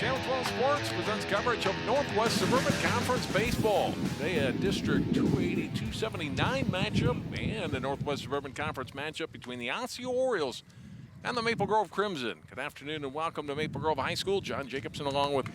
Channel 12 Sports presents coverage of Northwest Suburban Conference Baseball. Today, a District 280-279 matchup and a Northwest Suburban Conference matchup between the Osseo Orioles and the Maple Grove Crimson. Good afternoon and welcome to Maple Grove High School. John Jacobson along with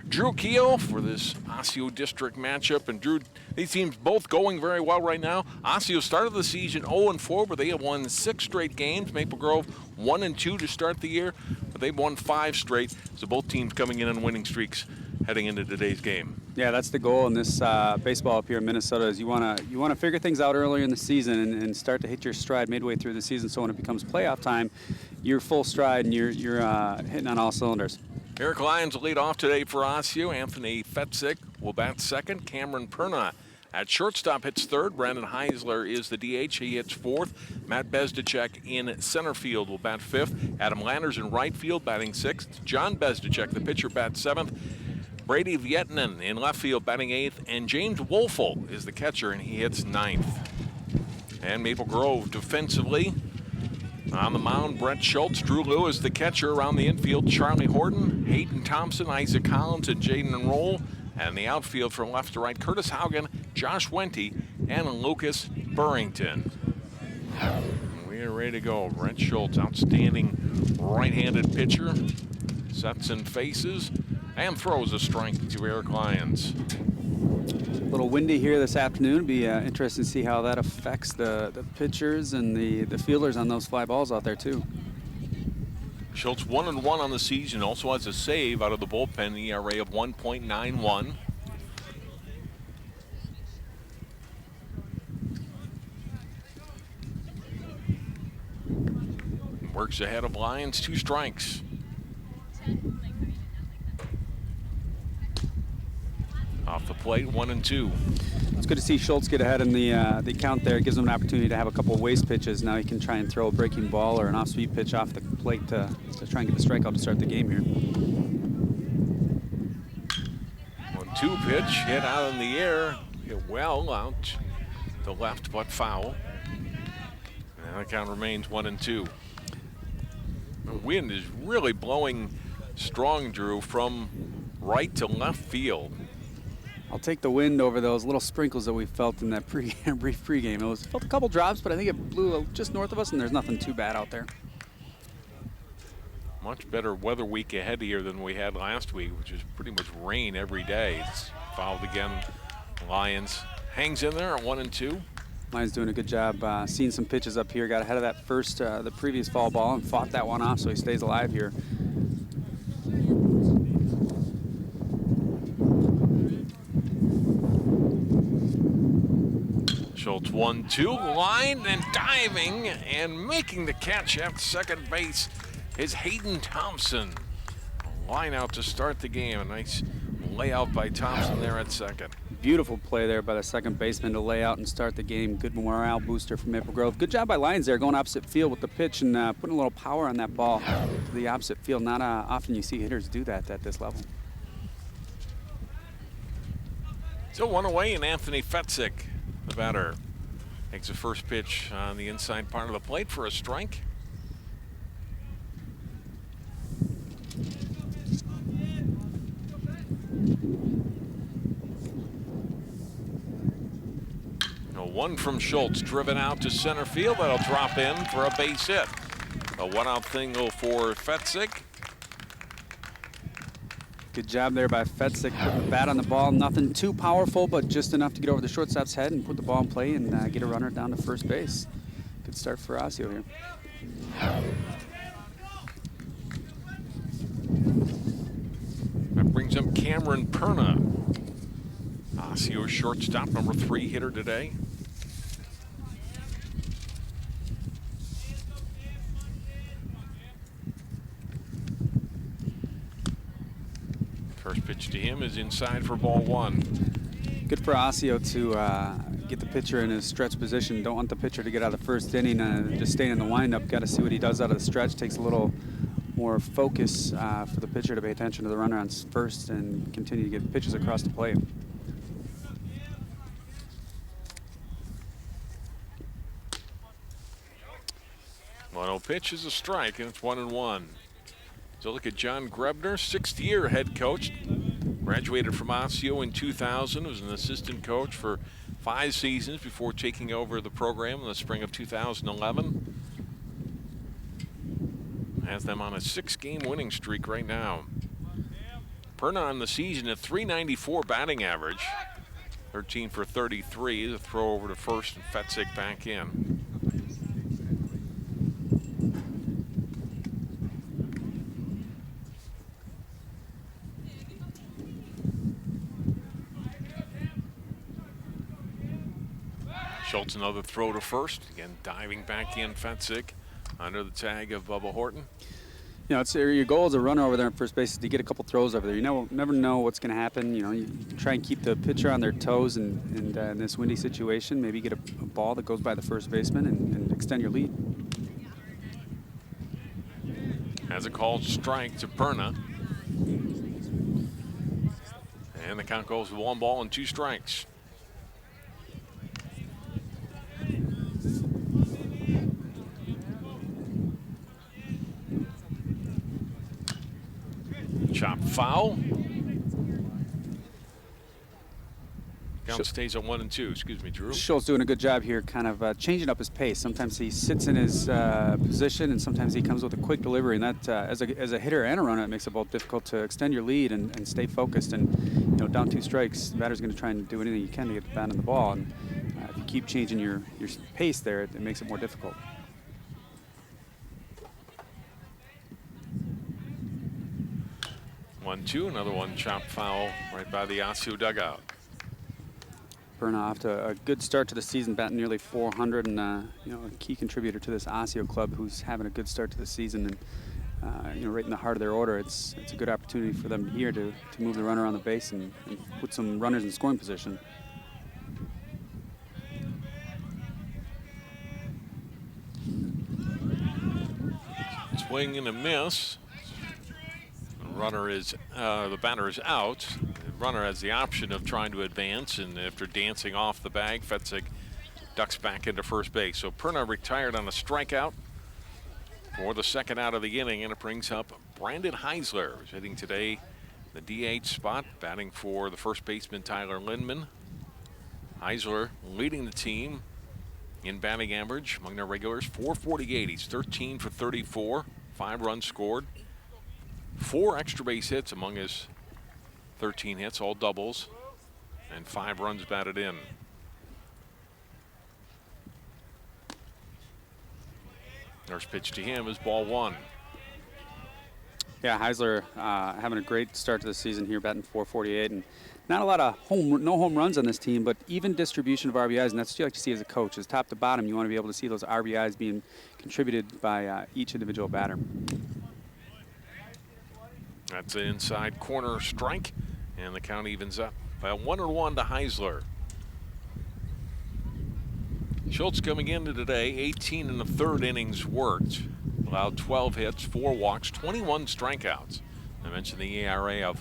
Drew Keel for this Osseo District matchup. And Drew, these teams both going very well right now. Osseo started the season 0-4, but they have won 6 straight games. Maple Grove 1-2 to start the year, but they've won 5 straight. So both teams coming in on winning streaks heading into today's game. Yeah, that's the goal in this baseball up here in Minnesota. Is you want to figure things out earlier in the season and start to hit your stride midway through the season. So when it becomes playoff time, you're full stride and you're hitting on all cylinders. Eric Lyons will lead off today for Osseo. Anthony Fetzik will bat second. Cameron Perna at shortstop hits third. Brandon Heisler is the DH. He hits fourth. Matt Bezdacek in center field will bat fifth. Adam Landers in right field batting sixth. John Bezdacek, the pitcher, bats seventh. Brady Vietnan in left field batting eighth. And James Wolfel is the catcher, and he hits ninth. And Maple Grove defensively. On the mound, Brett Schultz, Drew Lewis, the catcher. Around the infield, Charlie Horton, Hayden Thompson, Isaac Collins, and Jaden Roll. And the outfield from left to right, Curtis Haugen, Josh Wente, and Lucas Burrington. We are ready to go. Brett Schultz, outstanding right-handed pitcher. Sets and faces and throws a strike to Eric Lyons. A little windy here this afternoon. It'll be interesting to see how that affects the pitchers and the fielders on those fly balls out there too. Schultz 1-1 on the season, also has a save out of the bullpen, ERA of 1.91. Works ahead of Lyons, 2 strikes. Off the plate, 1-2. It's good to see Schultz get ahead in the count there. It gives him an opportunity to have a couple of waste pitches. Now he can try and throw a breaking ball or an off-speed pitch off the plate to try and get the strikeout to start the game here. 1-2 pitch, hit out in the air, hit well out to left but foul. And the count remains 1-2. The wind is really blowing strong, Drew, from right to left field. I'll take the wind over those little sprinkles that we felt in that brief pregame. It felt a couple drops, but I think it blew just north of us, and there's nothing too bad out there. Much better weather week ahead here than we had last week, which is pretty much rain every day. It's fouled again. Lyons hangs in there at 1-2. Lyons doing a good job seeing some pitches up here. Got ahead of that first, the previous foul ball, and fought that one off, so he stays alive here. Schultz 1-2, line and diving and making the catch at second base is Hayden Thompson. A line out to start the game. A nice layout by Thompson there at second. Beautiful play there by the second baseman to lay out and start the game. Good morale booster from Maple Grove. Good job by Lyons there, going opposite field with the pitch and putting a little power on that ball to the opposite field. Not often you see hitters do that at this level. Still one away, and Anthony Fetzik, the batter, takes the first pitch on the inside part of the plate for a strike. A one from Schultz, driven out to center field. That'll drop in for a base hit. A one-out single for Fetzik. Good job there by Fetzik, putting the bat on the ball. Nothing too powerful, but just enough to get over the shortstop's head and put the ball in play and get a runner down to first base. Good start for Osseo here. That brings up Cameron Perna. Osseo shortstop, number 3 hitter today. First pitch to him is inside for ball 1. Good for Osseo to get the pitcher in his stretch position. Don't want the pitcher to get out of the first inning just staying in the windup. Got to see what he does out of the stretch. Takes a little more focus for the pitcher to pay attention to the runner on first and continue to get pitches across the plate. 1-0 pitch is a strike, and it's 1-1. So look at John Grebner, sixth-year head coach. Graduated from Osseo in 2000, was an assistant coach for 5 seasons before taking over the program in the spring of 2011. Has them on a 6-game winning streak right now. Perna on the season at .394 batting average. 13 for 33, the throw over to first and Fetzig back in. Schultz another throw to first. Again, diving back in Fetzig under the tag of Bubba Horton. You know, it's your goal as a runner over there on first base is to get a couple throws over there. You never know what's going to happen. You know, you try and keep the pitcher on their toes, and in this windy situation, maybe get a ball that goes by the first baseman and extend your lead. Has a called strike to Perna. And the count goes with 1 ball and 2 strikes. Chop foul. Count stays at 1 and 2. Excuse me, Drew. Schultz doing a good job here, kind of changing up his pace. Sometimes he sits in his position, and sometimes he comes with a quick delivery. And that, as a hitter and a runner, it makes it both difficult to extend your lead and stay focused. And you know, down 2 strikes, the batter's going to try and do anything you can to get the bat on the ball. And if you keep changing your pace there, it makes it more difficult. 1-2, another one chopped foul right by the Osseo dugout. Perna off to a good start to the season, batting nearly 400, and you know, a key contributor to this Osseo club, who's having a good start to the season. And you know, right in the heart of their order, it's a good opportunity for them here to move the runner on the base and put some runners in scoring position. Swing and a miss. The batter is out. The runner has the option of trying to advance, and after dancing off the bag, Fetzig ducks back into first base. So Perna retired on a strikeout for the second out of the inning, and it brings up Brandon Heisler, who's hitting today the DH spot, batting for the first baseman Tyler Lindman. Heisler leading the team in batting average among their regulars, .448. He's 13 for 34, 5 runs scored. 4 extra base hits among his 13 hits, all doubles, and 5 runs batted in. First pitch to him is ball 1. Yeah, Heisler having a great start to the season here, batting .448, and not a lot of no home runs on this team, but even distribution of RBIs, and that's what you like to see as a coach. Is top to bottom, you want to be able to see those RBIs being contributed by each individual batter. That's an inside corner strike, and the count evens up by a 1-1 to Heisler. Schultz coming into today, 18 in the 3rd innings worked, allowed 12 hits, 4 walks, 21 strikeouts. I mentioned the ERA of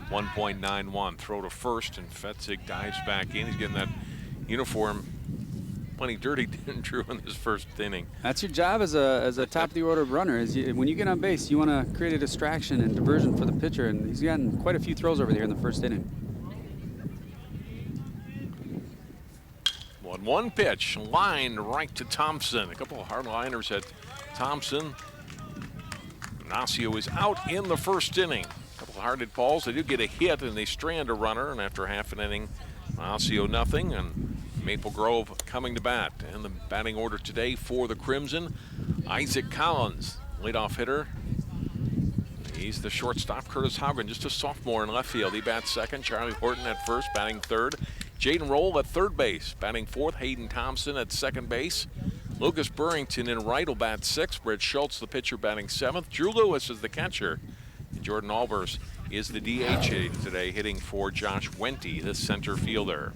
1.91. Throw to first, and Fetzig dives back in. He's getting that uniform plenty dirty, Drew, in his first inning. That's your job as a top of the order runner. When you get on base, you want to create a distraction and diversion for the pitcher, and he's gotten quite a few throws over there in the first inning. 1-1 pitch, lined right to Thompson. A couple of hard liners at Thompson. Osseo is out in the first inning. A couple of hard hit balls. They do get a hit, and they strand a runner, and after half an inning, Osseo nothing, and Maple Grove coming to bat. And the batting order today for the Crimson, Isaac Collins, leadoff hitter. He's the shortstop. Curtis Haugen, just a sophomore in left field. He bats second. Charlie Horton at first, batting third. Jaden Roll at third base, batting fourth. Hayden Thompson at second base. Lucas Burrington in right will bat sixth. Brett Schultz, the pitcher, batting seventh. Drew Lewis is the catcher. And Jordan Albers is the DH today, hitting for Josh Wente, the center fielder.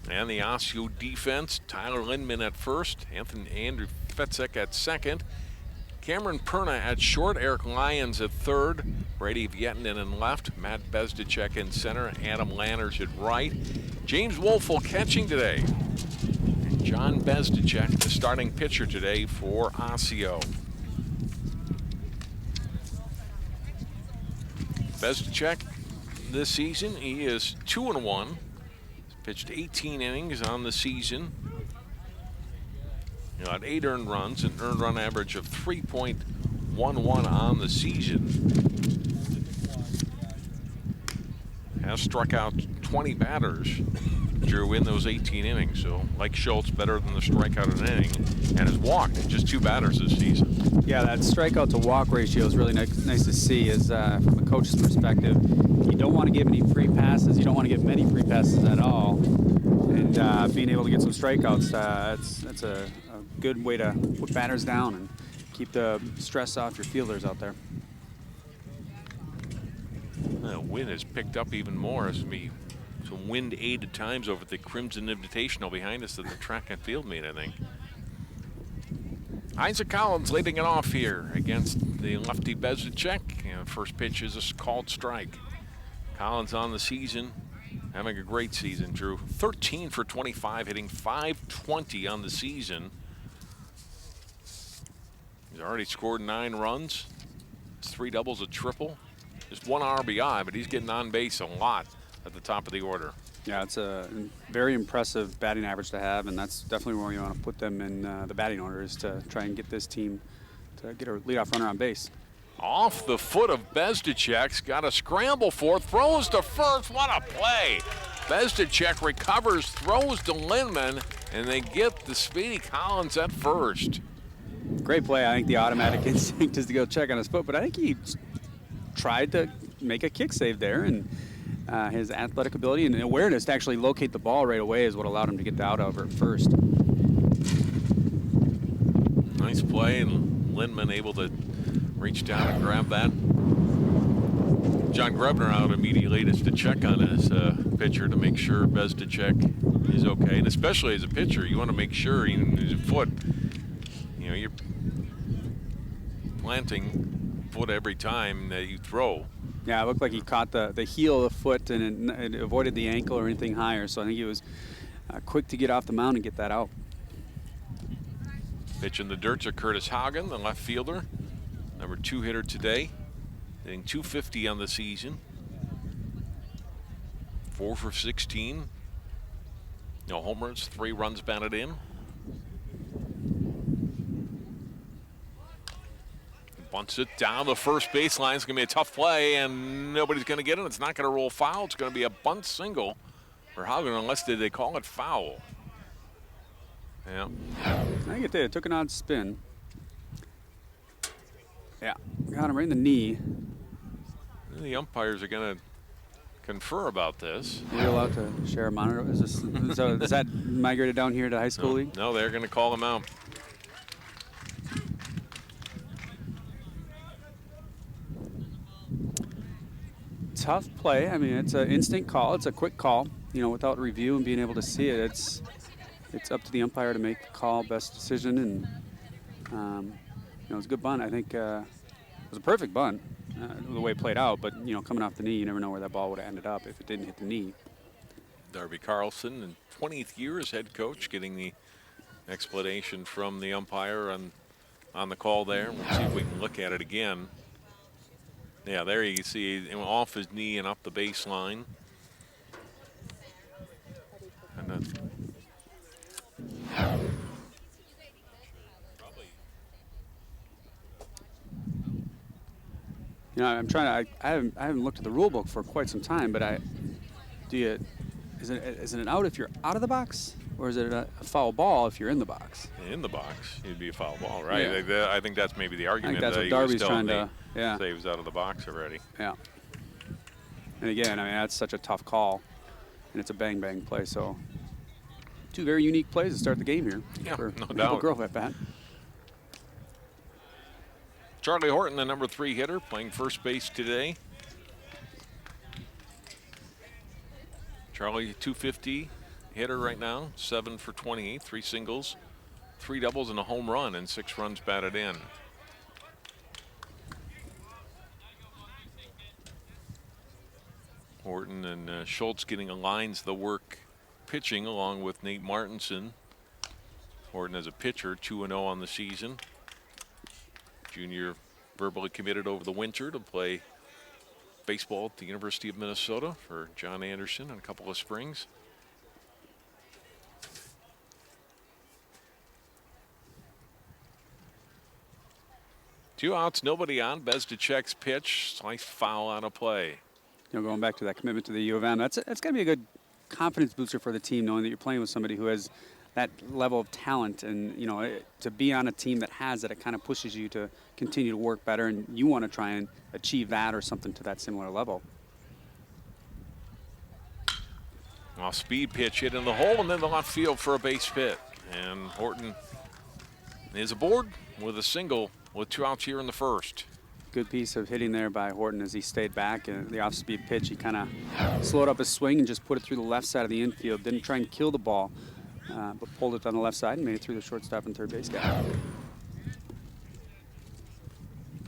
And the Osseo defense, Tyler Lindman at first, Andrew Fetzig at second, Cameron Perna at short, Eric Lyons at third, Brady Vietinen in left, Matt Bezdicek in center, Adam Lanners at right, James Wolfel catching today, and John Bezdicek, the starting pitcher today for Osseo. Bezdicek this season, he is 2-1. He's pitched 18 innings on the season. He had 8 earned runs, an earned run average of 3.11 on the season. Has struck out 20 batters, Drew, in those 18 innings. So, like Schultz, better than the strikeout in an inning, and has walked just 2 batters this season. Yeah, that strikeout to walk ratio is really nice to see. Is from a coach's perspective, you don't want to give any free passes. You don't want to give many free passes at all. And being able to get some strikeouts, that's a good way to put batters down and keep the stress off your fielders out there. The wind has picked up even more. There's going to be some wind aided times over at the Crimson Invitational behind us at the track and field meet, I think. Isaac Collins leading it off here against the lefty Bezdicek. First pitch is a called strike. Collins on the season, having a great season, Drew. 13 for 25, hitting .520 on the season. He's already scored 9 runs. It's 3 doubles, a triple. Just 1 RBI, but he's getting on base a lot at the top of the order. Yeah, it's a very impressive batting average to have, and that's definitely where you want to put them in the batting order, is to try and get this team to get a leadoff runner on base. Off the foot of Bezdicek's, got a scramble for, throws to first. What a play! Bezdicek recovers, throws to Lindman, and they get the speedy Collins at first. Great play. I think the automatic instinct is to go check on his foot, but I think he tried to make a kick save there, and his athletic ability and awareness to actually locate the ball right away is what allowed him to get the out over at first. Nice play, and Lindman able to reach down and grab that. John Grebner out immediately just to check on his pitcher to make sure Bezdicek is okay, and especially as a pitcher, you want to make sure his foot, you're planting foot every time that you throw. Yeah, it looked like he caught the heel of the foot and it avoided the ankle or anything higher. So I think he was quick to get off the mound and get that out. Pitch in the dirt to Curtis Haugen, the left fielder, number 2 hitter today, hitting .250 on the season. 4 for 16. No homers, 3 runs batted in. Bunts it down the first baseline. It's going to be a tough play, and nobody's going to get it. It's not going to roll foul. It's going to be a bunt single for Haugen, unless they call it foul. Yeah. I think it did. It took an odd spin. Yeah, got him right in the knee. The umpires are going to confer about this. Are you allowed to share a monitor? Is that migrated down here to high school league? No, they're going to call them out. Tough play. I mean, it's an instant call. It's a quick call. Without review and being able to see it, it's up to the umpire to make the call, best decision, and it was a good bunt. I think it was a perfect bunt, the way it played out. But coming off the knee, you never know where that ball would have ended up if it didn't hit the knee. Darby Carlson, in 20th year as head coach, getting the explanation from the umpire on the call there. We'll see if we can look at it again. Yeah, there you can see off his knee and up the baseline. And I'm trying to. I haven't looked at the rule book for quite some time, but is it an out if you're out of the box, or is it a foul ball if you're in the box? In the box, it'd be a foul ball, right? Yeah. I think that's maybe the argument. I think that's what Darby's trying to. Yeah. Say he was out of the box already. Yeah. And again, that's such a tough call, and it's a bang play. So 2 very unique plays to start the game here. Yeah, for no Maple doubt. Grove at bat. Charlie Horton, the number 3 hitter, playing first base today. Charlie, .250 hitter right now, 7 for 28, 3 singles, 3 doubles, and a home run, and 6 runs batted in. Horton and Schultz getting aligns the work pitching along with Nate Martinson. Horton as a pitcher, 2-0 on the season. Junior verbally committed over the winter to play baseball at the University of Minnesota for John Anderson in a couple of springs. Two outs, nobody on. Bezdicek's pitch, slice foul on a play. Going back to that commitment to the U of M, that's got to be a good confidence booster for the team, knowing that you're playing with somebody who has that level of talent, and to be on a team that has that, it kind of pushes you to continue to work better, and you want to try and achieve that or something to that similar level. Off speed pitch hit in the hole, and then the left field for a base hit. And Horton is aboard with a single with 2 outs here in the first. Good piece of hitting there by Horton as he stayed back. And the off-speed pitch, he kind of slowed up his swing and just put it through the left side of the infield. Didn't try and kill the ball, but pulled it on the left side and made it through the shortstop and third base guy.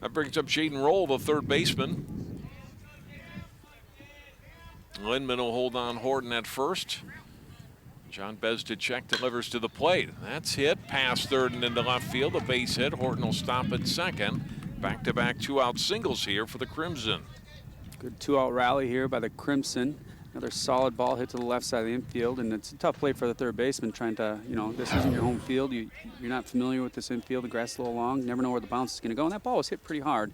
That brings up Jaden Roll, the third baseman. Lindman will hold on Horton at first. John Bezdicek delivers to the plate. That's hit past third and into left field. A base hit. Horton will stop at second. Back-to-back 2-out singles here for the Crimson. Good 2-out rally here by the Crimson. Another solid ball hit to the left side of the infield, and it's a tough play for the third baseman trying to, this isn't your home field. You're not familiar with this infield. The grass is a little long. You never know where the bounce is going to go, and that ball was hit pretty hard.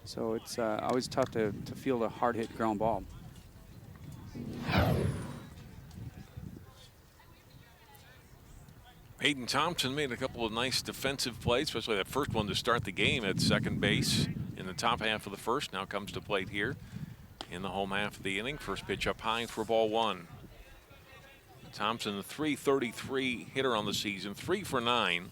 So it's always tough to field a hard-hit ground ball. Hayden Thompson made a couple of nice defensive plays, especially that first one to start the game at second base in the top half of the first. Now comes to plate here in the home half of the inning. First pitch up high for ball one. Thompson, the .333 hitter on the season, 3 for 9.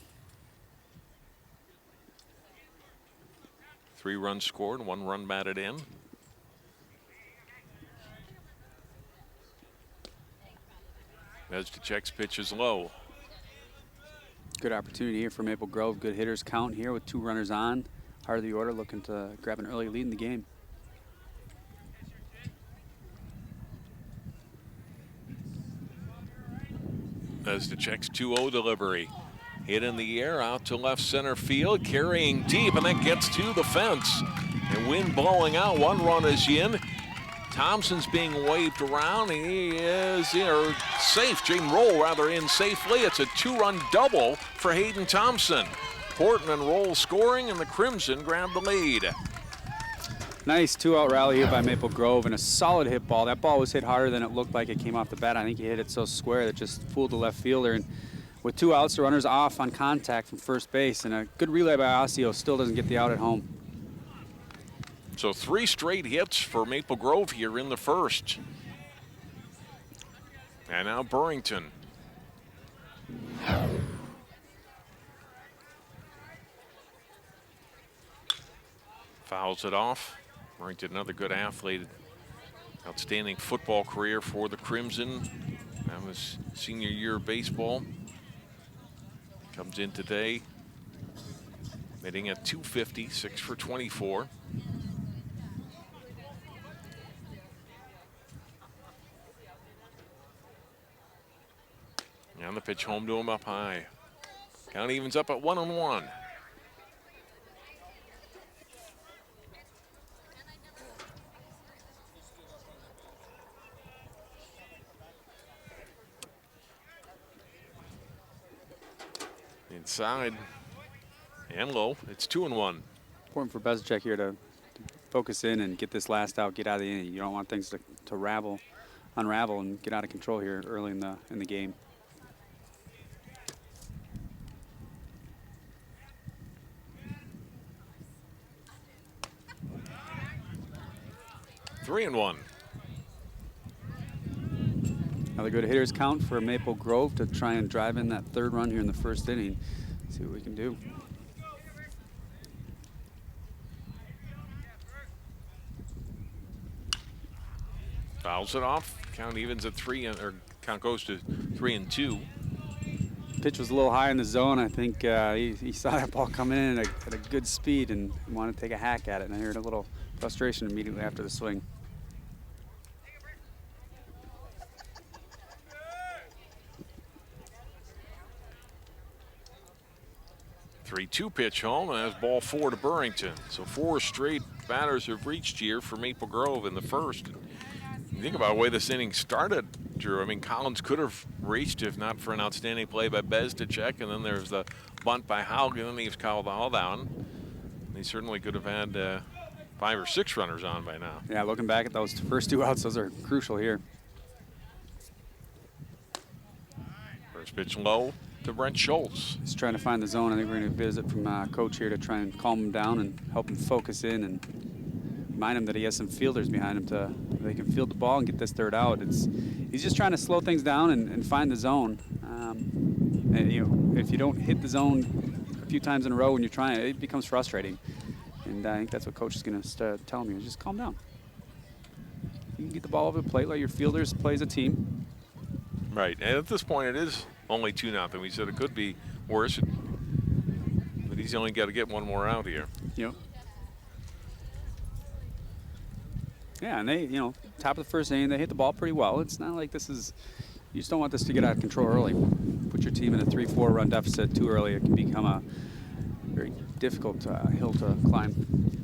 3 runs scored, 1 run batted in. Bezdicek's pitch is low. Good opportunity here for Maple Grove. Good hitters count here with 2 runners on. Heart of the order, looking to grab an early lead in the game. Bezdicek's 2-0 delivery. Hit in the air out to left center field, carrying deep, and that gets to the fence. And wind blowing out. 1 run is in. Thompson's being waved around. He is safe. Jaden Roll rather in safely. It's a 2-run double for Hayden Thompson. Horton and Roll scoring, and the Crimson grab the lead. Nice 2-out rally here by Maple Grove, and a solid hit ball. That ball was hit harder than it looked like it came off the bat. I think he hit it so square that just fooled the left fielder. And with 2 outs, the runner's off on contact from first base, and a good relay by Osseo. Still doesn't get the out at home. So 3 straight hits for Maple Grove here in the first. And now Burrington. Fouls it off. Burrington, another good athlete. Outstanding football career for the Crimson. That was senior year of baseball. Comes in today, hitting at .250, 6 for 24. And the pitch home to him up high. Count evens up at 1-1. Inside and low. It's 2-1. Important for Bezdicek here to focus in and get this last out, get out of the inning. You don't want things to unravel and get out of control here early in the game. Three and 1. Another good hitters count for Maple Grove to try and drive in that 3rd run here in the first inning. See what we can do. Fouls it off. Count evens at 3, or count goes to 3-2. Pitch was a little high in the zone. I think he saw that ball come in at a good speed and wanted to take a hack at it. And I heard a little frustration immediately after the swing. 3-2 pitch home, and that's ball 4 to Burrington. So 4 straight batters have reached here for Maple Grove in the first. You think about the way this inning started, Drew. I mean, Collins could have reached if not for an outstanding play by Bezdicek, and then there's the bunt by Haugen, and he's called all down. He certainly could have had 5 or 6 runners on by now. Yeah, looking back at those first 2 outs, those are crucial here. First pitch low to Brent Schultz. He's trying to find the zone. I think we're going to visit from Coach here to try and calm him down and help him focus in and remind him that he has some fielders behind him to they can field the ball and get this third out. He's just trying to slow things down and find the zone. And you know, if you don't hit the zone a few times in a row when you're trying, it becomes frustrating. And I think that's what Coach is going to tell him. Just calm down. You can get the ball over the plate, let your fielders play as a team. Right, and at this point it is only 2-0. We said it could be worse, but he's only got to get one more out here. Yep. Yeah, and they, you know, top of the first inning, they hit the ball pretty well. It's not like this is, you just don't want this to get out of control early. Put your team in a 3-4 run deficit too early. It can become a very difficult hill to climb.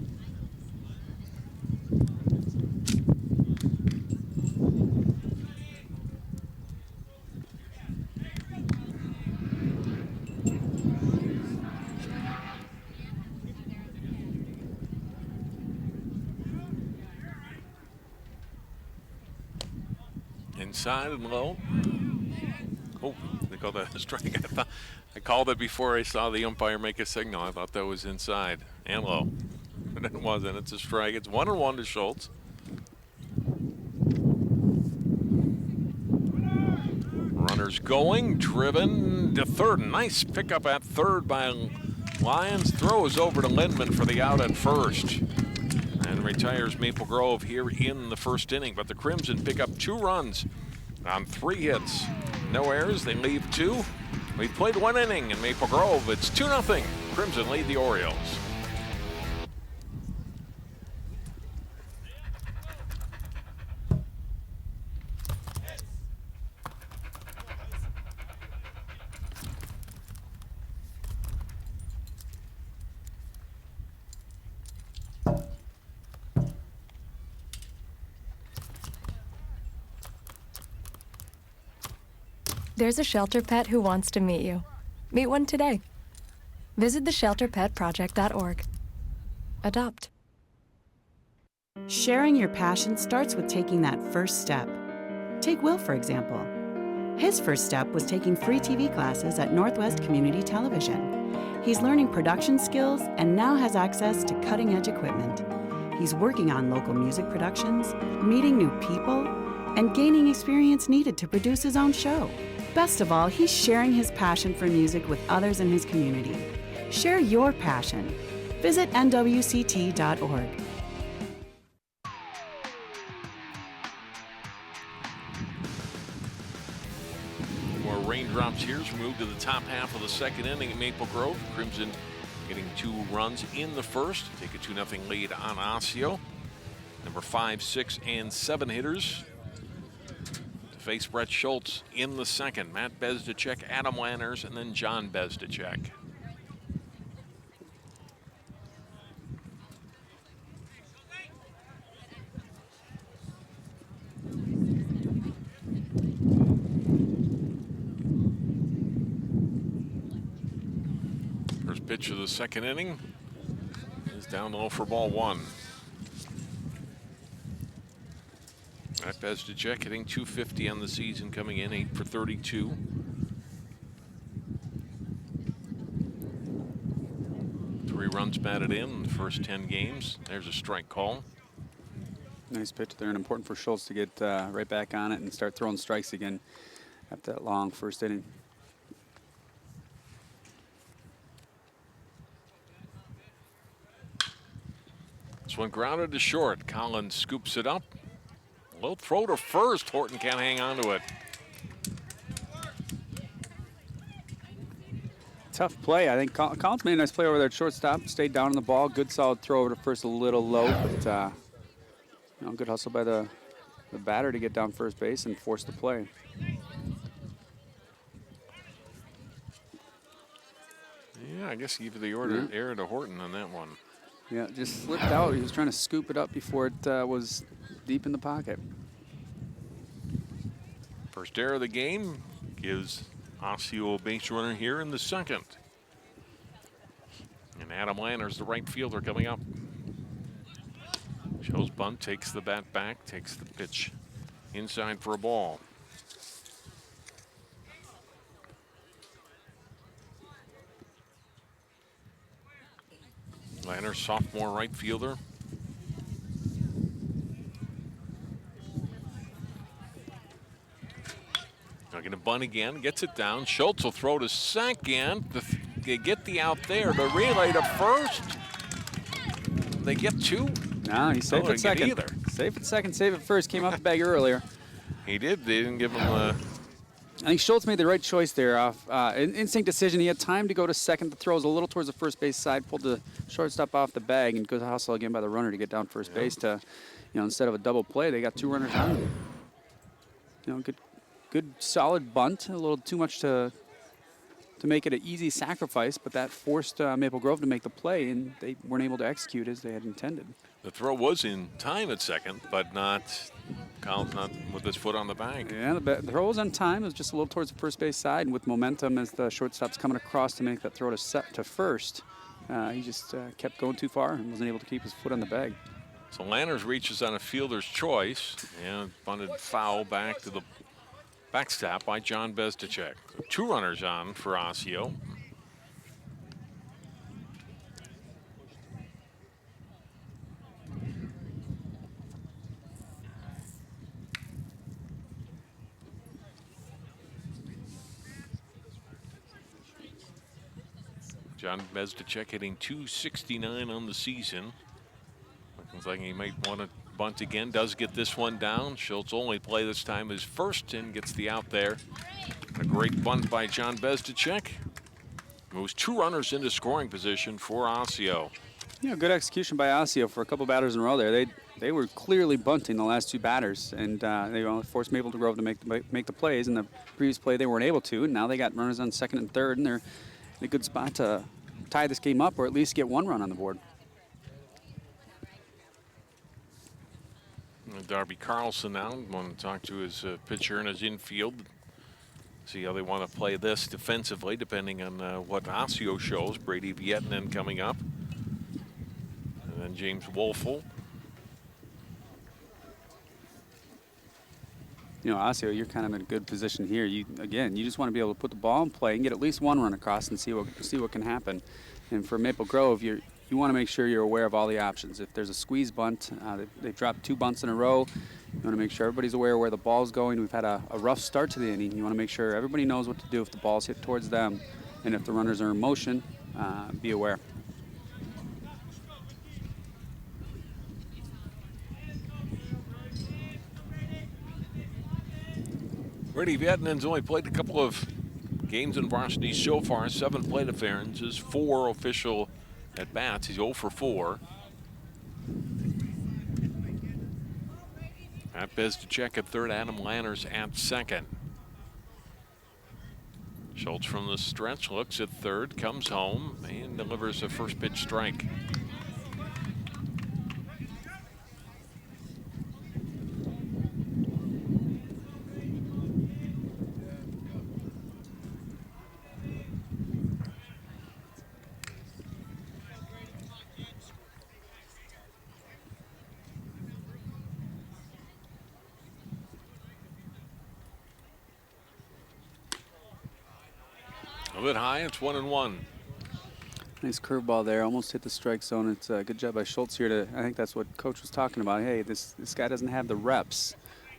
Inside and low. Oh, they called that a strike. I called it before I saw the umpire make a signal. I thought that was inside and low, but it wasn't. It's a strike. It's 1-1 to Schultz. Runners going, driven to third. Nice pickup at third by Lyons. Throws over to Lindman for the out at first. And retires Maple Grove here in the first inning. But the Crimson pick up 2 runs on 3 hits. No errors, they leave 2. We played 1 inning in Maple Grove. It's 2-0. Crimson lead the Orioles. There's a shelter pet who wants to meet you. Meet one today. Visit theshelterpetproject.org. Adopt. Sharing your passion starts with taking that first step. Take Will, for example. His first step was taking free TV classes at Northwest Community Television. He's learning production skills and now has access to cutting-edge equipment. He's working on local music productions, meeting new people, and gaining experience needed to produce his own show. Best of all, he's sharing his passion for music with others in his community. Share your passion. Visit nwct.org. More raindrops here as we move to the top half of the second inning at Maple Grove. Crimson getting 2 runs in the first. Take a 2-0 lead on Osseo. Number 5, 6, and 7 hitters face Brett Schultz in the second. Matt Bezdicek, Adam Lanners, and then John Bezdicek. First pitch of the second inning is down low for ball 1. Matt Bezdicek hitting .250 on the season, coming in 8 for 32. Three runs batted in the first 10 games. There's a strike call. Nice pitch there, and important for Schultz to get right back on it and start throwing strikes again after that long first inning. This one grounded to short. Collins scoops it up. Low throw to first. Horton can't hang on to it. Tough play. I think Collins made a nice play over there at shortstop. Stayed down on the ball. Good solid throw over to first, a little low, but you know, good hustle by the batter to get down first base and force the play. Yeah, I guess give the error to Horton on that one. Yeah, just slipped out. He was trying to scoop it up before it was deep in the pocket. First error of the game gives Osseo a base runner here in the second. And Adam Lanner's the right fielder coming up. Shows bunt, takes the bat back, takes the pitch inside for a ball. Lanner, sophomore right fielder. Looking to bunt again, gets it down. Schultz will throw to second. They get the out there. The relay to first. They get two. No, he's safe at second. Either. Safe at second, safe at first. Came off the bag earlier. He did. They didn't give him a... I think Schultz made the right choice there. Off instinct decision. He had time to go to second. The throw was a little towards the first base side. Pulled the shortstop off the bag and goes to hustle again by the runner to get down first base. To, instead of a double play, they got two runners on. Good solid bunt. A little too much to make it an easy sacrifice, but that forced Maple Grove to make the play, and they weren't able to execute as they had intended. The throw was in time at second, but Kyle's not with his foot on the bag. Yeah, the throw was on time. It was just a little towards the first base side, and with momentum as the shortstop's coming across to make that throw to first, he just kept going too far and wasn't able to keep his foot on the bag. So Lanners reaches on a fielder's choice and bunted foul back to the backstop by John Bezdacek. Two runners on for Osseo. John Bezdacek hitting .269 on the season. Looks like he might want to bunt again. Does get this one down. Schultz only play this time is first and gets the out there. A great bunt by John Bezdacek. Moves two runners into scoring position for Osseo. Good execution by Osseo for a couple batters in a row there. They were clearly bunting the last two batters, and they forced Maple Grove to make the plays. In the previous play, they weren't able to, and now they got runners on second and third, and they're in a good spot to tie this game up or at least get one run on the board. Darby Carlson now. Want to talk to his pitcher in his infield. See how they want to play this defensively, depending on what Osseo shows. Brady Vietnan coming up. And then James Wolfel. Osseo, you're kind of in a good position here. You just want to be able to put the ball in play and get at least one run across and see what can happen. And for Maple Grove, you want to make sure you're aware of all the options. If there's a squeeze bunt, they've dropped two bunts in a row. You want to make sure everybody's aware of where the ball's going. We've had a rough start to the inning. You want to make sure everybody knows what to do if the ball's hit towards them. And if the runners are in motion, be aware. Brady Vietnam's only played a couple of games in varsity so far. 7 plate appearances, 4 official at bats. He's 0 for 4. Matt Bezdacek at third, Adam Lanners at second. Schultz from the stretch looks at third, comes home, and delivers a first pitch strike. A bit high, it's 1-1. Nice curveball there, almost hit the strike zone. It's a good job by Schultz here I think that's what Coach was talking about. Hey, this guy doesn't have the reps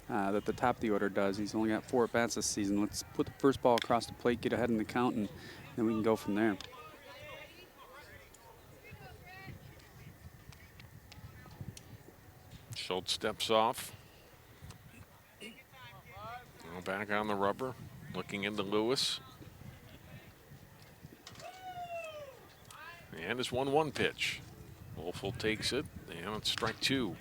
that the top of the order does. He's only got 4 at-bats this season. Let's put the first ball across the plate, get ahead in the count, and then we can go from there. Schultz steps off. Now back on the rubber, looking into Lewis. And it's 1-1 pitch. Wolfel takes it, and it's strike 2.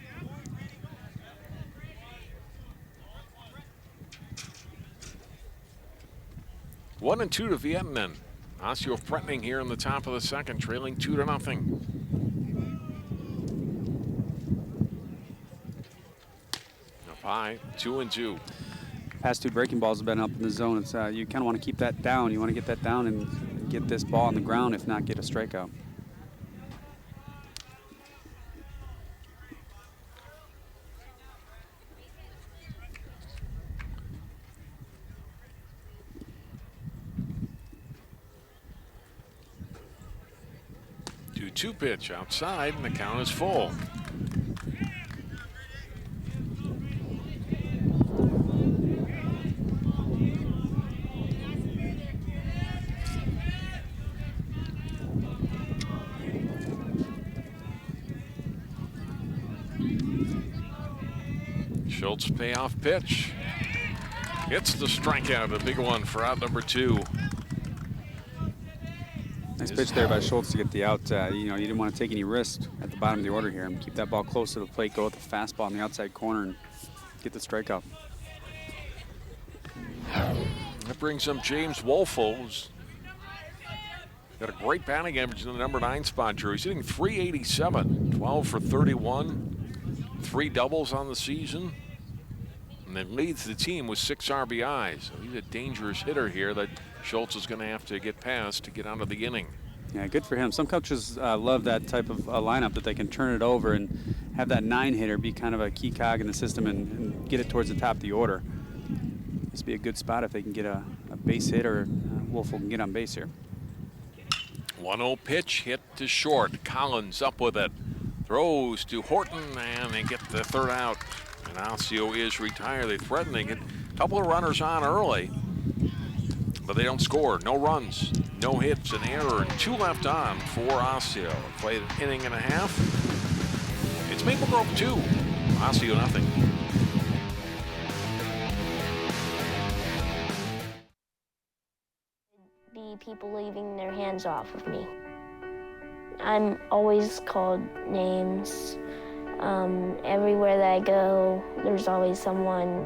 One and 2 to Vietnam. Osseo threatening here in the top of the second, trailing 2-0. by 2-2. Past 2 breaking balls have been up in the zone. It's you kind of want to keep that down. You want to get that down and get this ball on the ground, if not get a strikeout. Two pitch outside, and the count is full. Schultz payoff pitch. Hits the strikeout, a big one for out number 2. Nice pitch there by Schultz to get the out. You know, you didn't want to take any risks at the bottom of the order here and keep that ball close to the plate, go with the fastball on the outside corner and get the strikeout. That brings up James Wolfel, who's got a great batting average in the number 9 spot, Drew. He's hitting .387, 12 for 31, 3 doubles on the season, and then leads the team with 6 RBIs. So he's a dangerous hitter here that Schultz is going to have to get past to get out of the inning. Yeah, good for him. Some coaches love that type of lineup that they can turn it over and have that 9-hitter be kind of a key cog in the system and get it towards the top of the order. This would be a good spot if they can get a base hit or Wolf can get on base here. 1-0 pitch hit to short. Collins up with it. Throws to Horton, and they get the 3rd out. And Osseo is retired. They threaten to get a couple of runners on early, but they don't score. No runs, no hits, an error, and 2 left on for Osseo. Played an inning and a half. It's Maple Grove 2, Osseo nothing. Be people leaving their hands off of me. I'm always called names. Everywhere that I go, there's always someone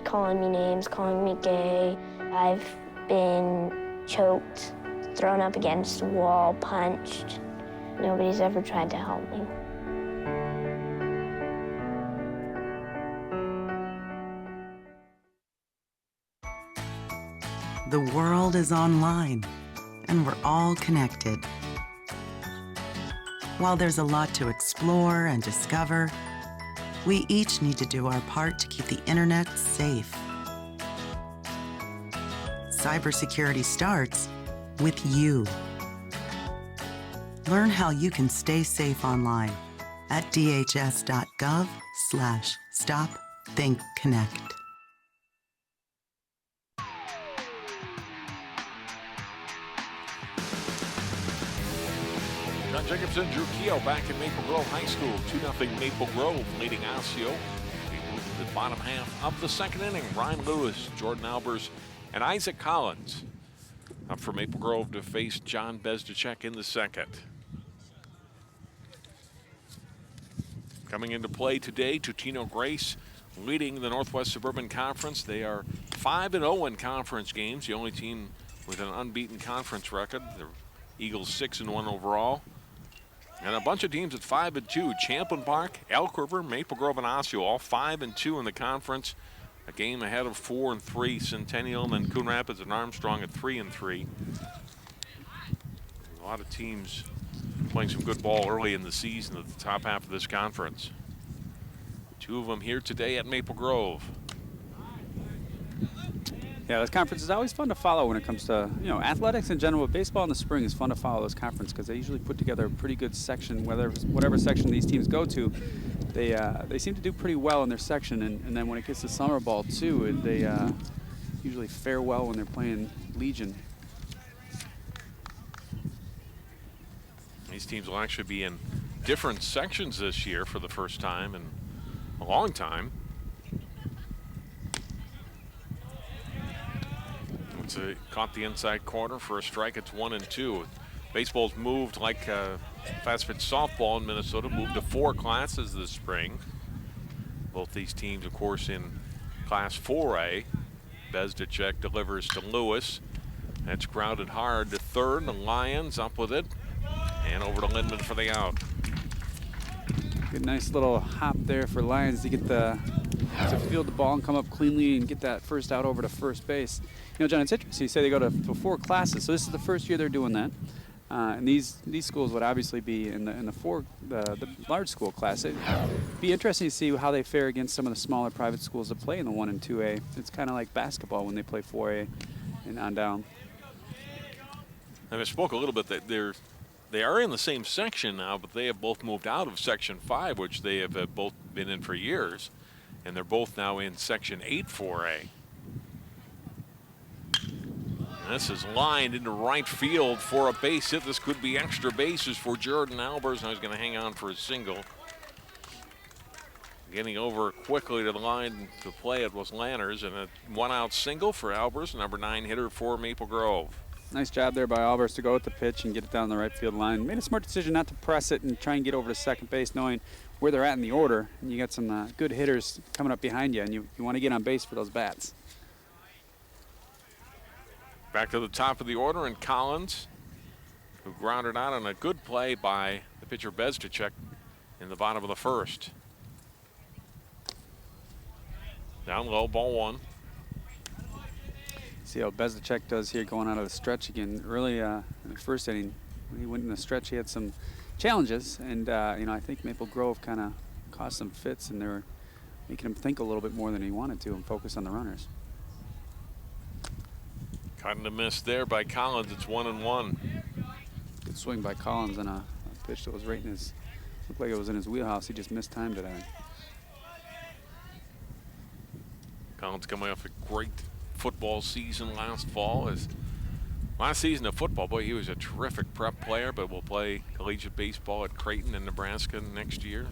calling me names, calling me gay. I've been choked, thrown up against a wall, punched. Nobody's ever tried to help me. The world is online, and we're all connected. While there's a lot to explore and discover, we each need to do our part to keep the internet safe. Cybersecurity starts with you. Learn how you can stay safe online at dhs.gov/stopthinkconnect. John Jacobson, Drew Keough back at Maple Grove High School. 2-0 Maple Grove leading Osseo. We move to the bottom half of the 2nd inning. Ryan Lewis, Jordan Albers, and Isaac Collins up for Maple Grove to face John Bezdacek in the 2nd. Coming into play today, Tutino Grace leading the Northwest Suburban Conference. They are 5-0 in conference games, the only team with an unbeaten conference record. The Eagles 6-1 overall. And a bunch of teams at 5-2. Champlin Park, Elk River, Maple Grove, and Osseo, all 5-2 in the conference. A game ahead of 4-3 Centennial, and then Coon Rapids and Armstrong at 3-3. A lot of teams playing some good ball early in the season at the top half of this conference. 2 of them here today at Maple Grove. Yeah, this conference is always fun to follow when it comes to, you know, athletics in general. But baseball in the spring is fun to follow this conference because they usually put together a pretty good section. Whatever section these teams go to, they seem to do pretty well in their section. And then when it gets to summer ball too, they usually fare well when they're playing Legion. These teams will actually be in different sections this year for the first time in a long time. Caught the inside corner for a strike. It's 1-2. Baseball's moved like fast pitch softball in Minnesota, moved to 4 classes this spring. Both these teams, of course, in Class 4A. Bezdacek delivers to Lewis. That's grounded hard to third. The Lions up with it. And over to Lindman for the out. Good, nice little hop there for Lions to get to field the ball and come up cleanly and get that first out over to first base. You know, John, it's interesting. You say they go to 4 classes, so this is the first year they're doing that. And these schools would obviously be in the large school class. It'd be interesting to see how they fare against some of the smaller private schools that play in the 1 and 2A. It's kind of like basketball when they play 4A and on down. I spoke a little bit that they are in the same section now, but they have both moved out of Section 5, which they have both been in for years, and they're both now in Section 8 4A. And this is lined into right field for a base hit. This could be extra bases for Jordan Albers, and he's going to hang on for a single. Getting over quickly to the line to play it was Lanners, and a 1-out single for Albers, number 9 hitter for Maple Grove. Nice job there by Albers to go with the pitch and get it down the right field line. Made a smart decision not to press it and try and get over to second base, knowing where they're at in the order. And you got some good hitters coming up behind you, and you want to get on base for those bats. Back to the top of the order, and Collins, who grounded out on a good play by the pitcher Bezdicek in the bottom of the first. Down low, ball 1. See how Bezdicek does here going out of the stretch again. Early in the first inning, when he went in the stretch, he had some challenges, and you know, I think Maple Grove kind of caused some fits, and they were making him think a little bit more than he wanted to and focus on the runners. Caught in a miss there by Collins. It's 1-1. Good swing by Collins on a pitch that was right in his, looked like it was in his wheelhouse. He just missed time today. Collins coming off a great football season last fall. His last season of football, boy, he was a terrific prep player, but will play collegiate baseball at Creighton in Nebraska next year.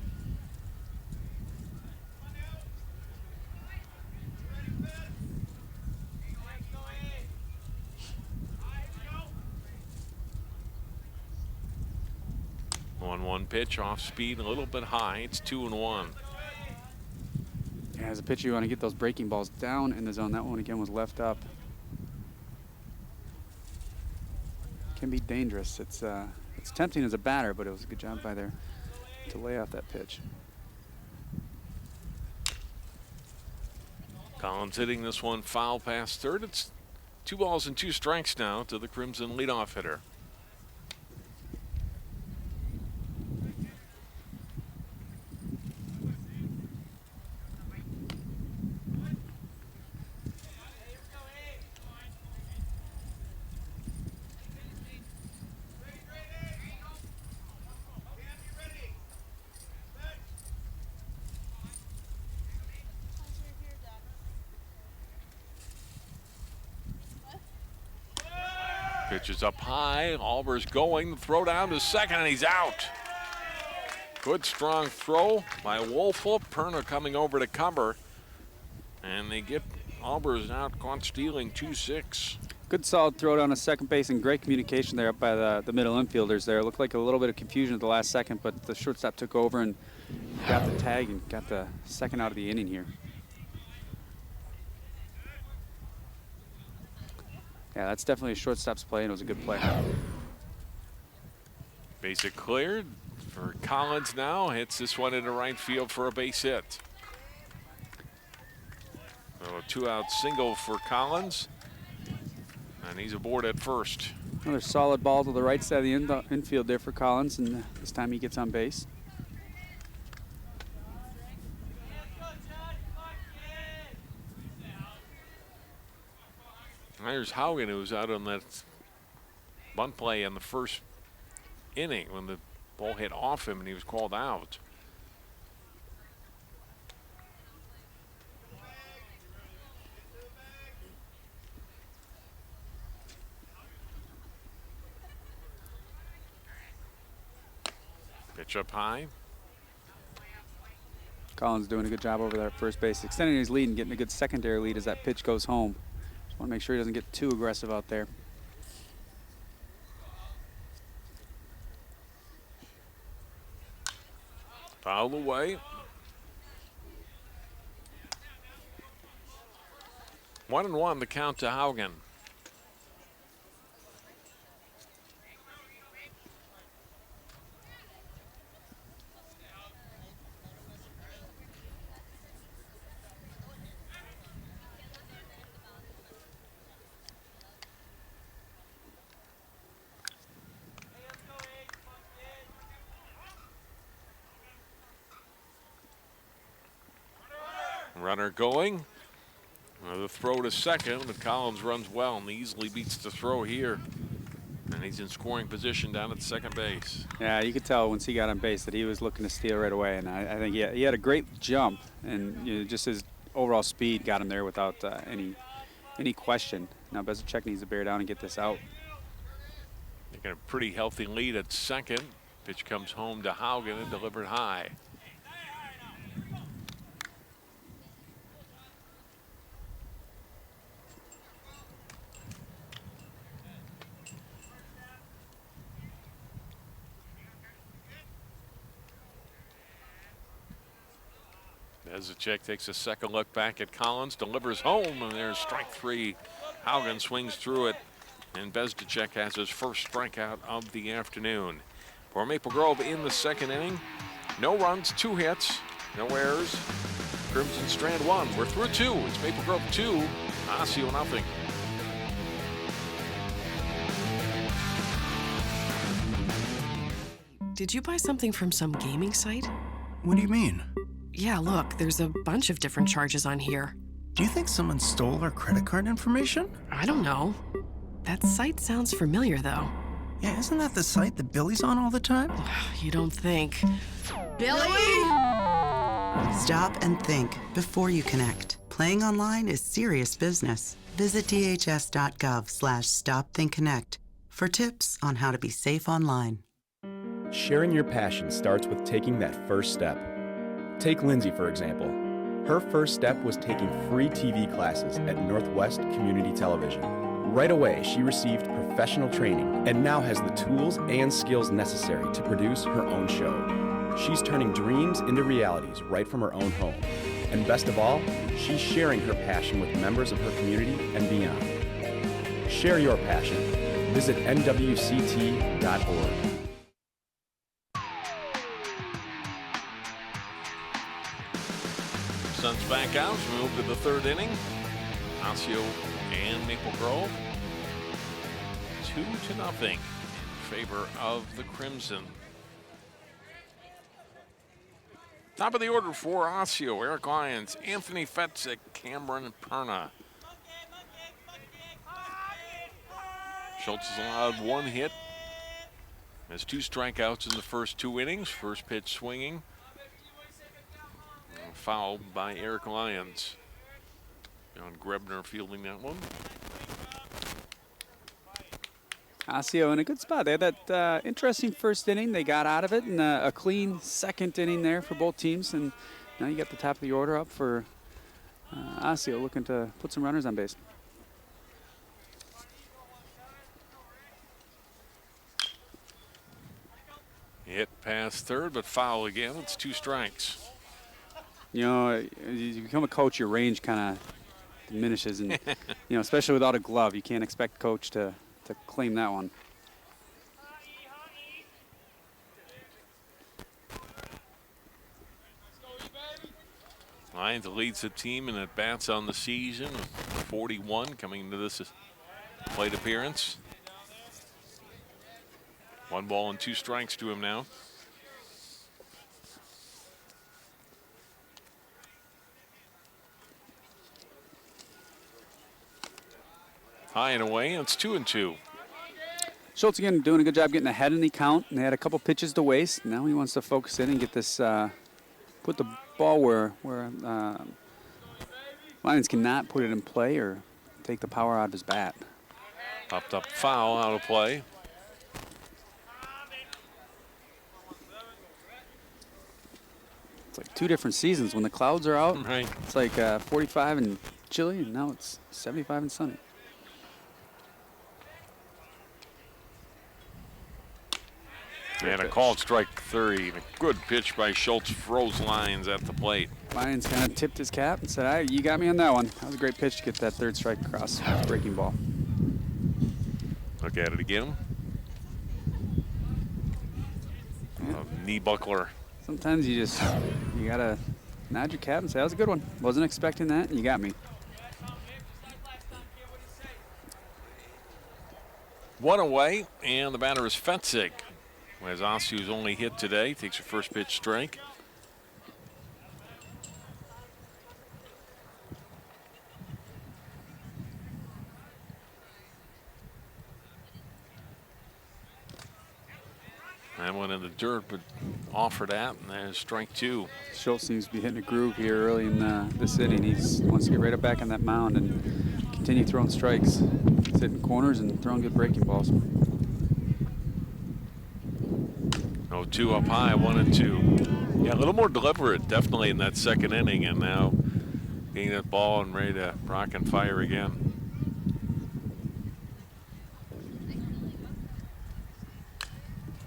One pitch off speed, a little bit high. It's 2-1. Yeah, as a pitcher, you want to get those breaking balls down in the zone. That one again was left up. Can be dangerous. It's tempting as a batter, but it was a good job by there to lay out that pitch. Collins hitting this one foul past third. It's 2 balls and 2 strikes now to the Crimson leadoff hitter. Pitch is up high. Albers going. The throw down to second, and he's out. Good strong throw by Wolfel. Perna coming over to cover. And they get Albers out, caught stealing 2-6. Good solid throw down to second base and great communication there up by the middle infielders there. Looked like a little bit of confusion at the last second, but the shortstop took over and got the tag and got the second out of the inning here. Yeah, that's definitely a shortstop's play, and it was a good play. Base hit cleared for Collins now. Hits this one into right field for a base hit. So a 2-out single for Collins. And he's aboard at first. Another solid ball to the right side of the infield there for Collins, and this time he gets on base. There's Haugen, who was out on that bunt play in the first inning when the ball hit off him and he was called out. Pitch up high. Collins doing a good job over there at first base, extending his lead and getting a good secondary lead as that pitch goes home. Just want to make sure he doesn't get too aggressive out there. Foul away. 1-1 the count to Haugen. Runner going. The throw to second, but Collins runs well and easily beats the throw here. And he's in scoring position down at second base. Yeah, you could tell once he got on base that he was looking to steal right away. And I think he had a great jump, and just his overall speed got him there without any question. Now Bezicek needs to bear down and get this out. They got a pretty healthy lead at second. Pitch comes home to Haugen and delivered high. Bezicek takes a second look back at Collins, delivers home, and there's strike three. Haugen swings through it, and Bezicek has his first strikeout of the afternoon. For Maple Grove in the second inning, no runs, 2 hits, no errors. Crimson Strand 1. We're through 2. It's Maple Grove 2, Osseo nothing. Did you buy something from some gaming site? What do you mean? Yeah, look, there's a bunch of different charges on here. Do you think someone stole our credit card information? I don't know. That site sounds familiar, though. Yeah, isn't that the site that Billy's on all the time? You don't think. Billy! Stop and think before you connect. Playing online is serious business. Visit dhs.gov/stopthinkconnect for tips on how to be safe online. Sharing your passion starts with taking that first step. Take Lindsay, for example. Her first step was taking free TV classes at Northwest Community Television. Right away, she received professional training and now has the tools and skills necessary to produce her own show. She's turning dreams into realities right from her own home. And best of all, she's sharing her passion with members of her community and beyond. Share your passion. Visit nwct.org. Suns back out. We move to the third inning. Osseo and Maple Grove 2-0 in favor of the Crimson. Top of the order for Osseo: Eric Lyons, Anthony Fetzik, Cameron Perna. Schultz has allowed 1 hit. Has 2 strikeouts in the first 2 innings. First pitch swinging. Foul by Eric Lyons. John Grebner fielding that one. Osseo in a good spot. They had that interesting first inning. They got out of it, and a clean second inning there for both teams. And now you got the top of the order up for Osseo, looking to put some runners on base. Hit past third, but foul again. It's 2 strikes. You know, as you become a coach, your range kind of diminishes, and especially without a glove, you can't expect coach to claim that one. Lyons leads the team in at bats on the season, 41 coming into this plate appearance. 1 ball and 2 strikes to him now. High and away, and it's 2-2. Schultz again doing a good job getting ahead in the count, and they had a couple pitches to waste. Now he wants to focus in and get this, put the ball where Lyons cannot put it in play or take the power out of his bat. Popped up foul, out of play. It's like 2 different seasons. When the clouds are out, Right. it's like 45 and chilly, and now it's 75 and sunny. And a called strike 30. A good pitch by Schultz froze Lyons at the plate. Lyons kind of tipped his cap and said, "All right, you got me on that one." That was a great pitch to get that 3rd strike across. Breaking ball. Look at it again. Knee buckler. Sometimes you gotta nod your cap and say, "That was a good one. Wasn't expecting that. You got me." 1 away, and the batter is Fetzik. As Osseo's only hit today, takes a first pitch strike. That one in the dirt, but offered at, and there's strike 2. Schultz seems to be hitting a groove here early in this inning. He wants to get right up back on that mound and continue throwing strikes. He's hitting corners and throwing good breaking balls. 0-2 up high, 1-2. Yeah, a little more deliberate, definitely, in that second inning, and now getting that ball and ready to rock and fire again.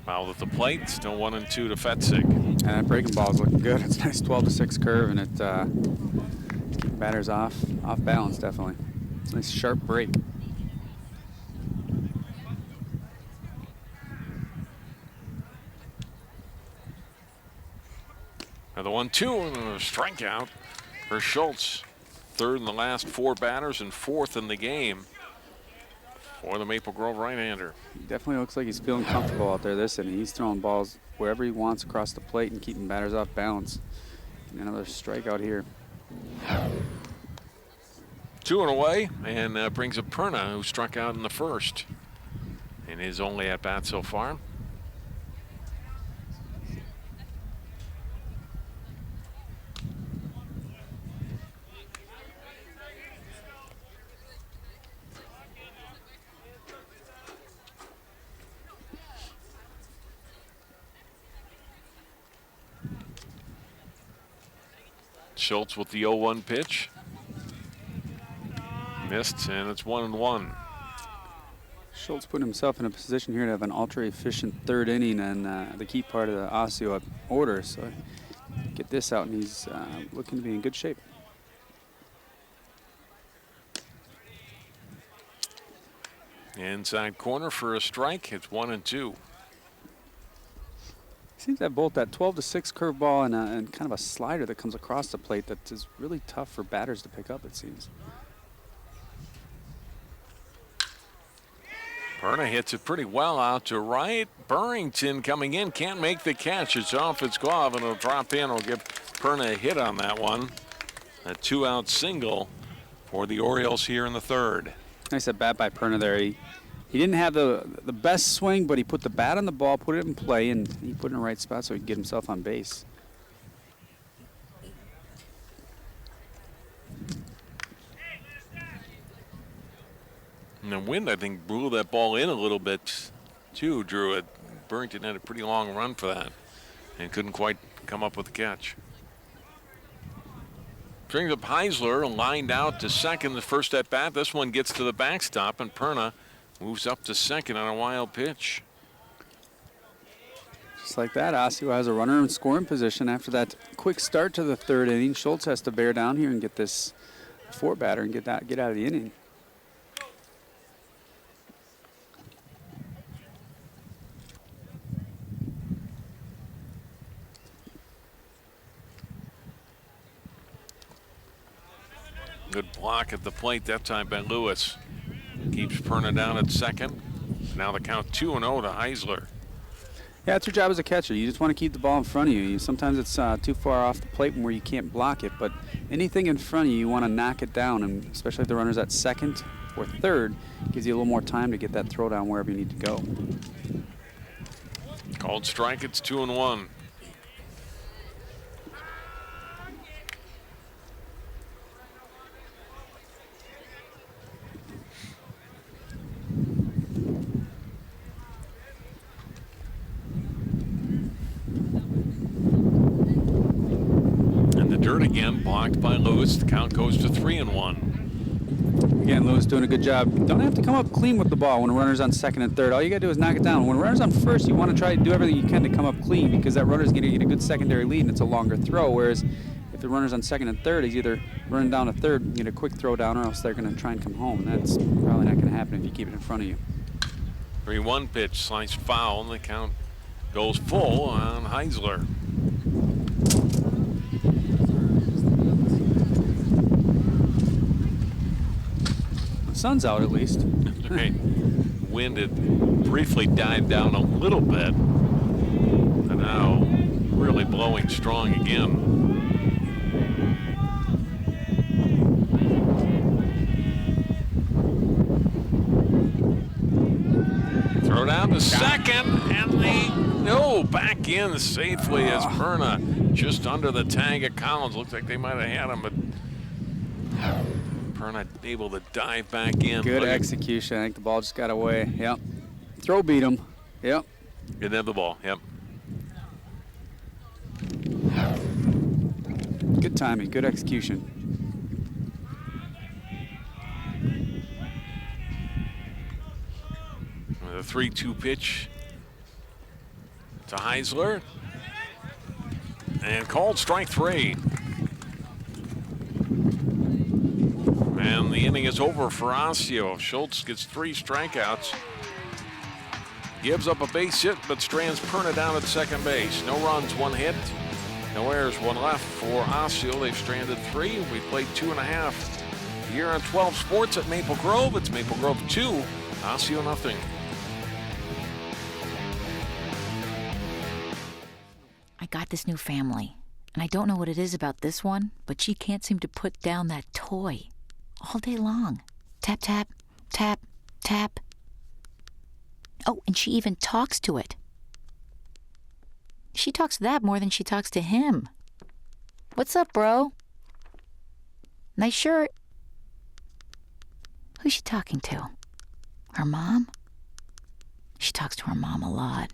Foul at the plate, still 1-2 to Fetzig. And that breaking ball is looking good. It's a nice 12-6 curve, and it's keeping batters off balance, definitely. It's a nice sharp break. Another 1-2 and a strikeout for Schultz. Third in the last 4 batters and 4th in the game for the Maple Grove right-hander. He definitely looks like he's feeling comfortable out there this inning. He's throwing balls wherever he wants across the plate and keeping batters off balance. And another strikeout here. 2 and away, and brings up Perna, who struck out in the first in his only at-bat so far. Schultz with the 0-1 pitch. Missed, and it's 1-1. Schultz put himself in a position here to have an ultra-efficient third inning and the key part of the Osseo order. So get this out, and he's looking to be in good shape. Inside corner for a strike. It's 1-2. Seems to have both that 12-6 curveball and kind of a slider that comes across the plate that is really tough for batters to pick up, it seems. Perna hits it pretty well out to right. Burrington coming in, can't make the catch. It's off its glove, and it'll drop in. It'll give Perna a hit on that one. A 2-out single for the Orioles here in the third. Nice at bat by Perna there. He didn't have the best swing, but he put the bat on the ball, put it in play, and he put it in the right spot so he could get himself on base. And the wind, I think, blew that ball in a little bit, too, Drew. Burrington had a pretty long run for that and couldn't quite come up with the catch. Brings up Heisler, lined out to second the first at bat. This one gets to the backstop, and Perna moves up to second on a wild pitch. Just like that, Osseo has a runner in scoring position after that quick start to the third inning. Schultz has to bear down here and get this 4-batter and get out of the inning. Good block at the plate that time by Lewis. Keeps Perna down at second. Now the count 2-0 to Heisler. Yeah, it's your job as a catcher. You just want to keep the ball in front of you. Sometimes it's too far off the plate where you can't block it, but anything in front of you, you want to knock it down, and especially if the runner's at second or third, gives you a little more time to get that throw down wherever you need to go. Called strike, it's 2-1. Dirt again, blocked by Lewis. The count goes to 3-1. Again, Lewis doing a good job. You don't have to come up clean with the ball when a runner's on second and third. All you got to do is knock it down. When a runner's on first, you want to try to do everything you can to come up clean because that runner's going to get a good secondary lead and it's a longer throw. Whereas if the runner's on second and third, he's either running down to third and get a quick throw down or else they're going to try and come home. And that's probably not going to happen if you keep it in front of you. 3-1 pitch, sliced foul, and the count goes full on Heisler. Sun's out at least. Right. Wind had briefly died down a little bit, and now really blowing strong again. Throw down to second, and the back in safely as Perna just under the tag of Collins. Looks like they might have had him, but Perna able to dive back in. Good execution. I think the ball just got away. Yep. Throw beat him. Yep. Didn't have the ball. Yep. Good timing. Good execution. The 3-2 pitch to Heisler. And called strike 3. And the inning is over for Osseo. Schultz gets 3 strikeouts. Gives up a base hit, but strands Perna down at second base. No runs, 1 hit. No errors, 1 left for Osseo. They've stranded 3. We played 2.5 here on 12 Sports at Maple Grove. It's Maple Grove 2, Osseo nothing. I got this new family, and I don't know what it is about this one, but she can't seem to put down that toy all day long. Tap, tap, tap, tap. Oh, and she even talks to it. She talks to that more than she talks to him. What's up, bro? Nice shirt. Who's she talking to? Her mom? She talks to her mom a lot.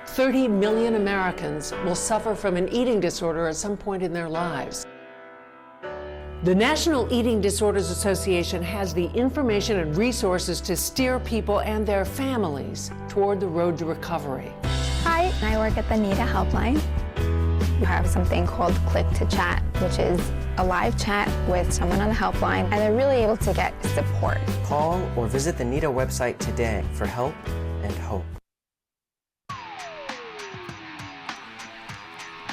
30 million Americans will suffer from an eating disorder at some point in their lives. The National Eating Disorders Association has the information and resources to steer people and their families toward the road to recovery. Hi, I work at the NEDA helpline. We have something called Click to Chat, which is a live chat with someone on the helpline, and they're really able to get support. Call or visit the NEDA website today for help and hope.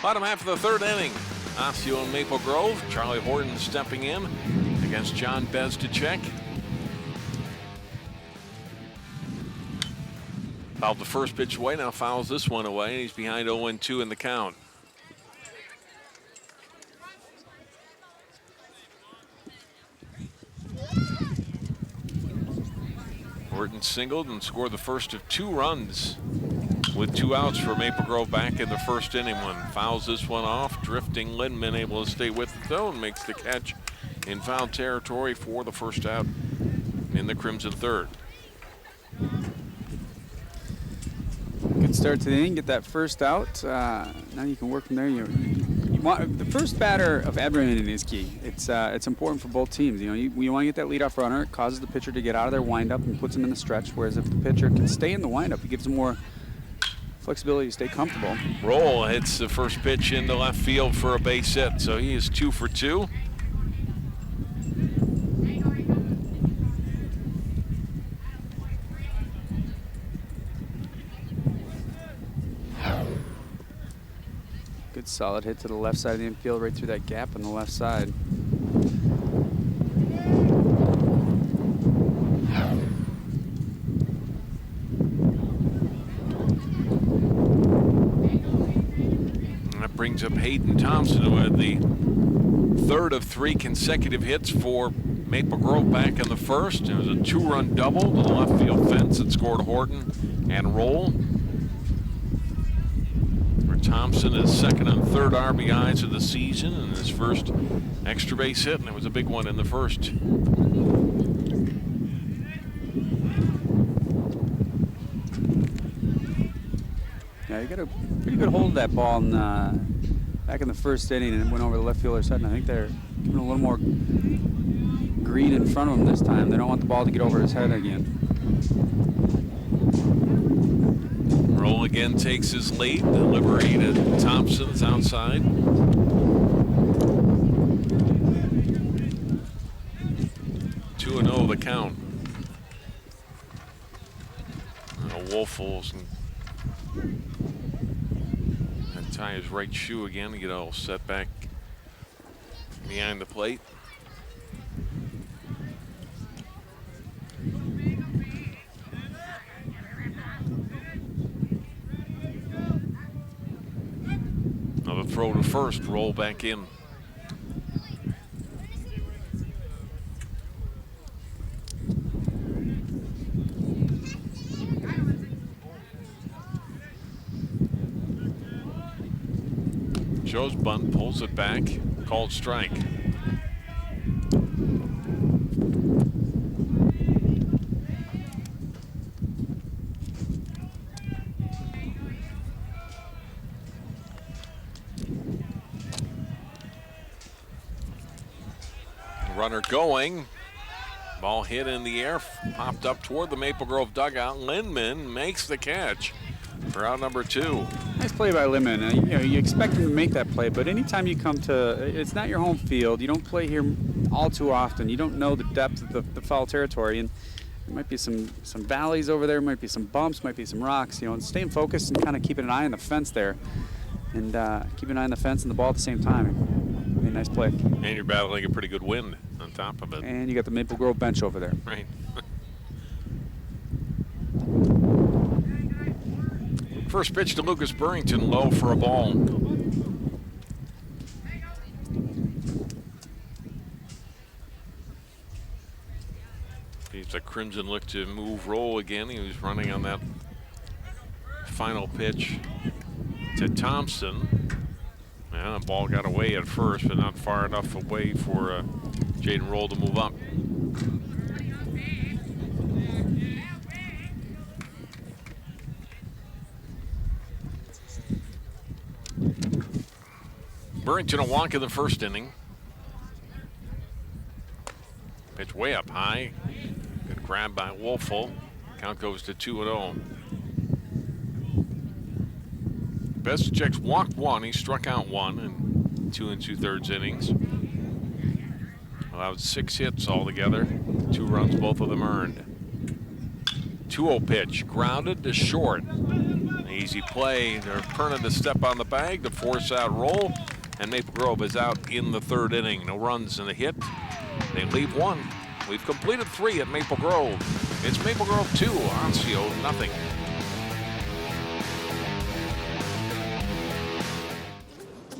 Bottom half of the 3rd inning. Osseo and Maple Grove. Charlie Horton stepping in against John Bezdicek. Fouled the first pitch away, now fouls this one away, and he's behind 0-2 in the count. Horton singled and scored the first of 2 runs with 2 outs for Maple Grove back in the 1st inning. One fouls this one off. Drifting Lindman able to stay with it though and makes the catch in foul territory for the first out in the Crimson 3rd. Good start to the inning. Get that first out. Now you can work from there. You want the first batter of every inning is key. It's important for both teams. You want to get that leadoff runner. It causes the pitcher to get out of their windup and puts them in the stretch. Whereas if the pitcher can stay in the windup, it gives them more flexibility to stay comfortable. Roll hits the first pitch into left field for a base hit, so he is 2 for 2. Good solid hit to the left side of the infield, right through that gap on the left side. Brings up Hayden Thompson, who had the 3rd of 3 consecutive hits for Maple Grove back in the 1st. It was a 2-run double to the left field fence that scored Horton and Roll. For Thompson, his 2nd and 3rd RBIs of the season and his first extra base hit, and it was a big one in the 1st. Yeah, you got a pretty good hold of that ball back in the 1st inning, and it went over the left fielder's head. And I think they're giving a little more green in front of him this time. They don't want the ball to get over his head again. Roll again takes his lead. Delivery to Thompson's outside. Two and 0 the count. Wolfels and tie his right shoe again to get all set back behind the plate. Another throw to first, roll back in. Shows bunt, pulls it back, called strike. Runner going. Ball hit in the air, popped up toward the Maple Grove dugout. Lindman makes the catch for out number 2. Nice play by Lindman. You expect him to make that play, but anytime you come to, it's not your home field. You don't play here all too often. You don't know the depth of the foul territory, and there might be some valleys over there, might be some bumps, might be some rocks. And staying focused and kind of keeping an eye on the fence there, and keep an eye on the fence and the ball at the same time. A nice play. And you're battling a pretty good wind on top of it. And you got the Maple Grove bench over there. Right. First pitch to Lucas Burrington, low for a ball. It's a Crimson look to move roll again. He was running on that final pitch to Thompson. Yeah, the ball got away at first, but not far enough away for Jaden Roll to move up. Burrington a walk in the first inning. Pitch way up high. Good grab by Wolfel. Count goes to 2-0. Bestechek's walked 1. He struck out 1 in 2 2/3 innings. Allowed 6 hits altogether. 2 runs, both of them earned. 2-0 pitch, grounded to short. An easy play. They're Perna to step on the bag to force out Roll, and Maple Grove is out in the 3rd inning. No runs and a hit. They leave 1. We've completed 3 at Maple Grove. It's Maple Grove 2, Osseo nothing.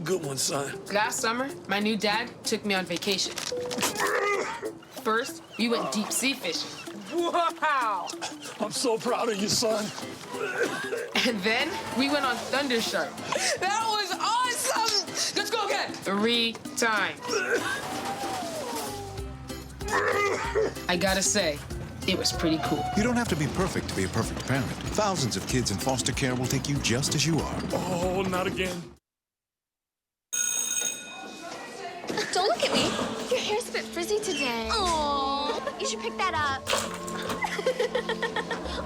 Good one, son. Last summer, my new dad took me on vacation. First, we went deep sea fishing. Wow! I'm so proud of you, son. And then we went on Thunder Shark. That was awesome! Let's go again. 3 times. I gotta say, it was pretty cool. You don't have to be perfect to be a perfect parent. Thousands of kids in foster care will take you just as you are. Oh, not again. Don't look at me. Your hair's a bit frizzy today. Oh, you should pick that up.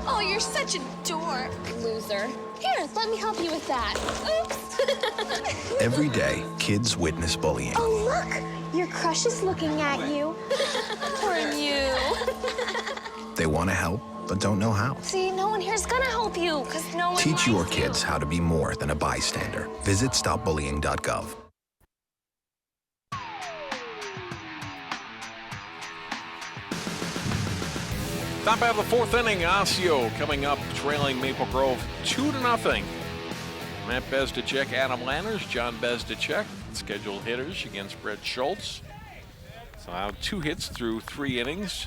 Oh, you're such a dork. Loser. Here, let me help you with that. Oops. Every day, kids witness bullying. Oh, look. Your crush is looking at you. Poor you. They want to help, but don't know how. See, no one here's gonna help you, because no one Teach your likes kids how to be more than a bystander. Visit stopbullying.gov. Top out of the 4th inning, Osseo coming up, trailing Maple Grove 2-0. Matt Bezdechek, Adam Lanners, John Bezdechek, scheduled hitters against Brett Schultz. So allowed 2 hits through 3 innings.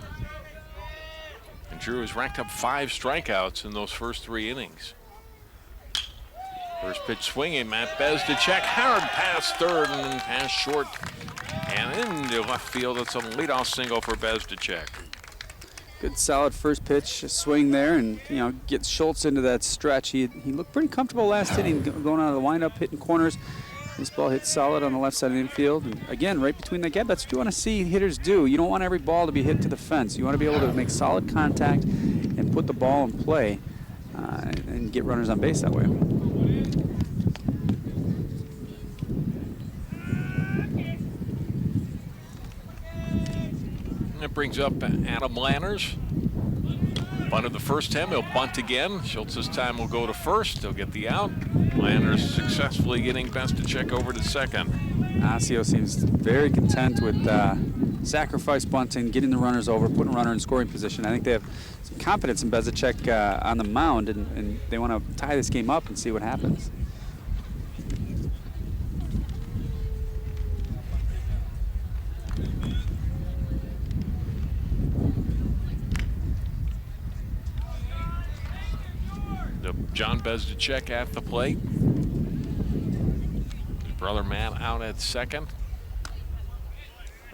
And Drew has racked up 5 strikeouts in those first 3 innings. First pitch swinging, Matt Bezdechek, hard past third and then past short and into left field. It's a leadoff single for Bezdechek. Good solid first pitch swing there, and gets Schultz into that stretch. He looked pretty comfortable last inning, going out of the windup, hitting corners. This ball hits solid on the left side of the infield, and again, right between the gap. That's what you want to see hitters do. You don't want every ball to be hit to the fence. You want to be able to make solid contact and put the ball in play, and get runners on base that way. That brings up Adam Lanners. Bunt of the first time, he'll bunt again. Schultz this time will go to first. He'll get the out. Lanners successfully getting Bezdechek over to second. Osseo seems very content with sacrifice bunting, getting the runners over, putting a runner in scoring position. I think they have some confidence in Bezdechek on the mound, and they want to tie this game up and see what happens. John Bezdechek at the plate. Brother Matt out at second.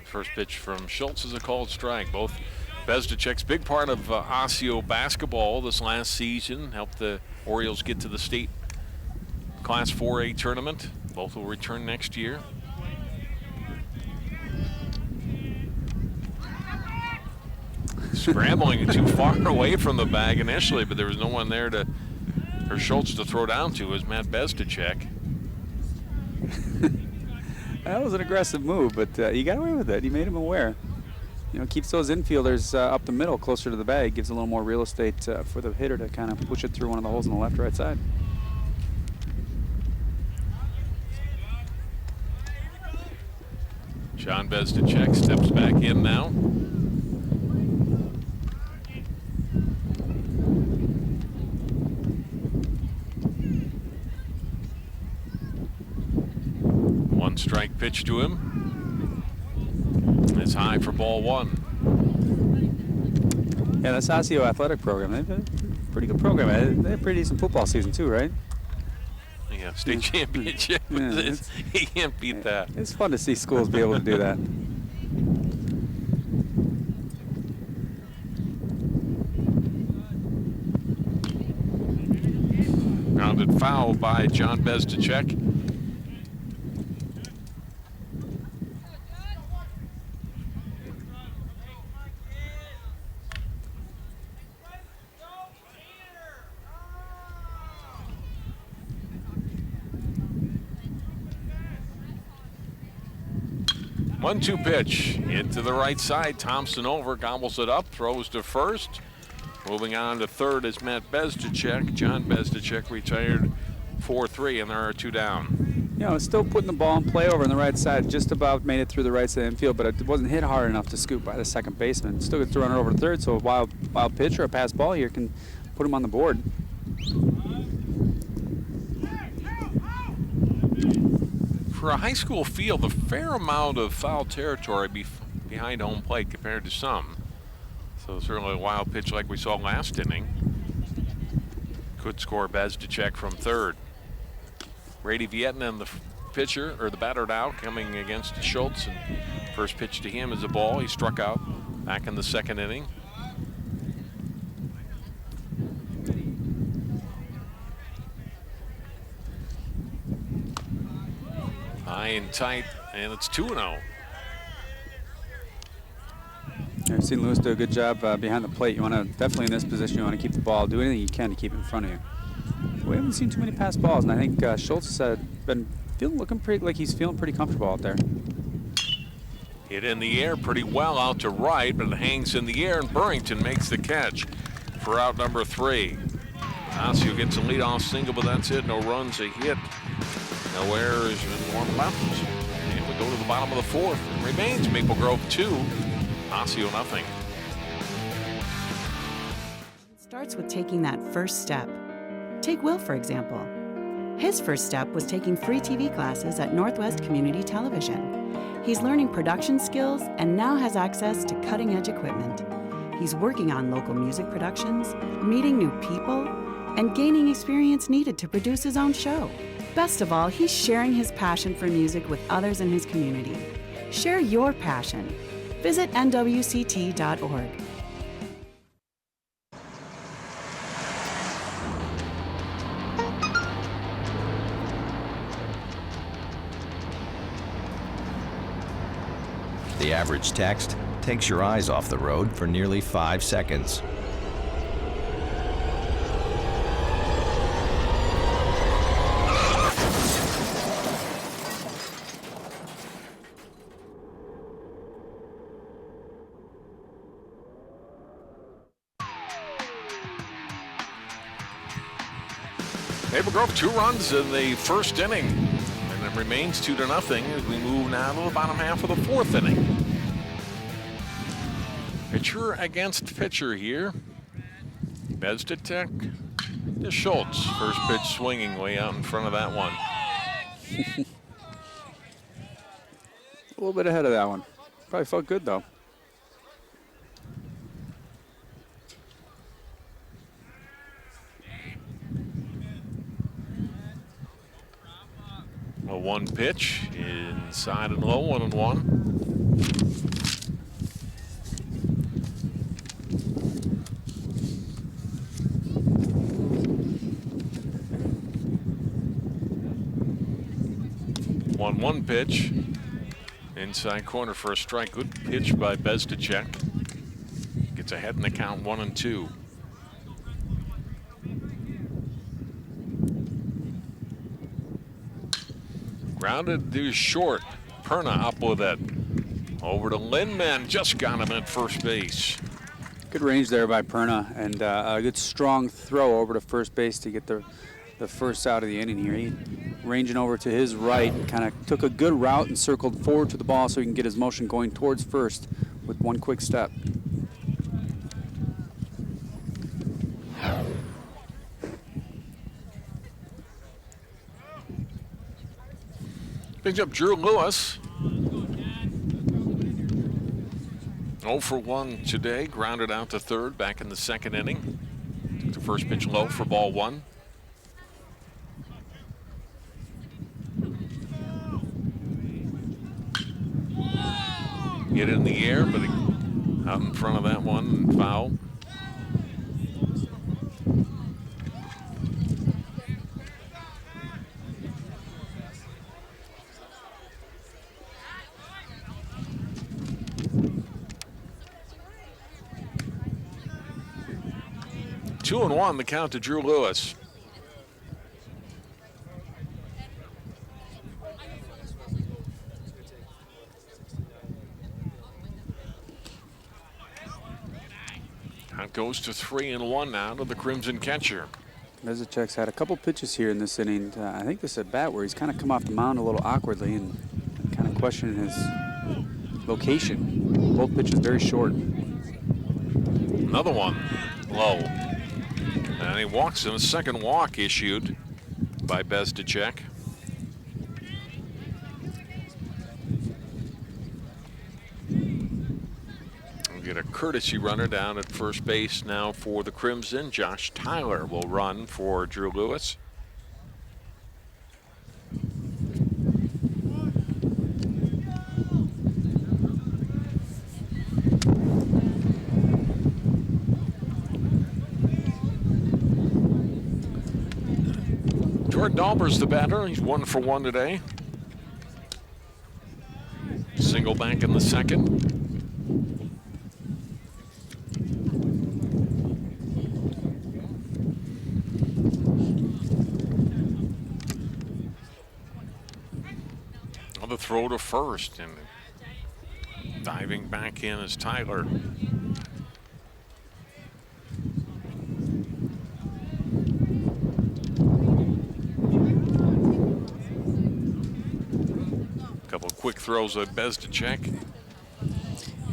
First pitch from Schultz is a called strike. Both Bezdicek's big part of Osseo basketball this last season. Helped the Orioles get to the state Class 4A tournament. Both will return next year. Scrambling too far away from the bag initially, but there was no one there for Schultz to throw down to as Matt Bezdicek. That was an aggressive move, but he got away with it. He made him aware. You know, keeps those infielders up the middle, closer to the bag, gives a little more real estate for the hitter to kind of push it through one of the holes on the left or right side. John Bezdicek steps back in now. One strike pitch to him. It's high for ball one. Yeah, that's Osseo athletic program. They've a pretty good program. They have a pretty decent football season too, right? Yeah, state championship. Yeah, he can't beat that. It's fun to see schools be able to do that. Grounded foul by John Bezdicek. One-two pitch into the right side. Thompson over, gobbles it up, throws to first. Moving on to third is Matt Bezdicek. John Bezdicek retired 4-3, and there are two down. You know, still putting the ball in play over on the right side. Just about made it through the right side infield, but it wasn't hit hard enough to scoop by the second baseman. Still gets to run it over to third, so a wild pitch or a pass ball here can put him on the board. For a high school field, a fair amount of foul territory behind home plate compared to some. So certainly a wild pitch like we saw last inning. Could score Bezdicek from third. Brady Vietnam, the pitcher, or the batter now, coming against Schultz. And first pitch to him is a ball. He struck out back in the second inning. High and tight, and it's 2-0. I've seen Lewis do a good job behind the plate. You want to, definitely in this position, you want to keep the ball, do anything you can to keep it in front of you. We haven't seen too many pass balls, and I think Schultz has been looking pretty, like he's feeling pretty comfortable out there. Hit in the air pretty well out to right, but it hangs in the air, and Burrington makes the catch for out number 3. Osseo gets a leadoff single, but that's it. No runs, a hit. No errors and one left. And we go to the bottom of the fourth. It remains Maple Grove 2, Osseo nothing. It starts with taking that first step. Take Will, for example. His first step was taking free TV classes at Northwest Community Television. He's learning production skills and now has access to cutting-edge equipment. He's working on local music productions, meeting new people, and gaining experience needed to produce his own show. Best of all, he's sharing his passion for music with others in his community. Share your passion. Visit nwct.org. The average text takes your eyes off the road for nearly 5 seconds. Maple Grove 2 runs in the first inning, and it remains 2-0 as we move now to the bottom half of the fourth inning. Pitcher against pitcher here. Bezdicek to Schultz. First pitch swinging way out in front of that one. A little bit ahead of that one. Probably felt good though. A 1 pitch, inside and low, 1-1. One pitch, inside corner for a strike. Good pitch by Bezdicek. Gets ahead in the count, 1-2. Grounded to short. Perna up with it. Over to Lindman. Just got him at first base. Good range there by Perna, and a good strong throw over to first base to get the first out of the inning here. He ranging over to his right, kind of took a good route and circled forward to the ball so he can get his motion going towards first with one quick step. Picks up Drew Lewis. 0 for 1 today. Grounded out to third back in the second inning. Took the first pitch low for ball 1. Get it in the air, but out in front of that one, foul. Two and 1, the count to Drew Lewis. Count goes to 3-1 now to the Crimson catcher. Bezdicek's had a couple pitches here in this inning. I think this at bat where he's kind of come off the mound a little awkwardly and kind of questioning his location. Both pitches very short. Another one low. And he walks in. A second walk issued by Bezdicek. We'll get a courtesy runner down at first base now for the Crimson. Josh Tyler will run for Drew Lewis. Jordan Dahlber's the batter. He's 1 for 1 today. Single back in the second. The throw to first, and diving back in is Tyler. Couple quick throws at Bezdicek.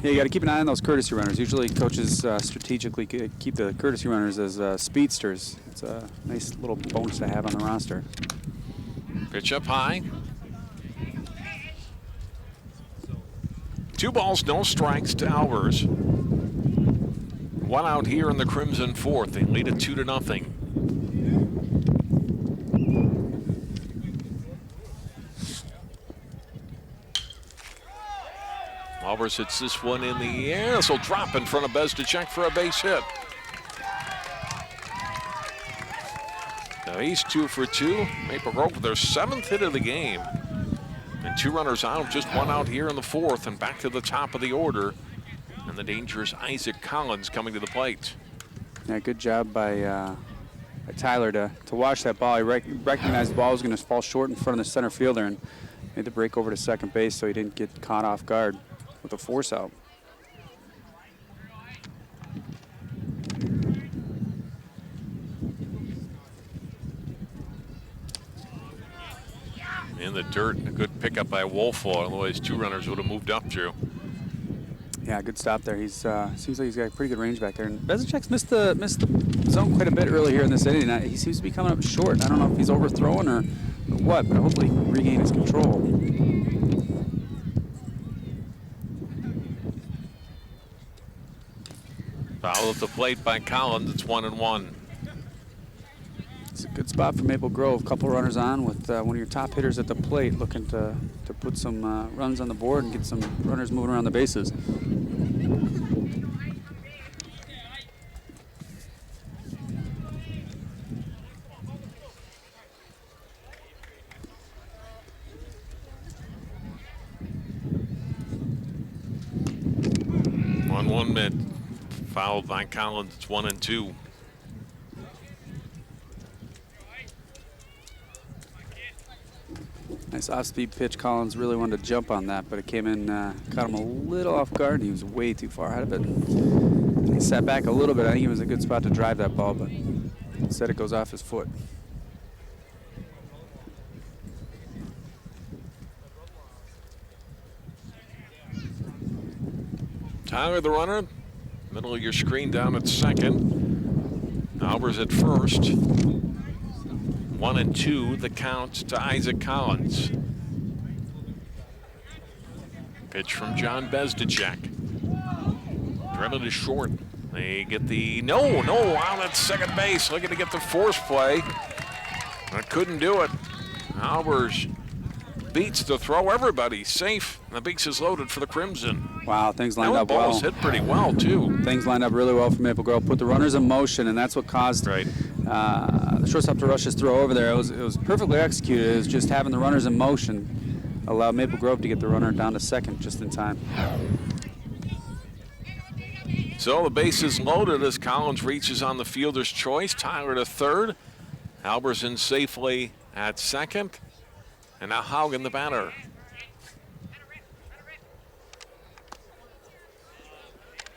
Yeah, you got to keep an eye on those courtesy runners. Usually coaches strategically keep the courtesy runners as speedsters. It's a nice little bonus to have on the roster. Pitch up high. 2 balls, no strikes to Albers. 1 out here in the Crimson fourth. They lead it 2-0. Albers hits this one in the air. This will drop in front of Bezdicek for a base hit. Now he's 2 for 2. Maple Grove with their 7th hit of the game. And 2 runners out, just 1 out here in the fourth, and back to the top of the order. And the dangerous Isaac Collins coming to the plate. Yeah, good job by Tyler to watch that ball. He recognized the ball was going to fall short in front of the center fielder and made the break over to second base so he didn't get caught off guard with a force out. In the dirt, a good pickup by Wolfall. Otherwise, 2 runners would have moved up, Drew. Yeah, good stop there. He's seems like he's got pretty good range back there. And Bezdicek's missed the zone quite a bit early here in this inning. He seems to be coming up short. I don't know if he's overthrowing or what, but hopefully he can regain his control. Foul at the plate by Collins. It's 1-1. Good spot for Maple Grove. Couple runners on with one of your top hitters at the plate, looking to put some runs on the board and get some runners moving around the bases. One mid, fouled by Collins. It's 1-2. Nice off-speed pitch. Collins really wanted to jump on that, but it came in, caught him a little off guard. He was way too far ahead of it. He sat back a little bit. I think it was a good spot to drive that ball, but instead it goes off his foot. Tyler, the runner, middle of your screen down at second. Albers at first. 1-2, the count to Isaac Collins. Pitch from John Bezdacek. Driven to short. They get the no out at second base, looking to get the force play. But couldn't do it. Albers beats the throw. Everybody safe. The base is loaded for the Crimson. Wow, things lined up well. That ball was hit pretty well, too. Things lined up really well for Maple Grove. Put the runners in motion, and that's what caused the shortstop to rush his throw over there. It was perfectly executed. It was just having the runners in motion allowed Maple Grove to get the runner down to second just in time. So the base is loaded as Collins reaches on the fielder's choice. Tyler to third. Alberson safely at second. And now Haugen, the batter.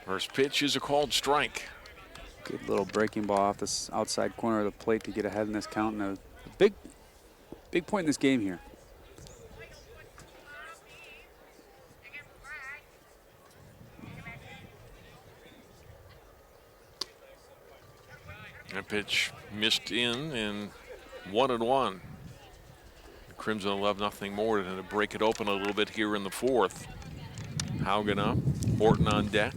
First pitch is a called strike. Good little breaking ball off this outside corner of the plate to get ahead in this count. And a big point in this game here. That pitch missed in and 1-1. Crimson will love nothing more than to break it open a little bit here in the fourth. Haugen up, Horton on deck.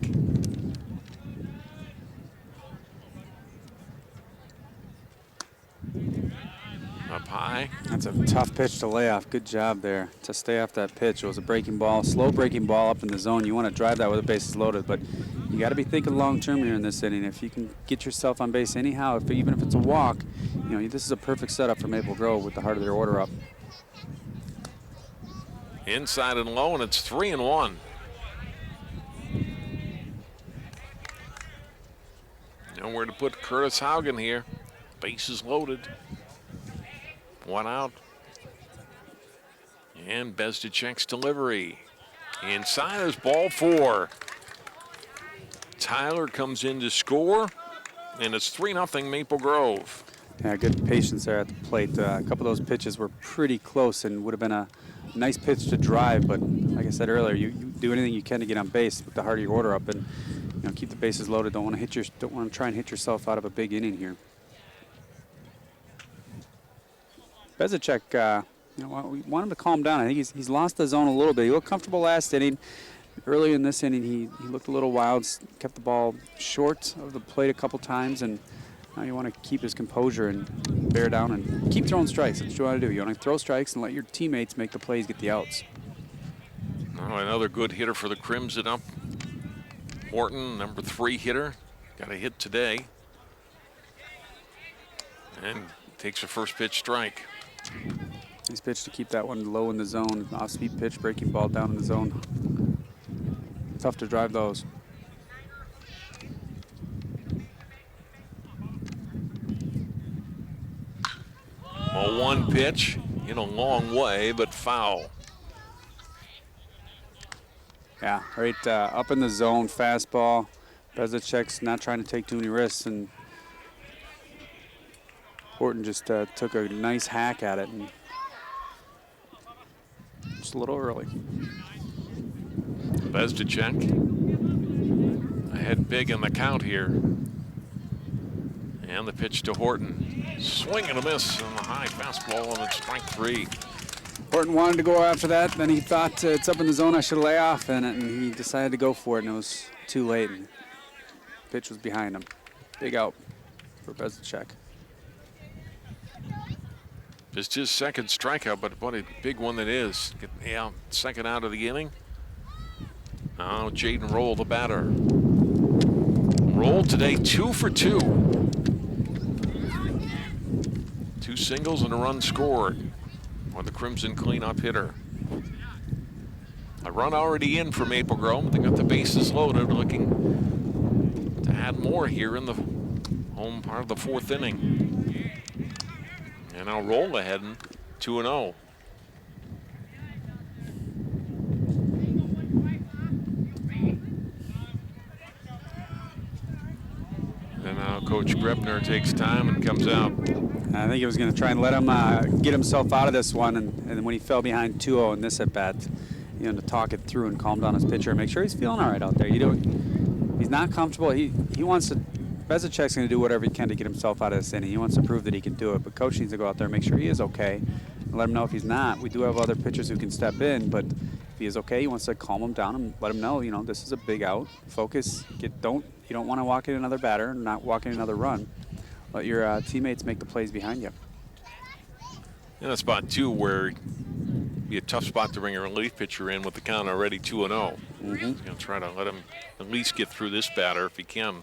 Up high. That's a tough pitch to lay off. Good job there to stay off that pitch. It was a breaking ball, slow breaking ball up in the zone. You want to drive that with the bases loaded, but you got to be thinking long term here in this inning. If you can get yourself on base anyhow, even if it's a walk, this is a perfect setup for Maple Grove with the heart of their order up. Inside and low, and it's 3-1. Nowhere to put Curtis Haugen here. Bases loaded. One out. And Bezdacek's delivery. Inside is ball 4. Tyler comes in to score, and it's 3-0 Maple Grove. Yeah, good patience there at the plate. A couple of those pitches were pretty close and would have been a nice pitch to drive, but like I said earlier, you do anything you can to get on base with the heart of your order up and keep the bases loaded. Don't want to try and hit yourself out of a big inning here. Bezdacek, we want him to calm down. I think he's lost the zone a little bit. He looked comfortable last inning. Early in this inning, he looked a little wild, kept the ball short of the plate a couple times, and now you want to keep his composure and bear down and keep throwing strikes. That's what you want to do. You want to throw strikes and let your teammates make the plays, get the outs. Oh, another good hitter for the Crimson up. Horton, number 3 hitter, got a hit today. And takes a first pitch strike. Nice pitch to keep that one low in the zone. Off-speed pitch, breaking ball down in the zone. Tough to drive those. A 1 pitch in a long way, but foul. Yeah, right up in the zone, fastball. Bezdacek's not trying to take too many risks, and Horton just took a nice hack at it, and just a little early. Bezdacek ahead big in the count here. And the pitch to Horton. Swing and a miss on the high fastball, and it's strike 3. Horton wanted to go after that, then he thought it's up in the zone, I should lay off in it, and he decided to go for it, and it was too late. And pitch was behind him. Big out for Bezdacek. Just his second strikeout, but what a big one that is. Second out of the inning. Now Jaden Roll, the batter. Roll today 2 for 2. 2 singles and a run scored on the Crimson cleanup hitter. A run already in for Maple Grove. They got the bases loaded, looking to add more here in the home part of the 4th inning. And now Roll ahead 2-0. And now Coach Grebner takes time and comes out. I think he was going to try and let him get himself out of this one, and when he fell behind 2-0 in this at bat, to talk it through and calm down his pitcher and make sure he's feeling all right out there. He's not comfortable. He wants to. Bezicek's going to do whatever he can to get himself out of this inning. He wants to prove that he can do it, but coach needs to go out there and make sure he is okay, and let him know if he's not. We do have other pitchers who can step in, but if he is okay, he wants to calm him down and let him know, this is a big out. Focus. You don't want to walk in another batter, not walk in another run. Let your teammates make the plays behind you. In a spot too where it'd be a tough spot to bring a relief pitcher in with the count already 2-0. Mm-hmm. He's going to try to let him at least get through this batter if he can.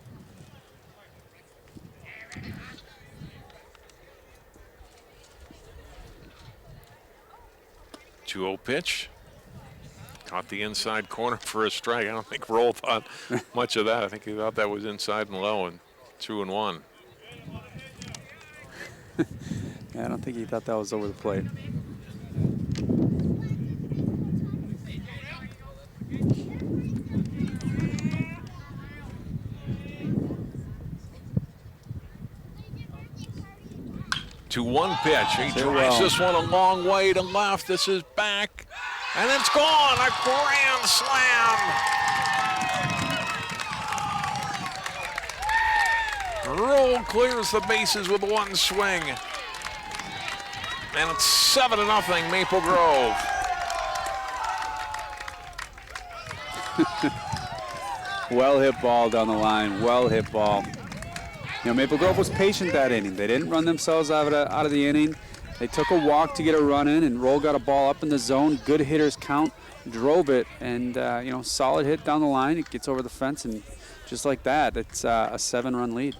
Two-0 pitch. Caught the inside corner for a strike. I don't think Roll thought much of that. I think he thought that was inside and low, and 2-1. Yeah, I don't think he thought that was over the plate. To 1 pitch. He drives this one a long way to left. This is back. And it's gone. A grand slam. Roll clears the bases with 1 swing. And it's 7-0 Maple Grove. Well hit ball down the line. Well hit ball. Maple Grove was patient that inning. They didn't run themselves out of the inning. They took a walk to get a run in, and Roll got a ball up in the zone. Good hitters count, drove it, and solid hit down the line. It gets over the fence, and just like that, it's a 7-run lead.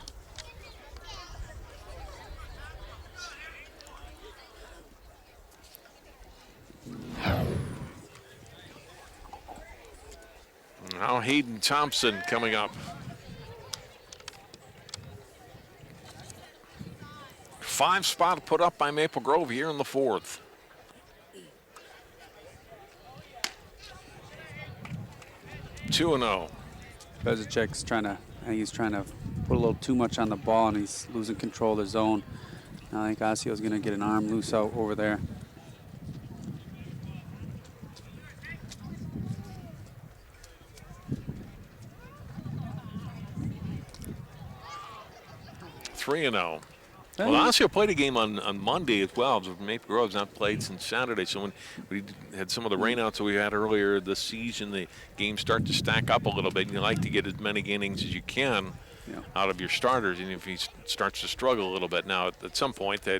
Now Hayden Thompson coming up. 5 spot put up by Maple Grove here in the 4th. Two and 0. Bezicek's I think he's trying to put a little too much on the ball, and he's losing control of the zone. I think Osseo's going to get an arm loose out over there. Three and 0. Well, Osseo played a game on Monday as well. Maple Grove's not played since Saturday. So when we had some of the rainouts that we had earlier this season, the games start to stack up a little bit. And you like to get as many innings as you can out of your starters. And if he starts to struggle a little bit now, at some point they're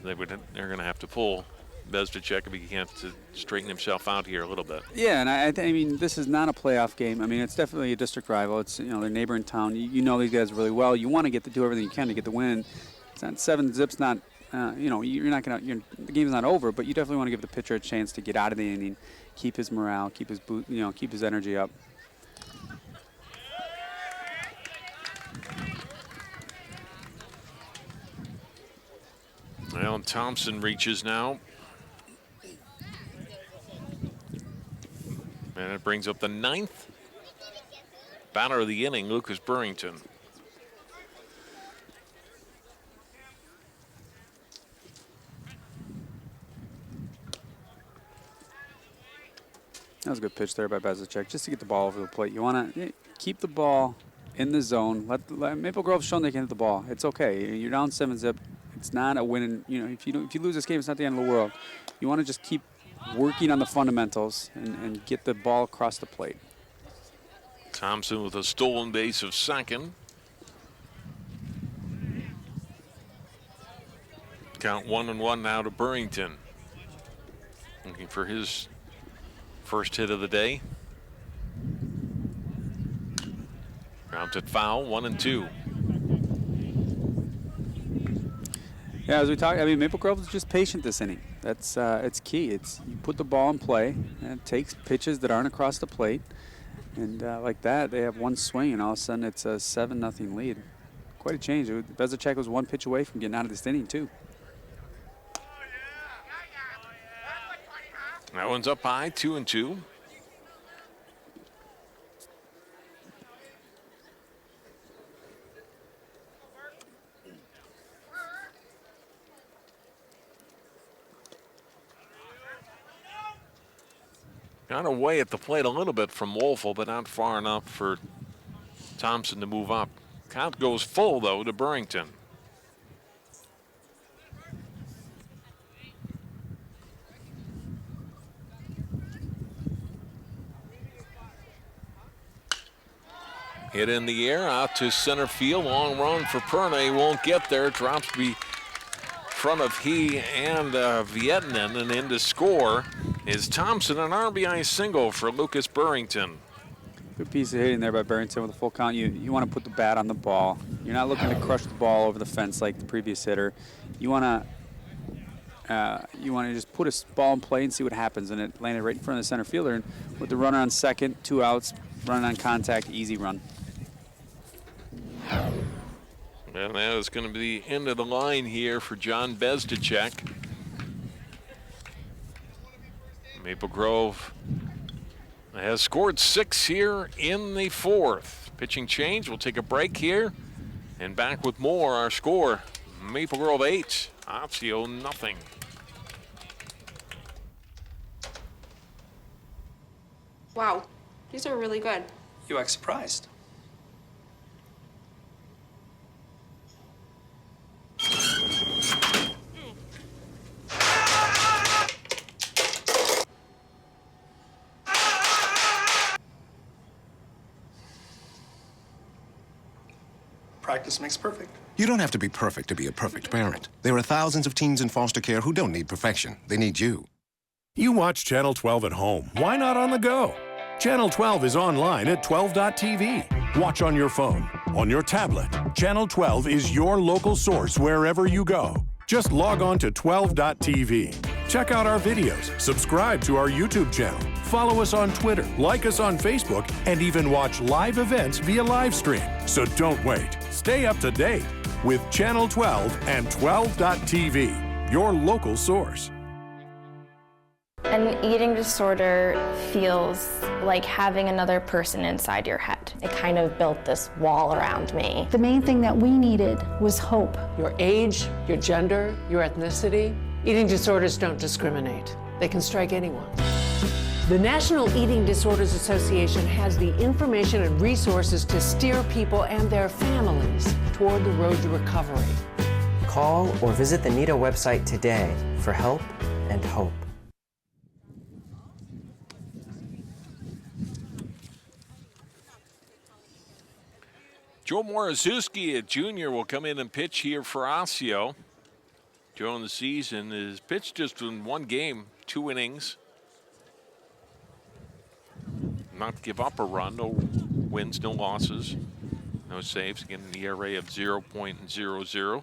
going to have to pull Bezicek if he can't straighten himself out here a little bit. Yeah, and I mean, this is not a playoff game. I mean, it's definitely a district rival. It's their neighboring town. You know these guys really well. You want to do everything you can to get the win. It's not 7-0. Not you're not gonna. The game's not over, but you definitely want to give the pitcher a chance to get out of the inning, keep his morale, keep his keep his energy up. Well, Thompson reaches now. And it brings up the 9th batter of the inning, Lucas Burrington. That was a good pitch there by Bezicek, just to get the ball over the plate. You want to keep the ball in the zone. Let Maple Grove's shown they can hit the ball. It's okay. You're down 7-0. It's not a win. If you lose this game, it's not the end of the world. You want to just keep working on the fundamentals and get the ball across the plate. Thompson with a stolen base of second. Count 1-1 now to Burrington. Looking for his first hit of the day. Grounded foul, 1-2. Yeah, as we talk, I mean, Maple Grove is just patient this inning. That's it's key. It's you put the ball in play, and it takes pitches that aren't across the plate, and like that, they have one swing, and all of a sudden it's a 7-0 lead. Quite a change. Bezicek was one pitch away from getting out of this inning too. That one's up high, 2-2. Got away at the plate a little bit from Wolfel, but not far enough for Thompson to move up. Count goes full, though, to Burrington. Hit in the air, out to center field. Long run for Perna. He won't get there. Drops be front of he and Vietnam, and in to score is Thompson, an RBI single for Lucas Burrington. Good piece of hitting there by Burrington with a full count. You want to put the bat on the ball. You're not looking to crush the ball over the fence like the previous hitter. You want to just put a ball in play and see what happens. And it landed right in front of the center fielder. And with the runner on second, 2 outs, running on contact, easy run. And that is going to be the end of the line here for John Bezdacek. Maple Grove has scored 6 here in the 4th. Pitching change. We'll take a break here and back with more. Our score, Maple Grove 8, Osseo nothing. Wow, these are really good. You act surprised. Practice makes perfect. You don't have to be perfect to be a perfect parent. There are thousands of teens in foster care who don't need perfection. They need you. You watch Channel 12 at home. Why not on the go? Channel 12 is online at 12.tv. Watch on your phone, on your tablet. Channel 12 is your local source wherever you go. Just log on to 12.tv. Check out our videos, subscribe to our YouTube channel, follow us on Twitter, like us on Facebook, and even watch live events via live stream. So don't wait. Stay up to date with Channel 12 and 12.tv, your local source. An eating disorder feels like having another person inside your head. It kind of built this wall around me. The main thing that we needed was hope. Your age, your gender, your ethnicity. Eating disorders don't discriminate. They can strike anyone. The National Eating Disorders Association has the information and resources to steer people and their families toward the road to recovery. Call or visit the NEDA website today for help and hope. Joe Morozuski, a junior, will come in and pitch here for Osseo. Joe in the season has pitched just in 1 game, 2 innings. Not to give up a run, no wins, no losses, no saves. Again, an ERA of 0.00.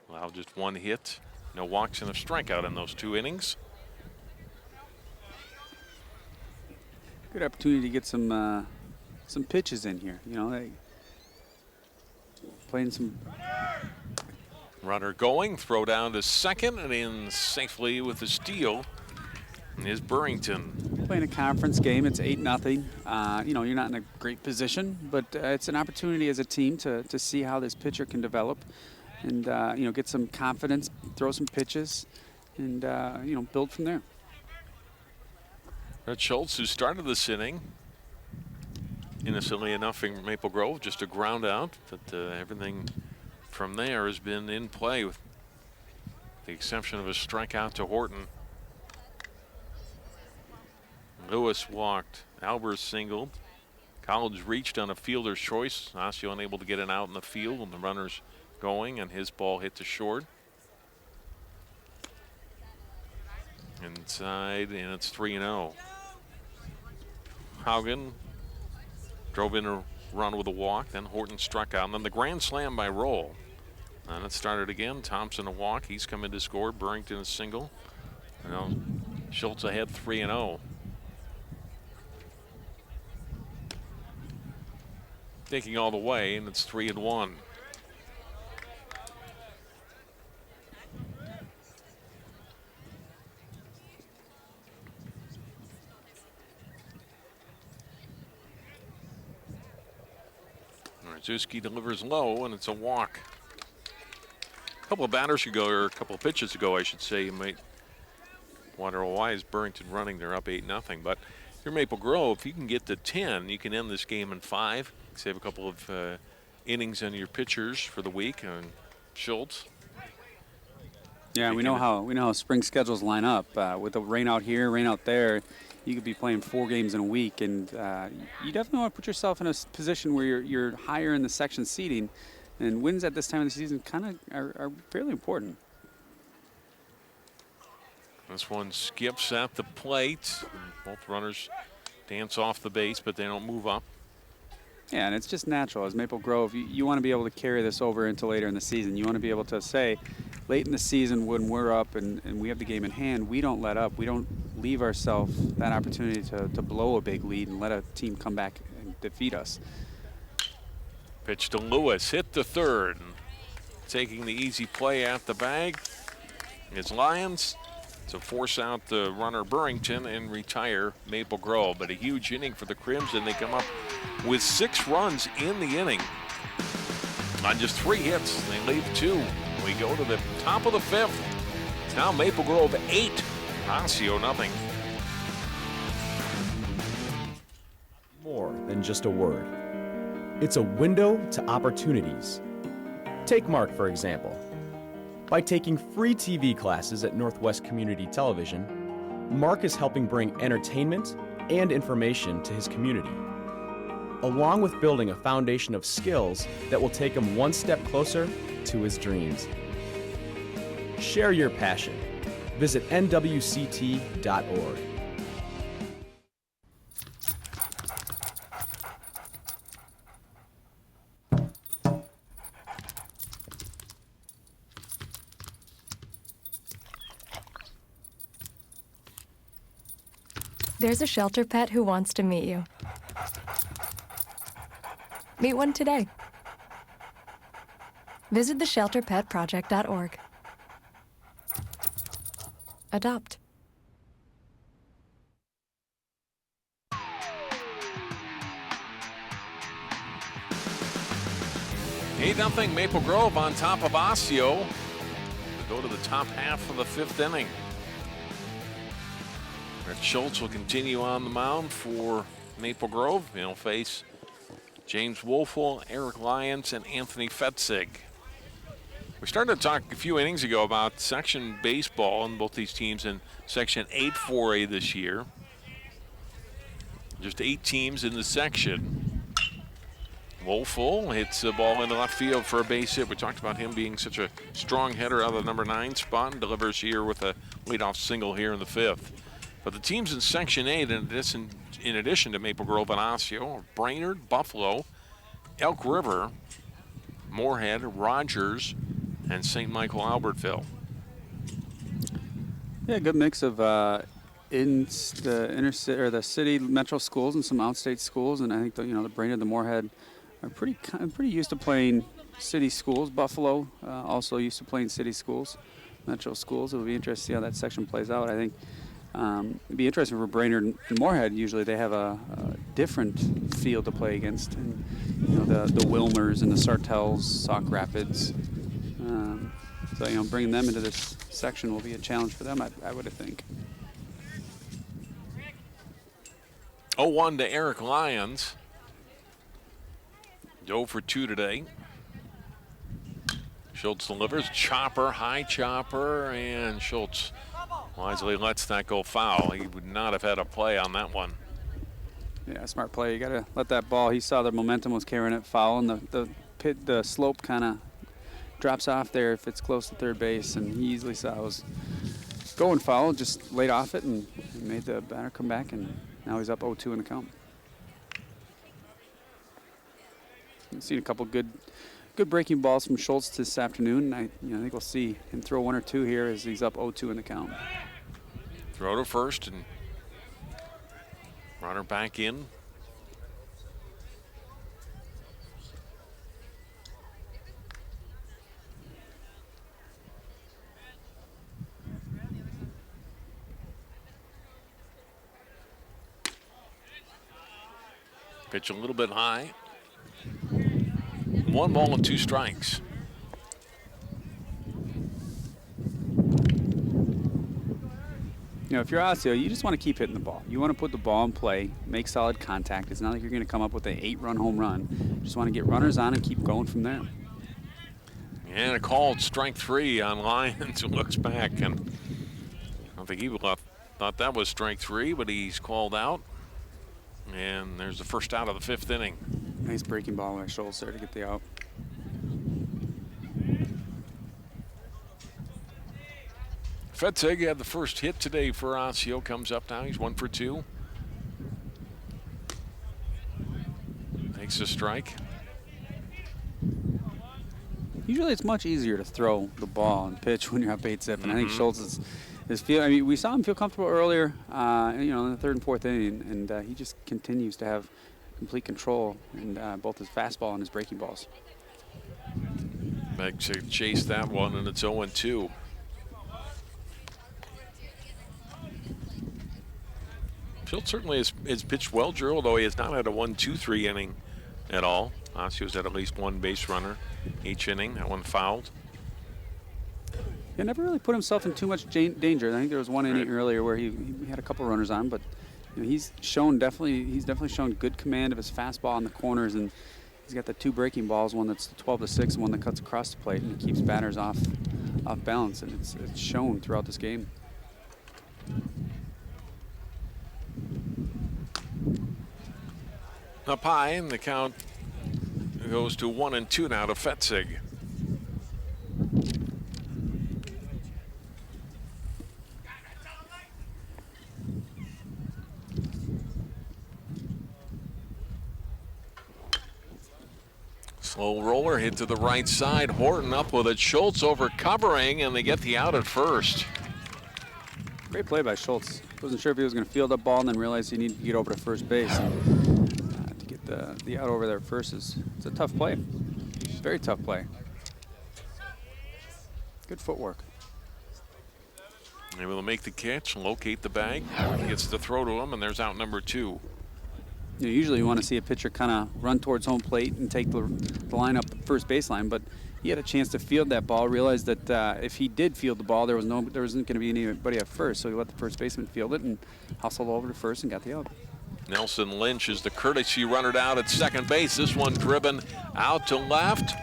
Allowed just 1 hit, no walks and a strikeout in those 2 innings. Good opportunity to get some pitches in here. You know, playing some. Runner going, throw down to second, and in safely with the steal is Burrington. Playing a conference game, it's 8-0. You know, you're not in a great position, but it's an opportunity as a team to see how this pitcher can develop, and you know, get some confidence, throw some pitches, and you know, build from there. Red Schultz, who started this inning, innocently enough in Maple Grove, just a ground out, but everything from there has been in play with the exception of a strikeout to Horton. Lewis walked, Albers singled. College reached on a fielder's choice. Osseo unable to get an out in the field when the runner's going, and his ball hit to short. Inside, and it's 3-0. Haugen drove in a run with a walk, then Horton struck out, and then the grand slam by Roll. And it started again. Thompson a walk. He's come in to score. Burrington a single. Now Schultz ahead 3-0. Taking all the way, and it's 3-1. Zuski delivers low, and it's a walk. A couple of batters ago, or a couple of pitches ago, I should say, you might wonder, well, why is Burrington running? They're up 8-0. But if you're Maple Grove, if you can get to 10, you can end this game in 5. Save a couple of innings on your pitchers for the week. And Schultz. Yeah, we know how spring schedules line up. With the rain out here, rain out there, you could be playing 4 games in a week, and you definitely want to put yourself in a position where you're higher in the section seeding, and wins at this time of the season kind of are fairly important. This one skips at the plate. Both runners dance off the base, but they don't move up. Yeah, and it's just natural. As Maple Grove, you want to be able to carry this over into later in the season. You want to be able to say, late in the season when we're up and we have the game in hand, we don't let up. We don't leave ourselves that opportunity to blow a big lead and let a team come back and defeat us. Pitch to Lewis, hit the third. Taking the easy play at the bag is Lions to force out the runner Burrington and retire Maple Grove. But a huge inning for the Crimson. They come up with 6 runs in the inning on just 3 hits. They leave 2. We go to the top of the 5th. It's now Maple Grove 8, Osseo nothing. More than just a word. It's a window to opportunities. Take Mark, for example. By taking free TV classes at Northwest Community Television, Mark is helping bring entertainment and information to his community, along with building a foundation of skills that will take him one step closer to his dreams. Share your passion. Visit nwct.org. There's a shelter pet who wants to meet you. Meet one today. Visit theshelterpetproject.org. Adopt. 8-0 Maple Grove on top of Osseo. We go to the top half of the 5th inning. Rick Schultz will continue on the mound for Maple Grove. He'll face James Wolfel, Eric Lyons, and Anthony Fetzig. We started to talk a few innings ago about section baseball and both these teams in Section 8 4A this year. Just 8 teams in the section. Wolfel hits the ball into left field for a base hit. We talked about him being such a strong hitter out of the number 9 spot, and delivers here with a leadoff single here in the 5th. But the teams in Section 8, in addition to Maple Grove and Osseo, are Brainerd, Buffalo, Elk River, Moorhead, Rogers, and St. Michael Albertville. Yeah, good mix of in the inner city or the city metro schools and some outstate schools, and I think the Brainerd, the Moorhead are pretty used to playing city schools. Buffalo also used to playing city schools, metro schools. It'll be interesting to see how that section plays out. I think. It'd be interesting for Brainerd and Moorhead. Usually they have a different field to play against, and the Wilmers and the Sartells, Sauk Rapids. So bringing them into this section will be a challenge for them, I would think. 0-1 to Eric Lyons. 0 for 2 today. Schultz delivers, chopper, high chopper, and Schultz wisely lets that go foul. He would not have had a play on that one. Yeah, smart play. You got to let that ball. He saw the momentum was carrying it foul, and the slope kind of drops off there if it's close to third base, and he easily saw it was going foul, just laid off it and made the batter come back, and now he's up 0-2 in the count. I've seen a couple good breaking balls from Schultz this afternoon. I think we'll see him throw one or two here as he's up 0-2 in the count. Throw to first and runner back in. Pitch a little bit high. 1 ball and 2 strikes. If you're Osseo, you just want to keep hitting the ball. You want to put the ball in play, make solid contact. It's not like you're going to come up with an 8-run home run. You just want to get runners on and keep going from there. And a called strike 3 on Lyons, who looks back, and I don't think he thought that was strike 3, but he's called out. And there's the first out of the 5th inning. Nice breaking ball by Schultz there to get the out. Fetzig had the first hit today for Osseo. Comes up now. He's 1 for 2. Takes a strike. Usually it's much easier to throw the ball and pitch when you're up 8-0. And I think Schultz is feeling. I mean, we saw him feel comfortable earlier, in the 3rd and 4th inning, and he just continues to have complete control in both his fastball and his breaking balls. Back to chase that one, and it's 0-2. Schultz certainly has pitched well, Drew, although he has not had a 1-2-3 inning at all. Osseo's had at least 1 base runner each inning. That one fouled. He never really put himself in too much danger. I think there was one inning earlier where he had a couple runners on, but he's definitely shown good command of his fastball in the corners, and he's got the 2 breaking balls, one that's 12-6 and one that cuts across the plate, and he keeps batters off balance, and it's shown throughout this game. Up high, and the count goes to 1-2 now to Fetzig. Slow roller hit to the right side. Horton up with it. Schultz over covering, and they get the out at first. Great play by Schultz. Wasn't sure if he was going to field that ball and then realized he needed to get over to first base. To get the out over there first it's a tough play. Very tough play. Good footwork. Able to make the catch, locate the bag. He gets the throw to him, and there's out number 2. Usually you want to see a pitcher kind of run towards home plate and take the line up first baseline, but he had a chance to field that ball, realized that if he did field the ball, there wasn't going to be anybody at first, so he let the first baseman field it and hustled over to first and got the out. Nelson Lynch is the courtesy runner down at second base. This one driven out to left,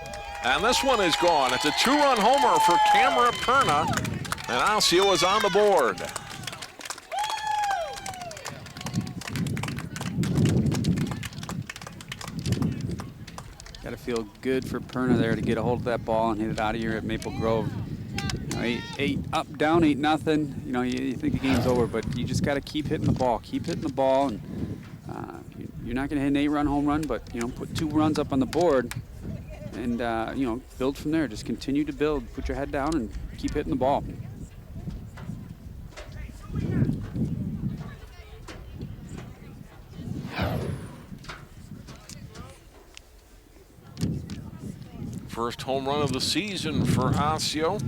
and this one is gone. It's a 2-run homer for Cameron Perna, and Osseo is on the board. Got to feel good for Perna there to get a hold of that ball and hit it out of here at Maple Grove. Down 8-0. You think the game's over, but you just got to keep hitting the ball. Keep hitting the ball, and you're not going to hit an 8-run home run, but put 2 runs up on the board, and build from there. Just continue to build. Put your head down and keep hitting the ball. First home run of the season for Osseo.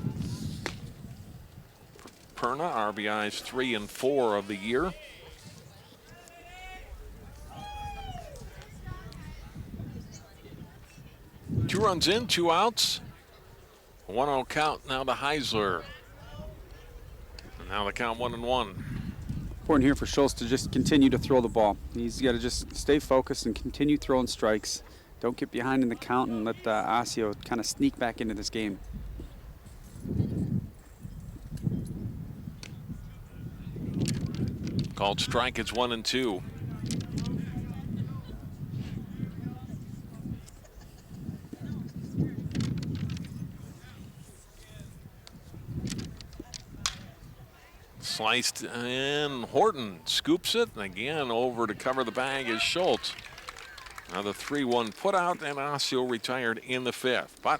Perna, RBIs 3 and 4 of the year. Two runs in, 2 outs. 1-0 count now to Heisler. And now the count 1-1. Important here for Schultz to just continue to throw the ball. He's got to just stay focused and continue throwing strikes. Don't get behind in the count and let Osseo kind of sneak back into this game. Called strike, it's 1-2. Sliced, and Horton scoops it. And again, over to cover the bag is Schultz. Now the 3-1 put out, and Osseo retired in the 5th. But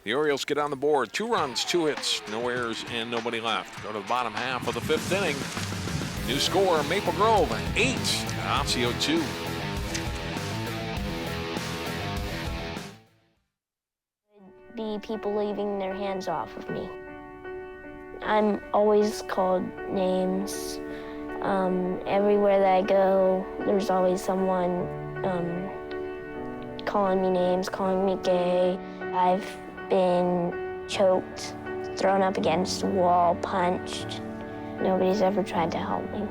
the Orioles get on the board. 2 runs, 2 hits, no errors, and nobody left. Go to the bottom half of the 5th inning. New score, Maple Grove 8, Osseo 2. Be people leaving their hands off of me. I'm always called names. Everywhere that I go, there's always someone calling me names, calling me gay. I've been choked, thrown up against a wall, punched. Nobody's ever tried to help me.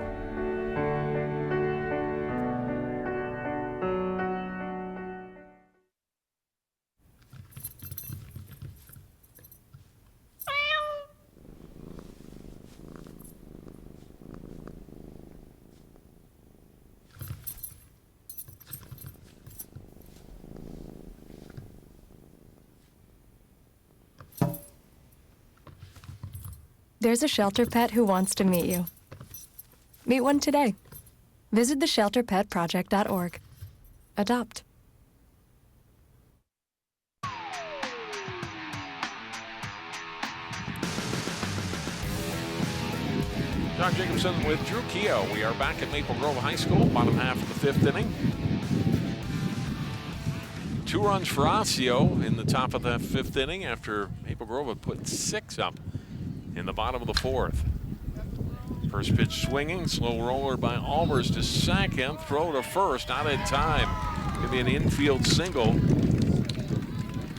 There's a shelter pet who wants to meet you. Meet one today. Visit theshelterpetproject.org. Adopt. John Jacobson with Drew Keogh. We are back at Maple Grove High School, bottom half of the 5th inning. 2 runs for Osseo in the top of the 5th inning after Maple Grove had put 6 up in the bottom of the 4th. First pitch swinging, slow roller by Albers to second, throw to first, not in time. Give me an infield single.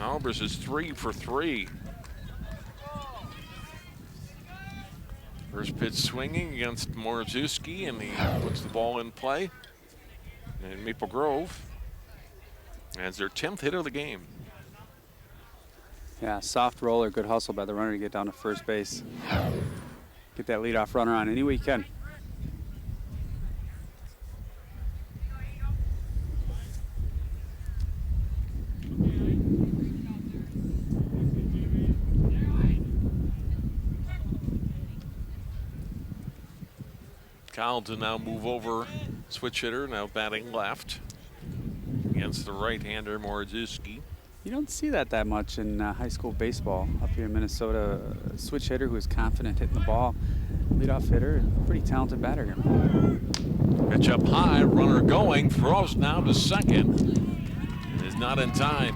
Albers is 3 for 3. First pitch swinging against Morzewski, and he puts the ball in play. And Maple Grove as their 10th hit of the game. Yeah, soft roller, good hustle by the runner to get down to first base. Get that leadoff runner on any way you can. Kyle to now move over, switch hitter, now batting left against the right-hander Morzewski. You don't see that much in high school baseball up here in Minnesota. A switch hitter who is confident hitting the ball. Leadoff hitter, pretty talented batter here. Pitch up high, runner going, throws now to second. Is not in time.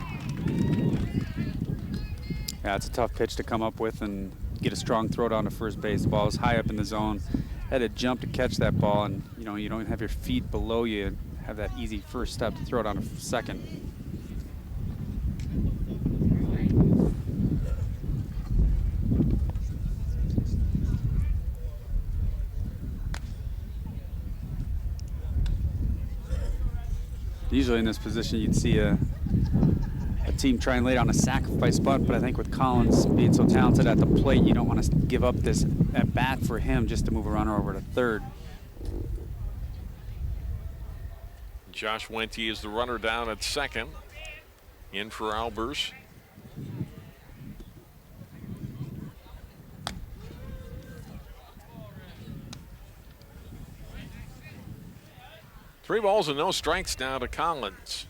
Yeah, it's a tough pitch to come up with and get a strong throw down to first base. The ball is high up in the zone. Had to jump to catch that ball, and you don't have your feet below you. Have that easy first step to throw it on to second. Usually in this position, you'd see a team try and lay down a sacrifice bunt, but I think with Collins being so talented at the plate, you don't want to give up this at bat for him just to move a runner over to third. Josh Wente is the runner down at second. In for Albers. Three balls and no strikes now to Collins.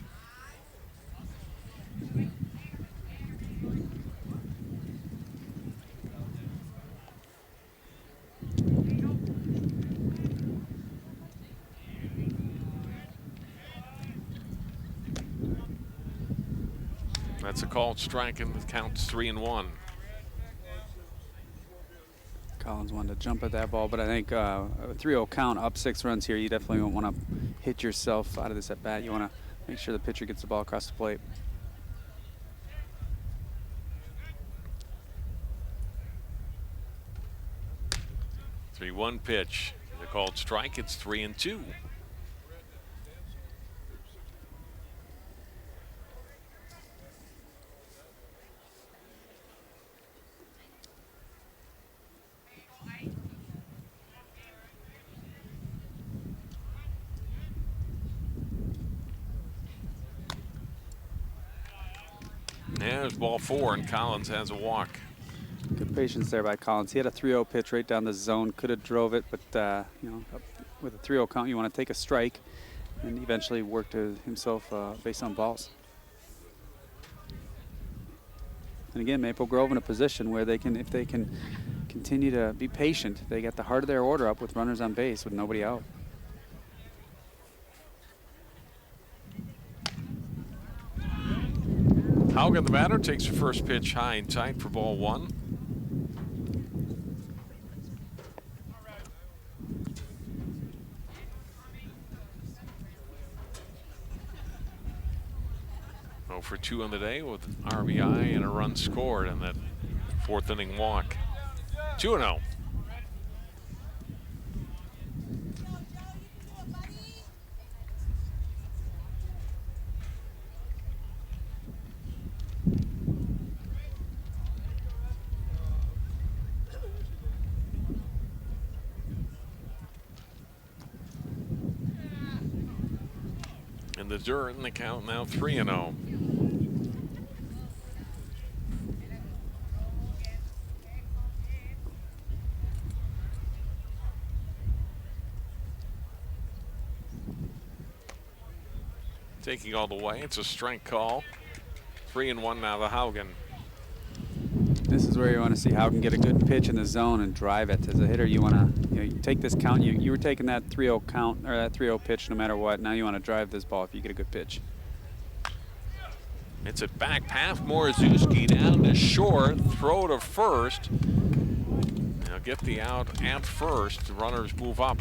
That's a called strike, and the count's 3-1. Collins wanted to jump at that ball, but I think a 3-0 count, up 6 runs here, you definitely don't want to hit yourself out of this at bat. You want to make sure the pitcher gets the ball across the plate. The 3-1 pitch. The called strike. It's 3-2. There's ball 4, and Collins has a walk. Good Good patience there by Collins. He had a 3-0 pitch right down the zone. Could have drove it, but you know, with a 3-0 count, you want to take a strike, and eventually work to himself base on balls. And again, Maple Grove in a position where they can, if they can continue to be patient, they get the heart of their order up with runners on base with nobody out. Haugen, the batter, takes the first pitch high and tight for ball 1. Oh for 2 on the day with RBI and a run scored in that 4th inning walk. 2-0. The dirt in the count now 3-0. Taking all the way, it's a strike call. 3-1 now to Haugen. This is where you want to see Haugen get a good pitch in the zone and drive it. As a hitter, you want to, you take this count. You were taking that 3-0 count or that 3-0 pitch no matter what. Now you want to drive this ball if you get a good pitch. It's a back path. Morozuski down to short. Throw to first. Now get the out at first. The runners move up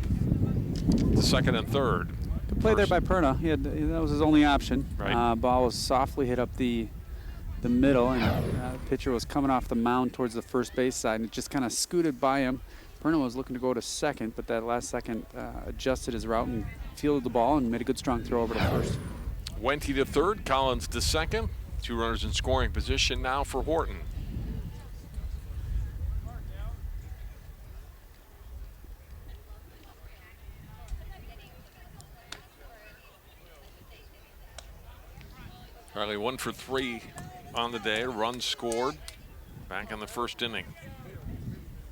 to second and third. Good play there by Perna. That was his only option. Right. Ball was softly hit up the middle, and the pitcher was coming off the mound towards the first base side, and it just kind of scooted by him. Perna was looking to go to second, but that last second adjusted his route and fielded the ball and made a good strong throw over to first. Wente to third, Collins to second. 2 runners in scoring position now for Horton. Charlie 1 for 3 on the day. Run scored back in the first inning.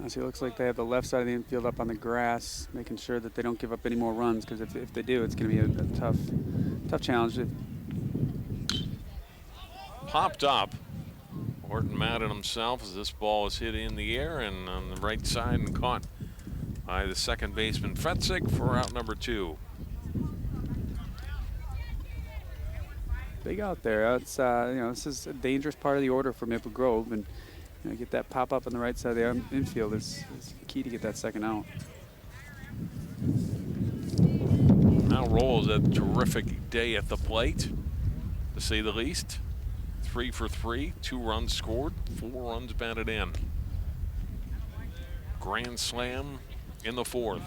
So it looks like they have the left side of the infield up on the grass, making sure that they don't give up any more runs, because if they do, it's going to be a tough challenge. Popped up. Horton mad at himself as this ball is hit in the air and on the right side and caught by the second baseman Fetzig for out number 2. Big out there. It's this is a dangerous part of the order for Maple Grove, and get that pop up on the right side of the infield is key to get that second out. Now Rolls a terrific day at the plate, to say the least. 3 for 3, 2 runs scored, 4 runs batted in. Grand slam in the 4th.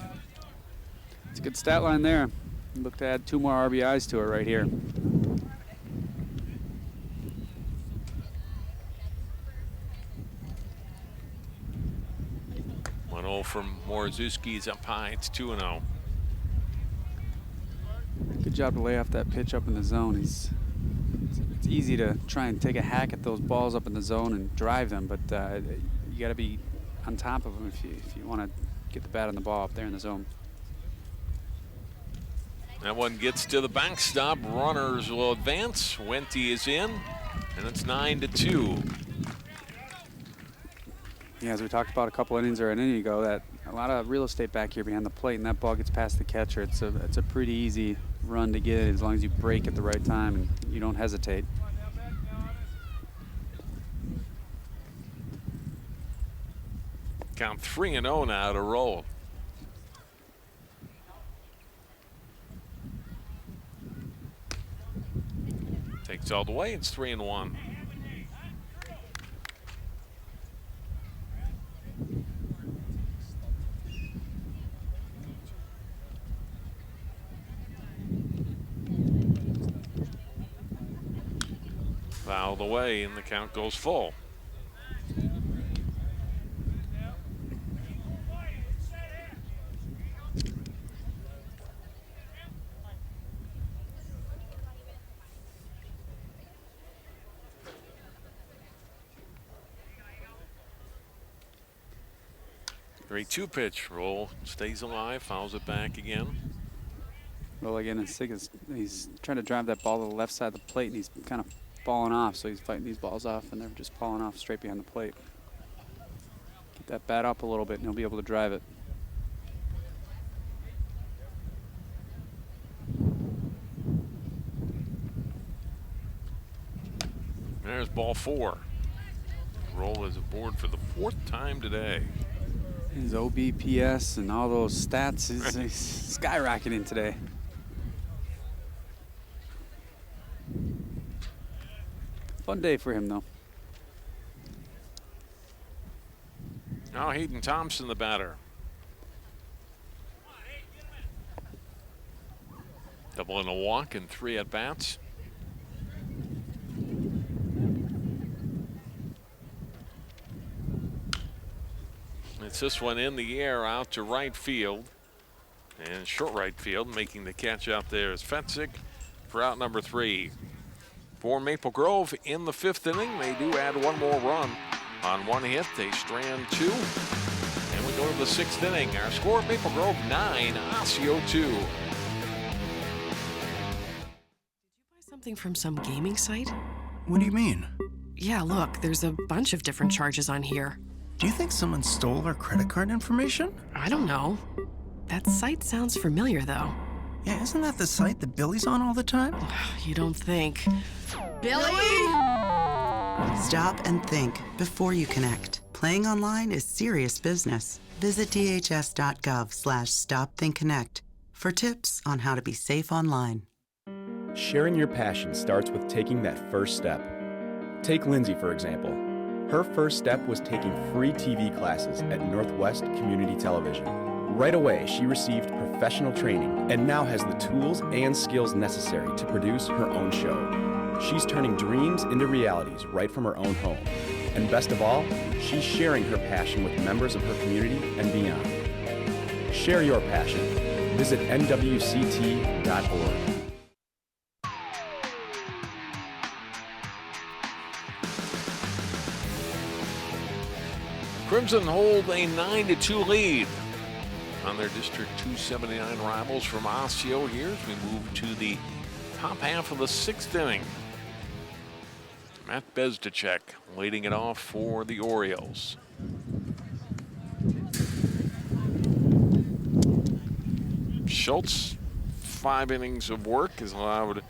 It's a good stat line there. Look to add 2 more RBIs to it right here. 1-0 from Morozuski's up high. It's 2-0. Good job to lay off that pitch up in the zone. It's easy to try and take a hack at those balls up in the zone and drive them, but you got to be on top of them if you want to get the bat on the ball up there in the zone. That one gets to the backstop. Runners will advance. Wente is in, and it's 9-2. Yeah, as we talked about a couple innings or an inning ago, that a lot of real estate back here behind the plate, and that ball gets past the catcher. It's a pretty easy run to get as long as you break at the right time and you don't hesitate. Count 3-0 now to Roll. Takes all the way. It's 3-1. Foul the way, and the count goes full. 3-2 pitch. Roll stays alive, fouls it back again. Well, again, he's trying to drive that ball to the left side of the plate, and he's kind of falling off, so he's fighting these balls off, and they're just falling off straight behind the plate. Get that bat up a little bit, and he'll be able to drive it. There's ball 4. Roll is aboard for the 4th time today. His OBPS and all those stats is skyrocketing today. Fun day for him, though. Now Hayden Thompson, the batter. Double and a walk and 3 at-bats. It's this one in the air out to right field. And short right field, making the catch out there is Fetzik for out number 3. For Maple Grove in the 5th inning, they do add one more run on 1 hit. They strand 2. And we go to the 6th inning. Our score, Maple Grove 9, Osseo 2. Something from some gaming site? What do you mean? Yeah, look, there's a bunch of different charges on here. Do you think someone stole our credit card information? I don't know. That site sounds familiar, though. Yeah, isn't that the site that Billy's on all the time? You don't think. Billy! Stop and think before you connect. Playing online is serious business. Visit dhs.gov/stopthinkconnect for tips on how to be safe online. Sharing your passion starts with taking that first step. Take Lindsay, for example. Her first step was taking free TV classes at Northwest Community Television. Right away, she received professional training and now has the tools and skills necessary to produce her own show. She's turning dreams into realities right from her own home. And best of all, she's sharing her passion with members of her community and beyond. Share your passion. Visit nwct.org. Crimson hold a 9-2 lead on their District 279 rivals from Osseo here as we move to the top half of the 6th inning. Matt Bezdacek leading it off for the Orioles. Schultz, 5 innings of work, has allowed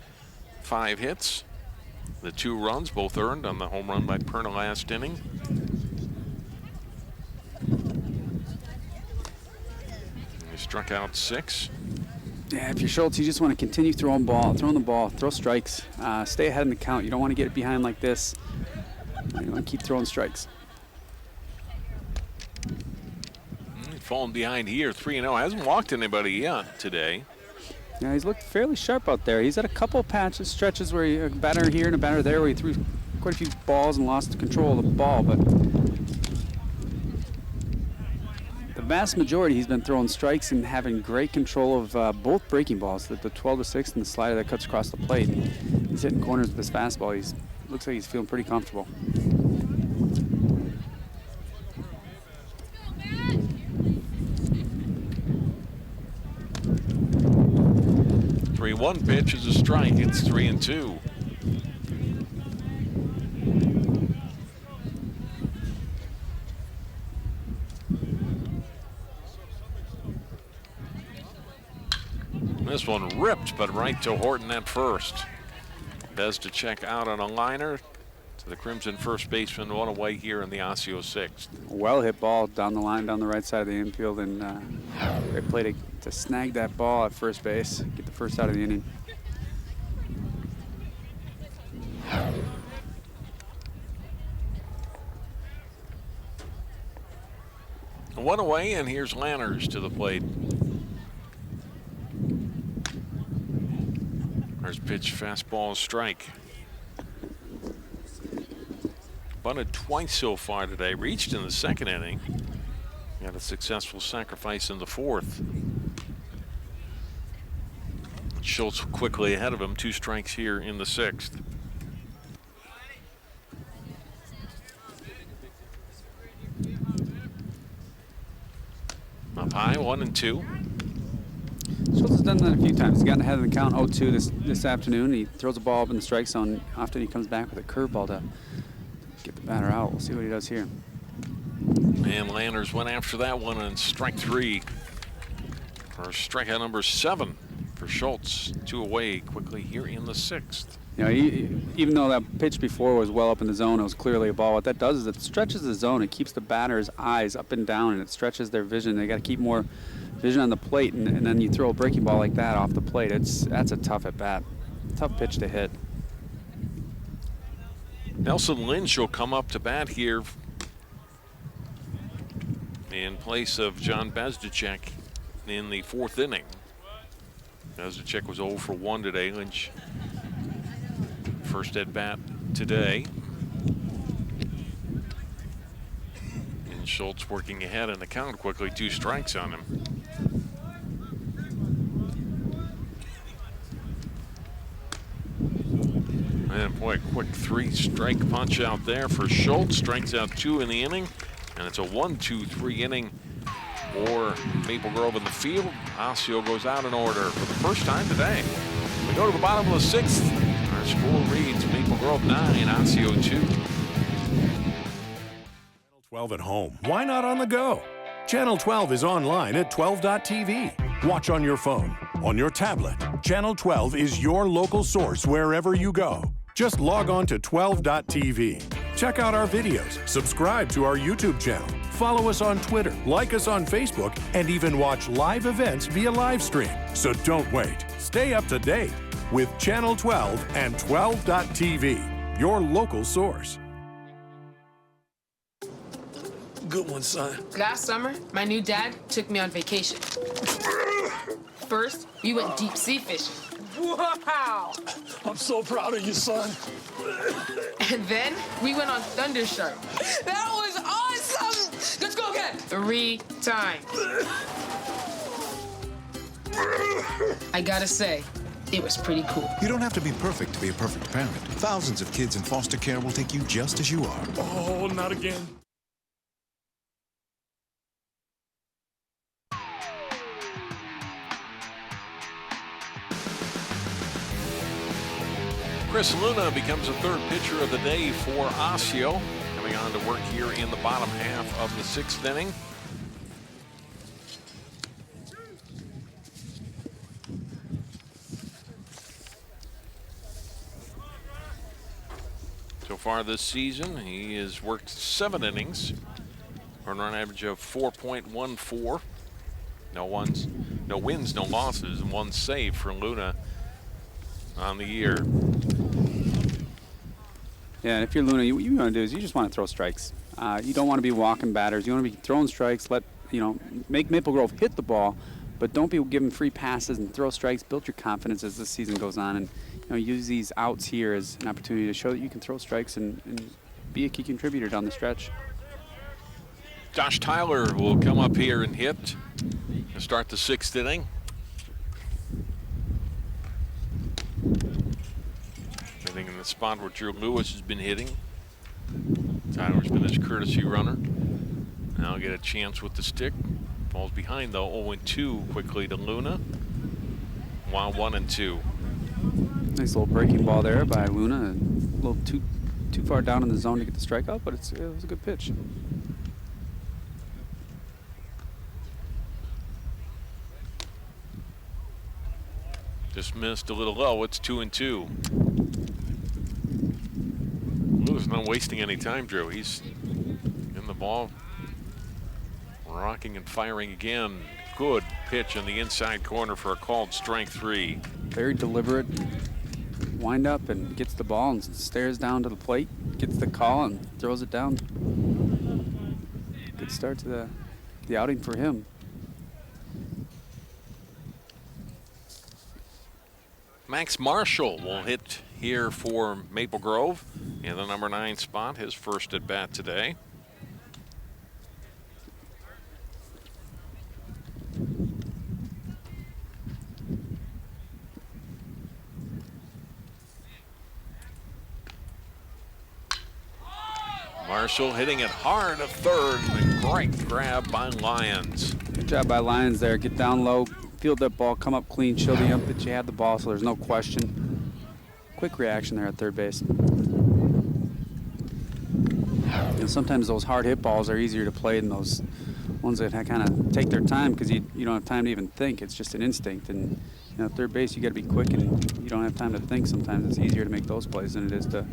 5 hits. The 2 runs, both earned on the home run by Perna last inning. He struck out 6. Yeah, if you're Schultz, you just want to continue throwing the ball, throw strikes, stay ahead in the count. You don't want to get it behind like this. You want to keep throwing strikes. Falling behind here, 3-0. Hasn't walked anybody yet today. Yeah, he's looked fairly sharp out there. He's had a couple stretches where a batter here and a batter there where he threw quite a few balls and lost control of the ball, but the vast majority he's been throwing strikes and having great control of both breaking balls, the 12-6 and the slider that cuts across the plate. He's hitting corners with his fastball. Looks like he's feeling pretty comfortable. The 3-1 pitch is a strike. It's 3-2. This one ripped, but right to Horton at first. Bezdacek out on a liner to the Crimson first baseman, one away here in the Osseo 6th. Well hit ball down the line, down the right side of the infield, and great play to snag that ball at first base, get the first out of the inning. One away, and here's Lanners to the plate. There's pitch, fastball, strike. Bunted twice so far today, reached in the 2nd inning. Got a successful sacrifice in the 4th. Schultz quickly ahead of him, 2 strikes here in the 6th. Up high, 1-2. Schultz has done that a few times. He's gotten ahead of the count 0-2 this afternoon. He throws a ball up in the strike zone. Often he comes back with a curveball to get the batter out. We'll see what he does here. And Landers went after that one on strike 3. For strikeout number 7 for Schultz. 2 away quickly here in the 6th. You know, even though that pitch before was well up in the zone, it was clearly a ball. What that does is it stretches the zone. It keeps the batter's eyes up and down, and it stretches their vision. They got to keep more vision on the plate, and then you throw a breaking ball like that off the plate. That's a tough at bat, tough pitch to hit. Nelson Lynch will come up to bat here in place of John Bezdicek in the 4th inning. Bezdicek was 0 for 1 today. Lynch first at bat today. And Schultz working ahead in the count quickly, 2 strikes on him. And boy, quick 3-strike punch out there for Schultz. Strikes out 2 in the inning. And it's a 1-2-3 inning for Maple Grove in the field. Osseo goes out in order for the first time today. We go to the bottom of the 6th. Our score reads Maple Grove 9, Osseo 2. Channel 12 at home. Why not on the go? Channel 12 is online at 12.tv. Watch on your phone, on your tablet. Channel 12 is your local source wherever you go. Just log on to 12.tv. Check out our videos, subscribe to our YouTube channel, follow us on Twitter, like us on Facebook, and even watch live events via live stream. So don't wait. Stay up to date with Channel 12 and 12.tv, your local source. Good one, son. Last summer, my new dad took me on vacation. First, we went deep sea fishing. Wow! I'm so proud of you, son. And then we went on Thunder Shark. That was awesome! Let's go again. 3 times. I gotta say, it was pretty cool. You don't have to be perfect to be a perfect parent. Thousands of kids in foster care will take you just as you are. Oh, not again. Chris Luna becomes the 3rd pitcher of the day for Osseo, coming on to work here in the bottom half of the 6th inning. So far this season, he has worked 7 innings, earned run average of 4.14. No wins, no losses, and 1 save for Luna on the year. Yeah, and if you're Luna, what you want to do is you just want to throw strikes. You don't want to be walking batters. You want to be throwing strikes. Make Maple Grove hit the ball, but don't be giving free passes and throw strikes. Build your confidence as the season goes on, and use these outs here as an opportunity to show that you can throw strikes and be a key contributor down the stretch. Josh Tyler will come up here and hit to start the 6th inning. Hitting in the spot where Drew Lewis has been hitting. Tyler's been his courtesy runner. Now get a chance with the stick. Falls behind though, 0-2 quickly to Luna. While 1-2. Nice little breaking ball there by Luna. A little too far down in the zone to get the strikeout, but it was a good pitch. Just missed a little low. It's 2-2. Lewis not wasting any time, Drew. He's in the ball, rocking and firing again. Good pitch on the inside corner for a called strike 3. Very deliberate wind up and gets the ball and stares down to the plate, gets the call and throws it down. Good start to the outing for him. Max Marshall will hit here for Maple Grove in the number 9 spot, his first at bat today. Marshall hitting it hard to third. strike grab by Lyons. Good job by Lyons there. Get down low, field that ball, come up clean, show the ump that you had the ball, so there's no question. Quick reaction there at third base. You know, sometimes those hard hit balls are easier to play than those ones that kind of take their time because you don't have time to even think. It's just an instinct. And you know, third base, you got to be quick and you don't have time to think. Sometimes it's easier to make those plays than it is to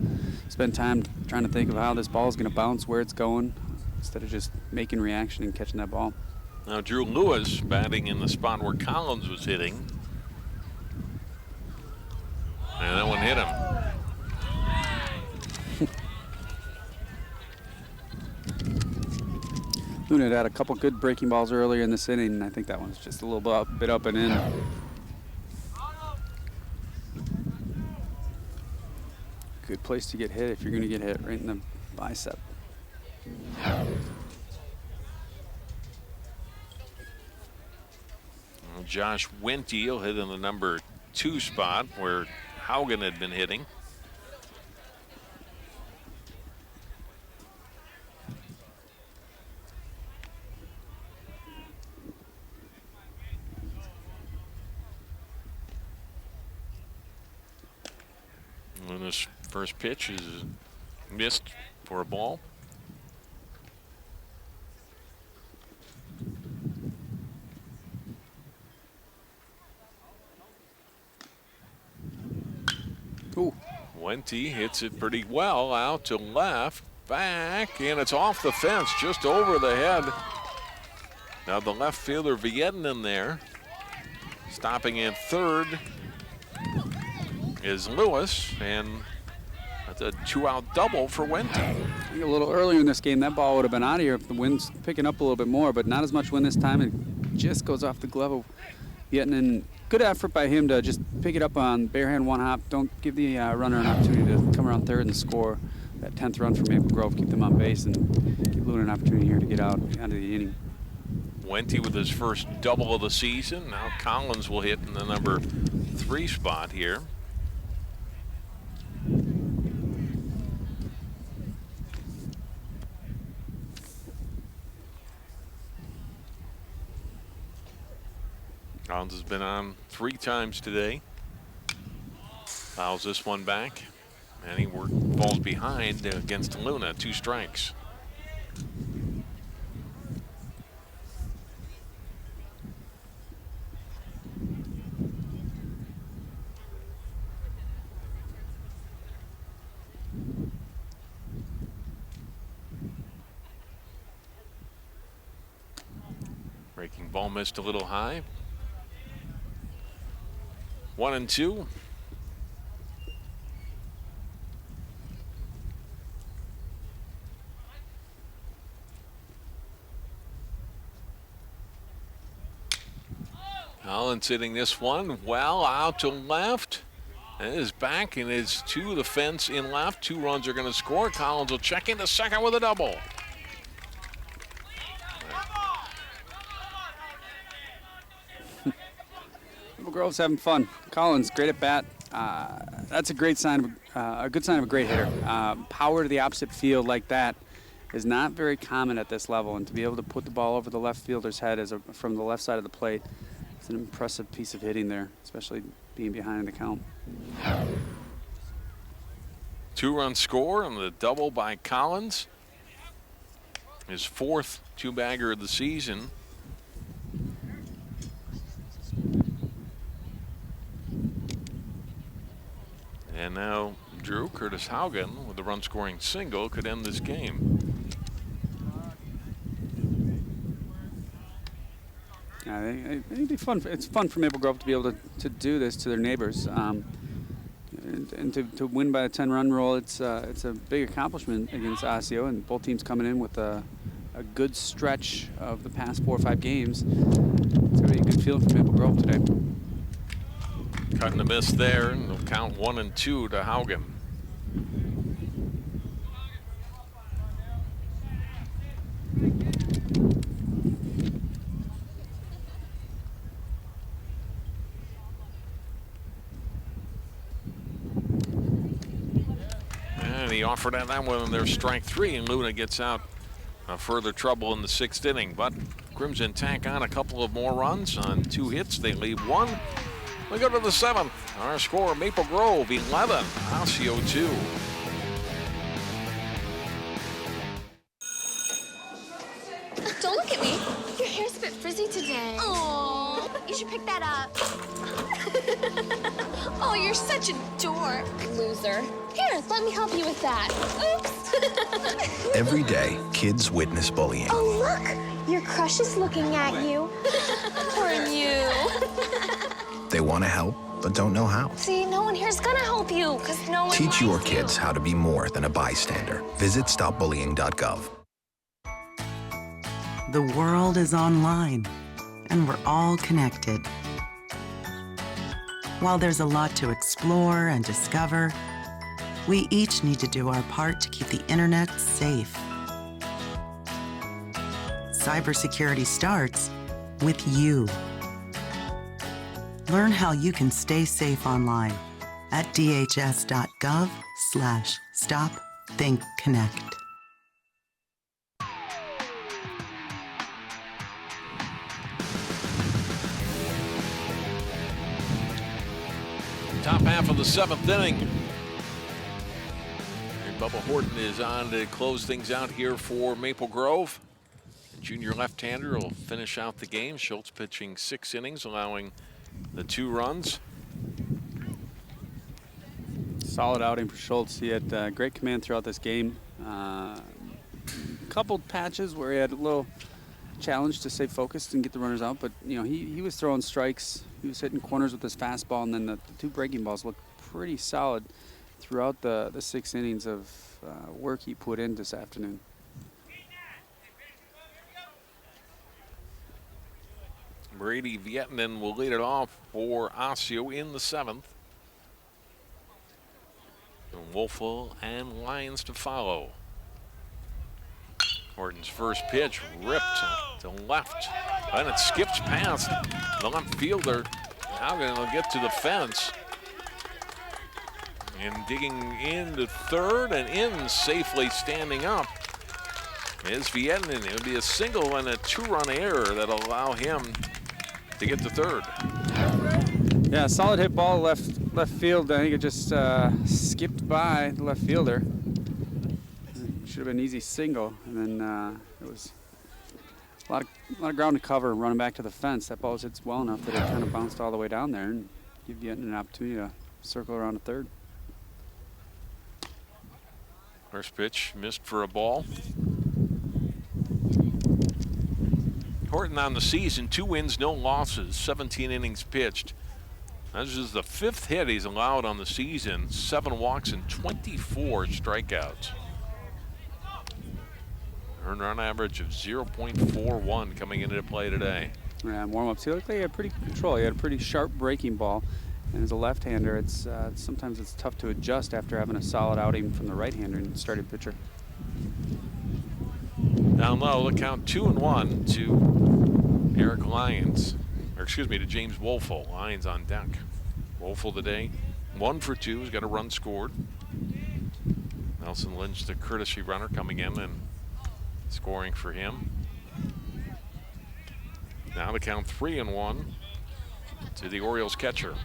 spend time trying to think of how this ball is going to bounce, where it's going, instead of just making reaction and catching that ball. Now Drew Lewis batting in the spot where Collins was hitting. And that one hit him. Luna had a couple good breaking balls earlier in this inning, and I think that one's just a little bit up and in. Good place to get hit if you're going to get hit, right in the bicep. Well, Josh Wente will hit in the number 2 spot where Haugen had been hitting. And this first pitch is missed for a ball. Ooh. Wente hits it pretty well out to left, back, and it's off the fence, just over the head. Now the left fielder Vietnam there. Stopping in third is Lewis, and that's a 2-out double for Wente. A little earlier in this game, that ball would have been out of here if the wind's picking up a little bit more, but not as much wind this time. It just goes off the glove of Vietnam. Good effort by him to just pick it up on bare hand, one hop. Don't give the runner an opportunity to come around third and score that 10th run for Maple Grove, keep them on base, and give Luna an opportunity here to get out of the inning. Wente with his first double of the season. Now Collins will hit in the number 3 spot here. Collins has been on 3 times today. Fouls this one back, and he falls behind against Luna, 2 strikes. Breaking ball missed a little high. 1-2. Collins hitting this one well out to left. And is back and is to the fence in left. 2 runs are going to score. Collins will check into second with a double. Grove's having fun. Collins, great at bat. That's a great sign of a good sign of a great hitter. Power to the opposite field like that is not very common at this level, and to be able to put the ball over the left fielder's head from the left side of the plate, it's an impressive piece of hitting there, especially being behind the count. 2-run score on the double by Collins. His 4th 2-bagger of the season. And now Drew Curtis Haugen with a run-scoring single could end this game. It'd be fun. It's fun for Maple Grove to be able to do this to their neighbors, and to win by a 10-run rule. It's a big accomplishment against Osseo, and both teams coming in with a good stretch of the past 4 or 5 games. It's gonna be a good feeling for Maple Grove today. Cutting a miss there, and they'll count 1-2 to Haugen. And he offered at that one, and there's strike 3, and Luna gets out further trouble in the 6th inning, but Crimson tack on a couple of more runs on 2 hits. They leave 1. We go to the 7th. Our score, Maple Grove 11, Osseo 2. Don't look at me. Your hair's a bit frizzy today. Oh, you should pick that up. Oh, you're such a dork. Loser. Here, let me help you with that. Oops. Every day, kids witness bullying. Oh, look. Your crush is looking at you. Poor you. They want to help, but don't know how. See, no one here's gonna help you, because no one Teach your likes kids how to be more than a bystander. Visit stopbullying.gov. The world is online, and we're all connected. While there's a lot to explore and discover, we each need to do our part to keep the internet safe. Cybersecurity starts with you. Learn how you can stay safe online at dhs.gov/stopthinkconnect. Top half of the 7th inning. And Bubba Horton is on to close things out here for Maple Grove. Junior left-hander will finish out the game. Schultz pitching 6 innings, allowing the 2 runs. Solid outing for Schultz. He had great command throughout this game. Couple patches where he had a little challenge to stay focused and get the runners out, but you know he was throwing strikes. He was hitting corners with his fastball, and then the 2 breaking balls looked pretty solid throughout the 6 innings of work he put in this afternoon. Brady Vietnam will lead it off for Osseo in the 7th. And Wolfville and Lions to follow. Horton's first pitch ripped to left, and it skips past the left fielder. Now going to get to the fence. And digging into third and in safely standing up is Vietnam. It would be a single and a 2-run error that'll allow him to get to third. Yeah, solid hit ball left field. I think it just skipped by the left fielder. Should have been an easy single, and then it was a lot of ground to cover running back to the fence. That ball hits well enough that it kind of bounced all the way down there and give Vietnam an opportunity to circle around to third. First pitch missed for a ball. Horton on the season, 2 wins, no losses, 17 innings pitched. This is the 5th hit he's allowed on the season, 7 walks and 24 strikeouts. Earned run average of 0.41 coming into play today. Yeah, warm-ups. He looked like he had pretty good control. He had a pretty sharp breaking ball. And as a left-hander, sometimes it's tough to adjust after having a solid outing from the right-hander and starting pitcher. Down low, the count 2-1 to Eric Lyons, or excuse me, to James Wolfville. Lyons on deck. Wolfville today, 1 for 2. He's got a run scored. Nelson Lynch, the courtesy runner, coming in and scoring for him. Now the count 3-1 to the Orioles catcher.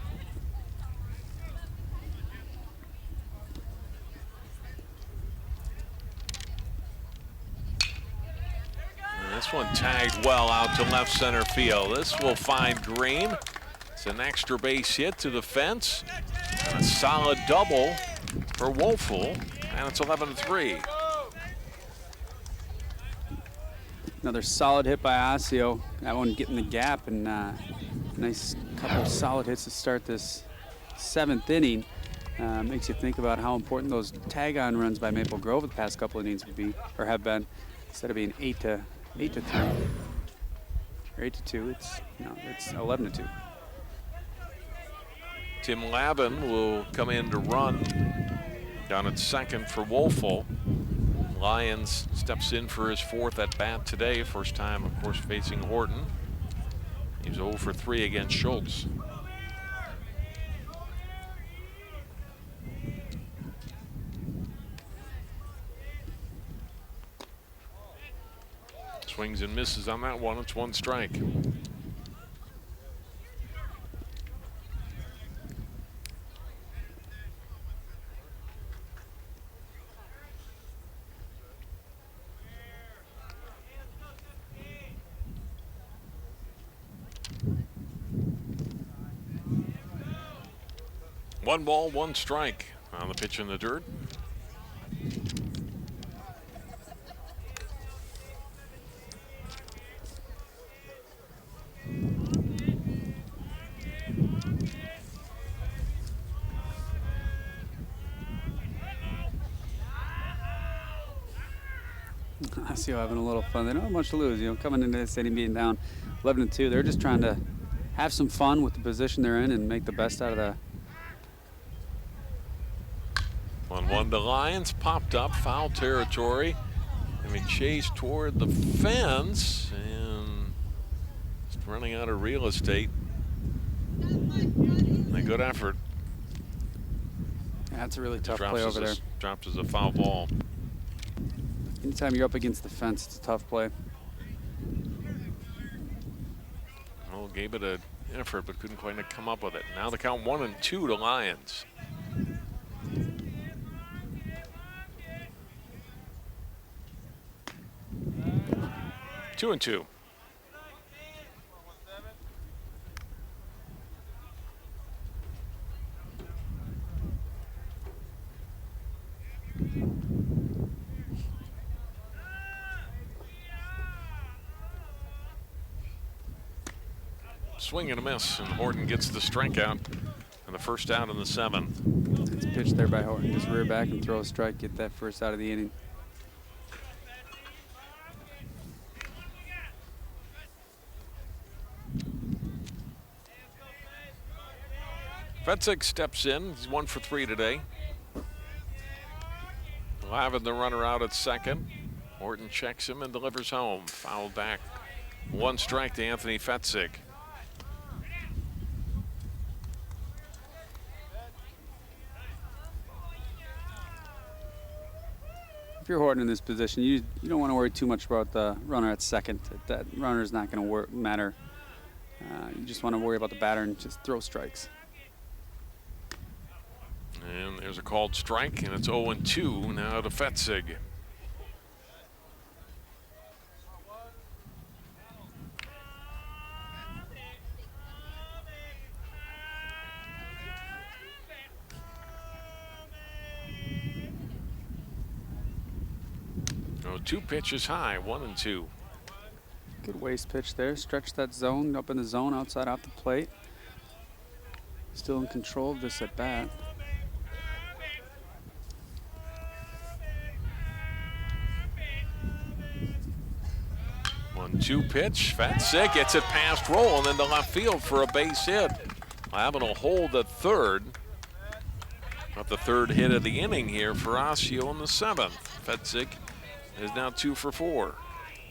And this one tagged well out to left center field. This will find Green. It's an extra base hit to the fence. And a solid double for Wolfville. And it's 11-3. Another solid hit by Osseo. That one getting the gap, and nice couple of solid hits to start this 7th inning. Makes you think about how important those tag-on runs by Maple Grove the past couple of innings would be, or have been. Instead of being 8-3 or 8-2, it's 11-2. Tim Lavin will come in to run down at second for Wolfville. Lyons steps in for his 4th at bat today. First time, of course, facing Horton. He's 0 for 3 against Schultz. Swings and misses on that one. It's one strike. One ball, one strike on the pitch in the dirt. Osseo having a little fun. They don't have much to lose. You know, coming into this inning being down 11-2, they're just trying to have some fun with the position they're in and make the best out of the. 1-1 to Lions, popped up, foul territory. I mean, chased toward the fence and just running out of real estate. A good effort. Yeah, that's a really tough play over there. Dropped as a foul ball. Anytime you're up against the fence, it's a tough play. Well, gave it an effort, but couldn't quite come up with it. Now the count 1-2 to Lions. Two and two. Swing and a miss, and Horton gets the strikeout and the first out in the 7th. It's pitched there by Horton. Just rear back and throw a strike, get that first out of the inning. Fetzig steps in. He's 1 for 3 today. Having the runner out at second. Horton checks him and delivers home. Foul back. One strike to Anthony Fetzig. If you're Horton in this position, you don't want to worry too much about the runner at second. That runner is not going to matter. You just want to worry about the batter and just throw strikes. And there's a called strike, and it's 0-2 now to Fetzig. Oh, 2 pitches high, 1-2. Good waist pitch there. Stretch that zone up in the zone outside off the plate. Still in control of this at bat. 1-2 pitch. Fetzig gets it past Roll and then to left field for a base hit. Having a hold at third. Got the third hit of the inning here for Osseo in the 7th. Fetzig is now 2 for 4.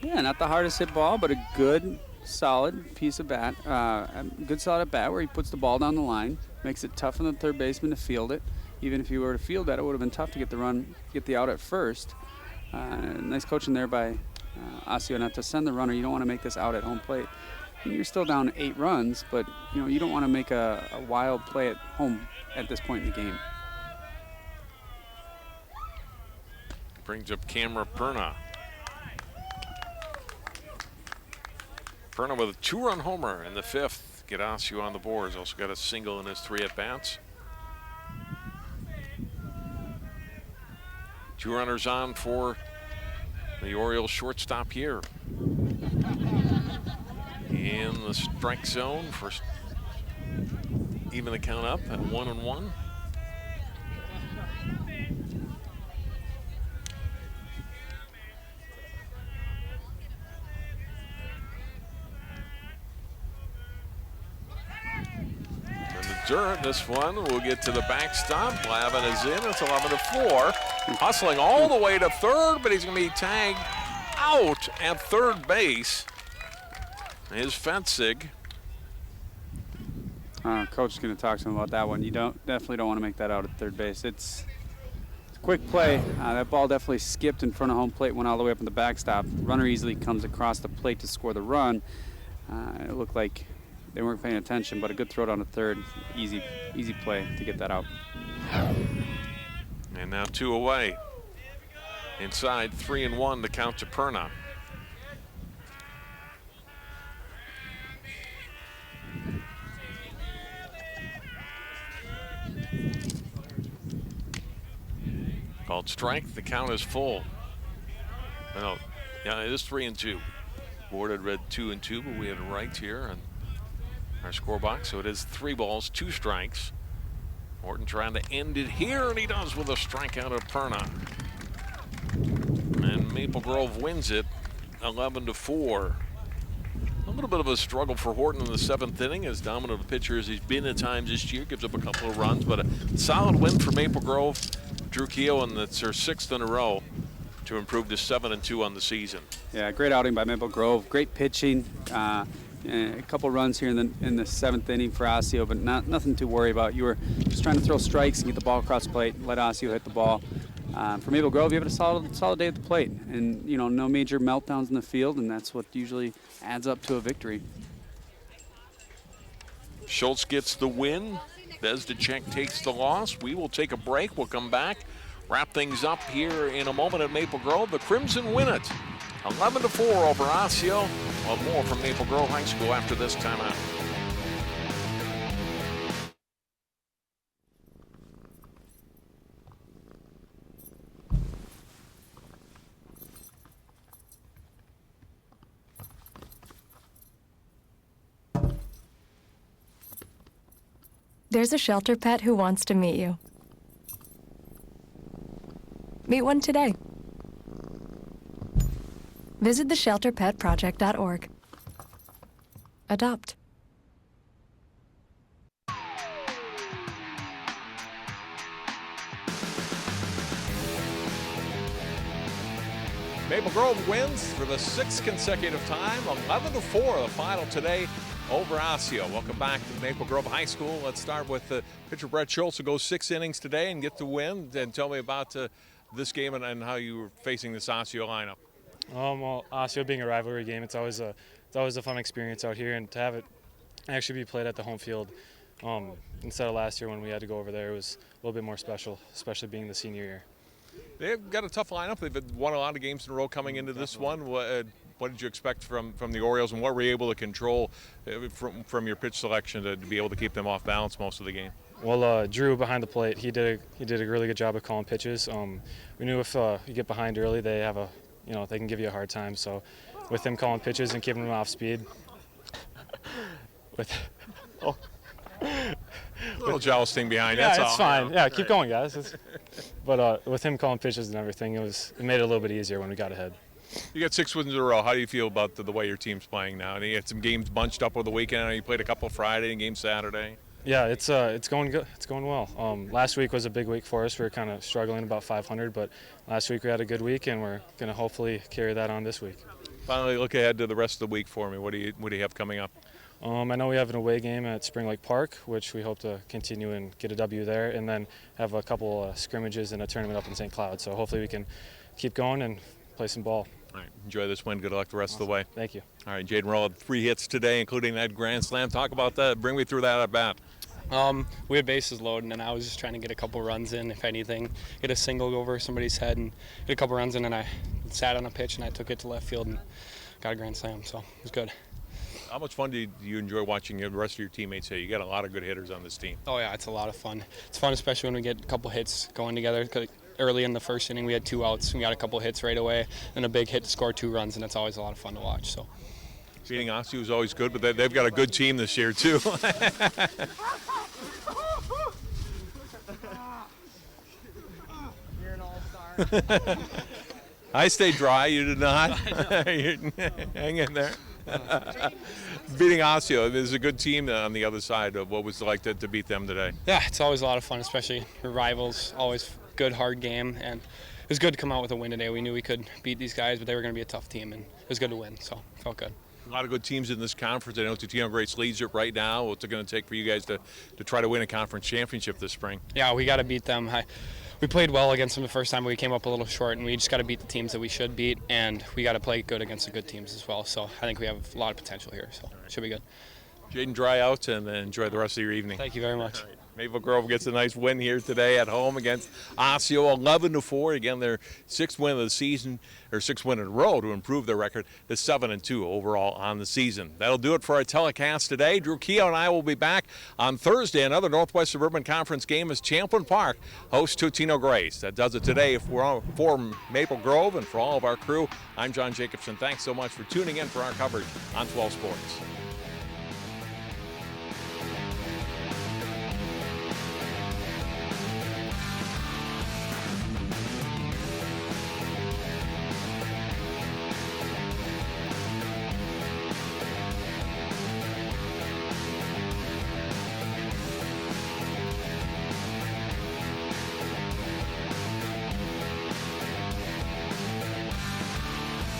Yeah, not the hardest hit ball, but a good, solid piece of bat. A good, solid at bat where he puts the ball down the line, makes it tough on the third baseman to field it. Even if he were to field that, it would have been tough to get the run, get the out at first. Nice coaching there by Osseo not to send the runner. You don't want to make this out at home plate. And you're still down 8 runs, but you don't want to make a wild play at home at this point in the game. Brings up camera Perna. Perna with a 2-run homer in the 5th. Get Osseo on the board. He's also got a single in his 3 at-bats. 2 runners on for the Orioles shortstop here. In the strike zone for even the count up at 1-1. This one will get to the backstop. Lavin is in. It's 11-4. Hustling all the way to third, but he's going to be tagged out at third base. Here's Fetzig. Coach is going to talk to him about that one. You definitely don't want to make that out at third base. It's quick play. That ball definitely skipped in front of home plate, went all the way up in the backstop. Runner easily comes across the plate to score the run. It looked like they weren't paying attention, but a good throw down to third. Easy play to get that out. And now 2 away. Inside 3-1 to count to Perna. Called strike. The count is full. No, yeah, it is 3-2. Board had read 2-2, but we had it right here on our score box. So it is 3 balls, 2 strikes. Horton trying to end it here, and he does with a strikeout of Perna. And Maple Grove wins it 11-4. A little bit of a struggle for Horton in the 7th inning, as dominant a pitcher as he's been at times this year. Gives up a couple of runs, but a solid win for Maple Grove. Drew Keogh, and that's her 6th in a row to improve to 7-2 on the season. Yeah, great outing by Maple Grove. Great pitching. A couple runs here in the 7th inning for Osseo, but nothing to worry about. You were just trying to throw strikes and get the ball across the plate, let Osseo hit the ball. For Maple Grove, you have a solid day at the plate, and no major meltdowns in the field, and that's what usually adds up to a victory. Schultz gets the win. Bezdacek takes the loss. We will take a break. We'll come back, wrap things up here in a moment at Maple Grove. The Crimson win it 11-4 over Osseo. Well, more from Maple Grove High School after this timeout. There's a shelter pet who wants to meet you. Meet one today. Visit theshelterpetproject.org. Adopt. Maple Grove wins for the 6th consecutive time, 11-4, the final today over Osseo. Welcome back to Maple Grove High School. Let's start with pitcher Brett Schultz, who goes 6 innings today and get the win. And tell me about this game and how you were facing this Osseo lineup. Well, Osseo being a rivalry game, it's always a fun experience out here, and to have it actually be played at the home field instead of last year when we had to go over there, it was a little bit more special, especially being the senior year. They've got a tough lineup. They've won a lot of games in a row coming into this one. What did you expect from the Orioles, and what were you able to control from your pitch selection to be able to keep them off balance most of the game? Well, Drew behind the plate, he did a really good job of calling pitches. We knew if you get behind early, they have they can give you a hard time. So with him calling pitches and keeping them off speed, a little jousting behind. Yeah, that's it's all. fine. Yeah, keep going, guys. But with him calling pitches and everything, it made it a little bit easier when we got ahead. You got 6 wins in a row. How do you feel about the way your team's playing now? And you had some games bunched up over the weekend. You played a couple Friday and game Saturday. Yeah, it's going good. It's going well. Last week was a big week for us. We were kind of struggling about 500, but last week we had a good week, and we're going to hopefully carry that on this week. Finally, look ahead to the rest of the week for me. What do you have coming up? I know we have an away game at Spring Lake Park, which we hope to continue and get a W there, and then have a couple scrimmages and a tournament up in St. Cloud. So hopefully we can keep going and play some ball. All right, enjoy this win. Good luck the rest of the way. Thank you. All right, Jaden Roll had 3 hits today, including that grand slam. Talk about that. Bring me through that at bat. We had bases loaded, and I was just trying to get a couple runs in, if anything. Get a single over somebody's head and get a couple runs in, and I sat on a pitch, and I took it to left field and got a grand slam, so it was good. How much fun do you enjoy watching the rest of your teammates hit? You got a lot of good hitters on this team. Oh, yeah, it's a lot of fun. It's fun, especially when we get a couple hits going together. Early in the first inning, we had 2 outs. We got a couple hits right away, and a big hit to score 2 runs, and it's always a lot of fun to watch. So, beating Osseo is always good, but they've got a good team this year, too. You're an all-star. I stayed dry. You did not. Hang in there. Beating Osseo, there's a good team on the other side. What was it like to beat them today? Yeah, it's always a lot of fun, especially your rivals. Always good, hard game, and it was good to come out with a win today. We knew we could beat these guys, but they were going to be a tough team, and it was good to win, so it felt good. A lot of good teams in this conference. I know Totino Grace leads it right now. What's it going to take for you guys to try to win a conference championship this spring? Yeah, we got to beat them. we played well against them the first time, but we came up a little short, and we just got to beat the teams that we should beat, and we got to play good against the good teams as well. So I think we have a lot of potential here, so it should be good. Jaden, dry out and enjoy the rest of your evening. Thank you very much. Maple Grove gets a nice win here today at home against Osseo, 11-4. Again, their 6th win of the season, or 6th win in a row to improve their record to 7-2 overall on the season. That'll do it for our telecast today. Drew Keough and I will be back on Thursday. Another Northwest Suburban Conference game as Champlin Park hosts Totino Grace. That does it today for Maple Grove and for all of our crew. I'm John Jacobson. Thanks so much for tuning in for our coverage on 12 Sports.